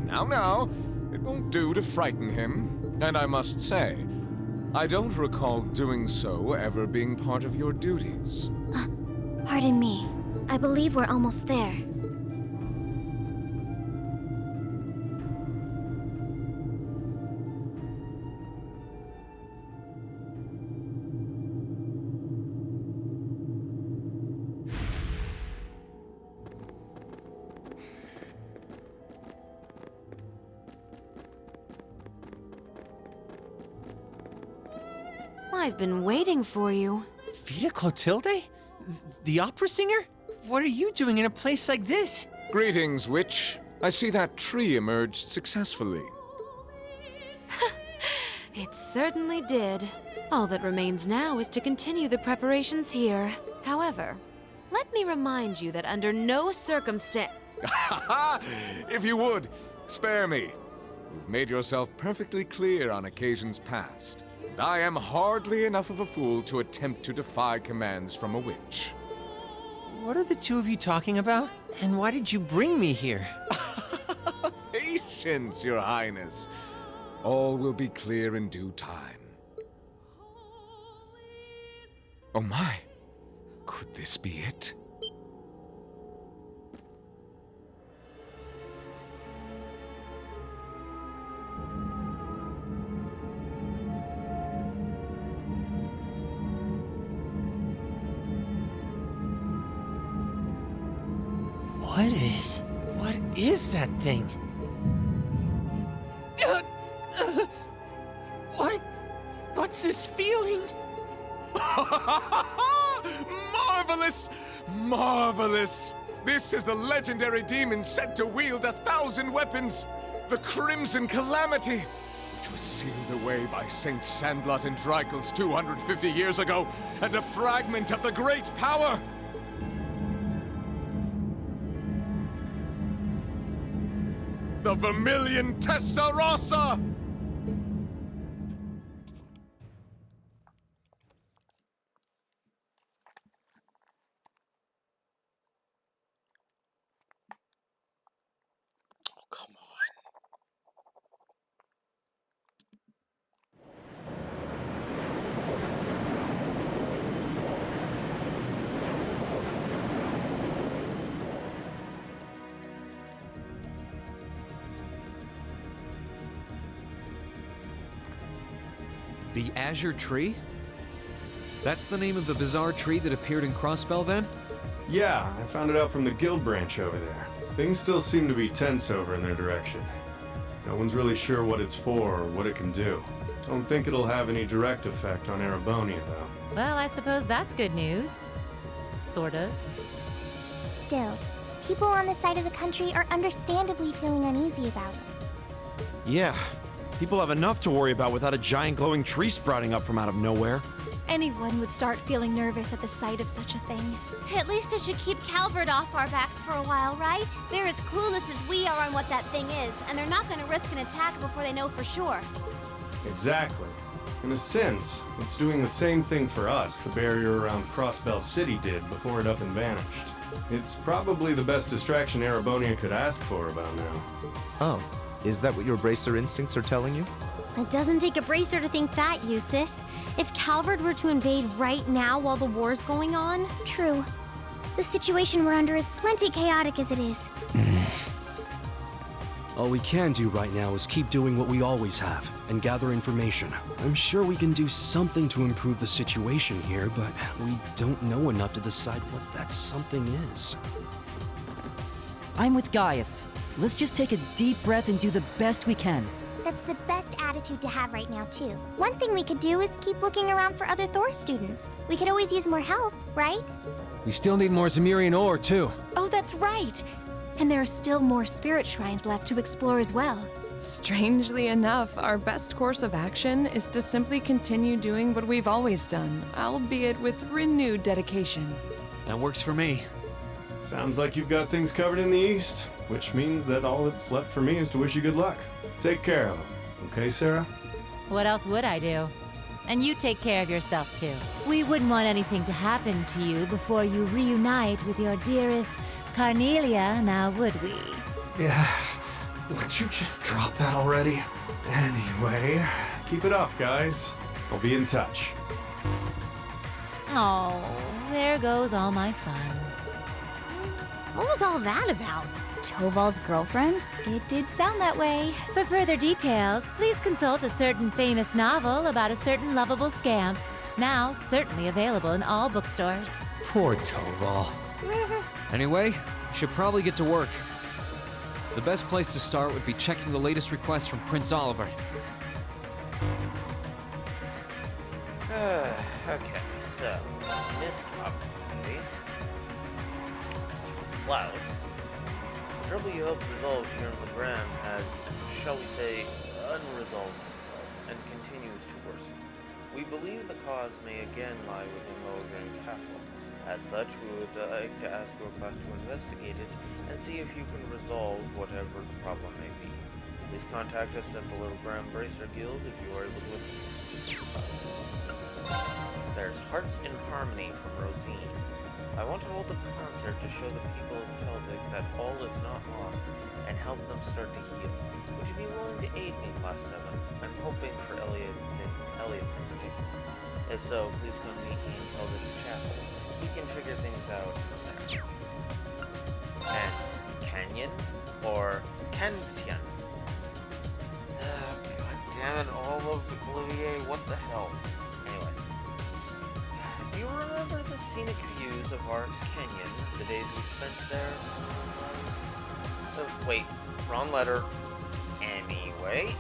S7: Now, it won't do to frighten him. And I must say, I don't recall doing so ever being part of your duties.
S20: Pardon me. I believe we're almost there.
S25: I've been waiting for you.
S18: Vita Clotilde? The opera singer? What are you doing in a place like this?
S7: Greetings, witch. I see that tree emerged successfully.
S25: It certainly did. All that remains now is to continue the preparations here. However, let me remind you that under no circumstance...
S7: If you would, spare me. You've made yourself perfectly clear on occasions past. And I am hardly enough of a fool to attempt to defy commands from a witch.
S18: What are the two of you talking about? And why did you bring me here?
S7: Patience, Your Highness. All will be clear in due time. Oh my! Could this be it?
S18: What is that thing? What's this feeling?
S7: Marvelous! Marvelous! This is the legendary demon said to wield 1,000 weapons! The Crimson Calamity, which was sealed away by Saint Sandlot and Drykel's 250 years ago, and a fragment of the great power! The Vermilion Testarossa!
S13: The Azure Tree? That's the name of the bizarre tree that appeared in Crossbell, then?
S5: Yeah, I found it out from the guild branch over there. Things still seem to be tense over in their direction. No one's really sure what it's for or what it can do. Don't think it'll have any direct effect on Erebonia, though.
S11: Well, I suppose that's good news. Sort of.
S2: Still, people on this side of the country are understandably feeling uneasy about it.
S17: Yeah, people have enough to worry about without a giant glowing tree sprouting up from out of nowhere.
S22: Anyone would start feeling nervous at the sight of such a thing.
S4: At least it should keep Calvert off our backs for a while, right? They're as clueless as we are on what that thing is, and they're not going to risk an attack before they know for sure.
S5: Exactly. In a sense, it's doing the same thing for us the barrier around Crossbell City did before it up and vanished. It's probably the best distraction Erebonia could ask for about now.
S16: Oh, is that what your bracer instincts are telling you?
S20: It doesn't take a bracer to think that, Eustace. If Calvert were to invade right now while the war's going on...
S2: True. The situation we're under is plenty chaotic as it is.
S17: All we can do right now is keep doing what we always have, and gather information. I'm sure we can do something to improve the situation here, but we don't know enough to decide what that something is.
S6: I'm with Gaius. Let's just take a deep breath and do the best we can.
S2: That's the best attitude to have right now, too. One thing we could do is keep looking around for other Thor students. We could always use more help, right?
S17: We still need more Zemirian ore, too.
S22: Oh, that's right. And there are still more spirit shrines left to explore as well.
S9: Strangely enough, our best course of action is to simply continue doing what we've always done, albeit with renewed dedication.
S13: That works for me.
S5: Sounds like you've got things covered in the east, which means that all that's left for me is to wish you good luck. Take care of them. Okay, Sarah?
S11: What else would I do? And you take care of yourself, too. We wouldn't want anything to happen to you before you reunite with your dearest Carnelia, now would we?
S5: Yeah. Would you just drop that already? Anyway, keep it up, guys. I'll be in touch.
S11: Oh, there goes all my fun.
S20: What was all that about?
S2: Toval's girlfriend?
S22: It did sound that way.
S11: For further details, please consult a certain famous novel about a certain lovable scamp, now certainly available in all bookstores.
S13: Poor Toval. Anyway, we should probably get to work. The best place to start would be checking the latest requests from Prince Oliver.
S1: Okay, so, missed opportunity. Klaus. The trouble you helped resolve here in the Grand has, shall we say, unresolved itself and continues to worsen. We believe the cause may again lie within Lower Grand Castle. As such, we would like to ask your class to investigate it and see if you can resolve whatever the problem may be. Please contact us at the Little Grand Bracer Guild if you are able to assist. There's Hearts in Harmony from Rosine. I want to hold a concert to show the people of Celtic that all is not lost and help them start to heal. Would you be willing to aid me, Class 7? I'm hoping for Elliot's invitation. If so, please come meet me in Celtic's chapel. We can figure things out from there. And Canyon? Or Cantian? God damn it, all of Olivier, what the hell? Anyways. Do you remember the scenic views of Arx Canyon, the days we spent there? Wait, wrong letter. Anyway.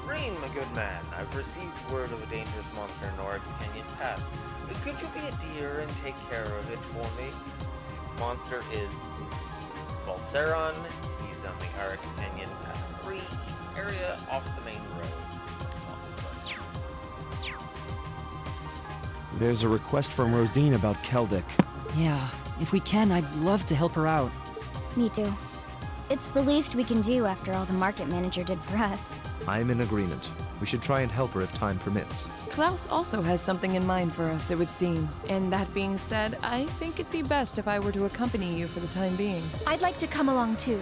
S1: Rain, my good man, I've received word of a dangerous monster in Oryx Canyon Path. Could you be a dear and take care of it for me? Monster is Volceron. He's on the Oryx Canyon Path 3 East area off the main road.
S16: There's a request from Rosine about Celtic.
S6: Yeah, if we can, I'd love to help her out.
S2: Me too. It's the least we can do after all the market manager did for us.
S16: I'm in agreement. We should try and help her if time permits.
S9: Klaus also has something in mind for us, it would seem. And that being said, I think it'd be best if I were to accompany you for the time being.
S22: I'd like to come along too,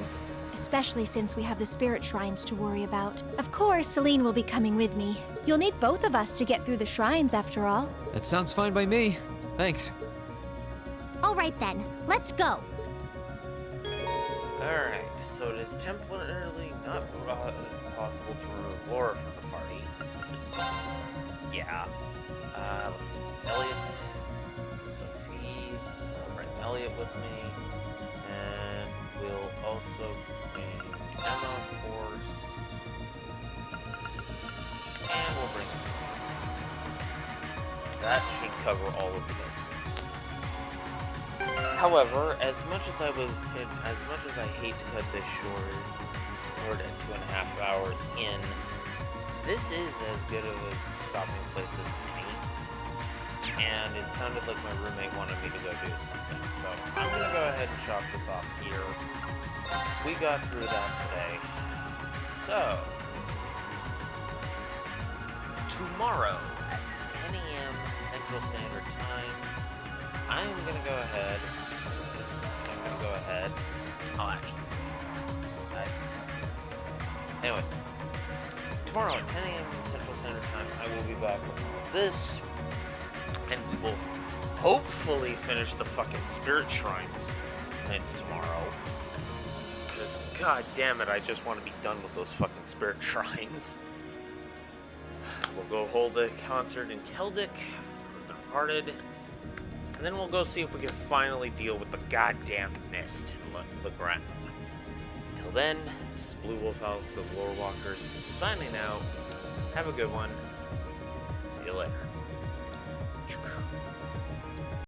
S22: especially since we have the spirit shrines to worry about. Of course, Celine will be coming with me. You'll need both of us to get through the shrines, after all.
S15: That sounds fine by me. Thanks.
S2: All right then, let's go.
S1: Alright, so it is temporarily not possible to remove Laura from the party. Yeah. Let's see. Elliot, Sophie, I'll bring Elliot with me. And we'll also bring Emma, of course. And we'll bring Elise. That should cover all of the basics. However, as much as I hate to cut this short at 2.5 hours in, this is as good of a stopping place as any. And it sounded like my roommate wanted me to go do something, so I'm gonna go ahead and chop this off here. We got through that today. So, tomorrow at 10 a.m. Central Standard Time, I'm gonna go ahead. I'll actually see. Anyways, tomorrow at 10 a.m. Central Standard Time, I will be back with all of this, and we will hopefully finish the fucking Spirit Shrines nights tomorrow. Because, god damn it, I just want to be done with those fucking Spirit Shrines. We'll go hold a concert in Celtic for the Departed. And then we'll go see if we can finally deal with the goddamn mist in the ground. Until then, this is Blue Wolf Alex of Lore Walkers signing out. Have a good one. See you later.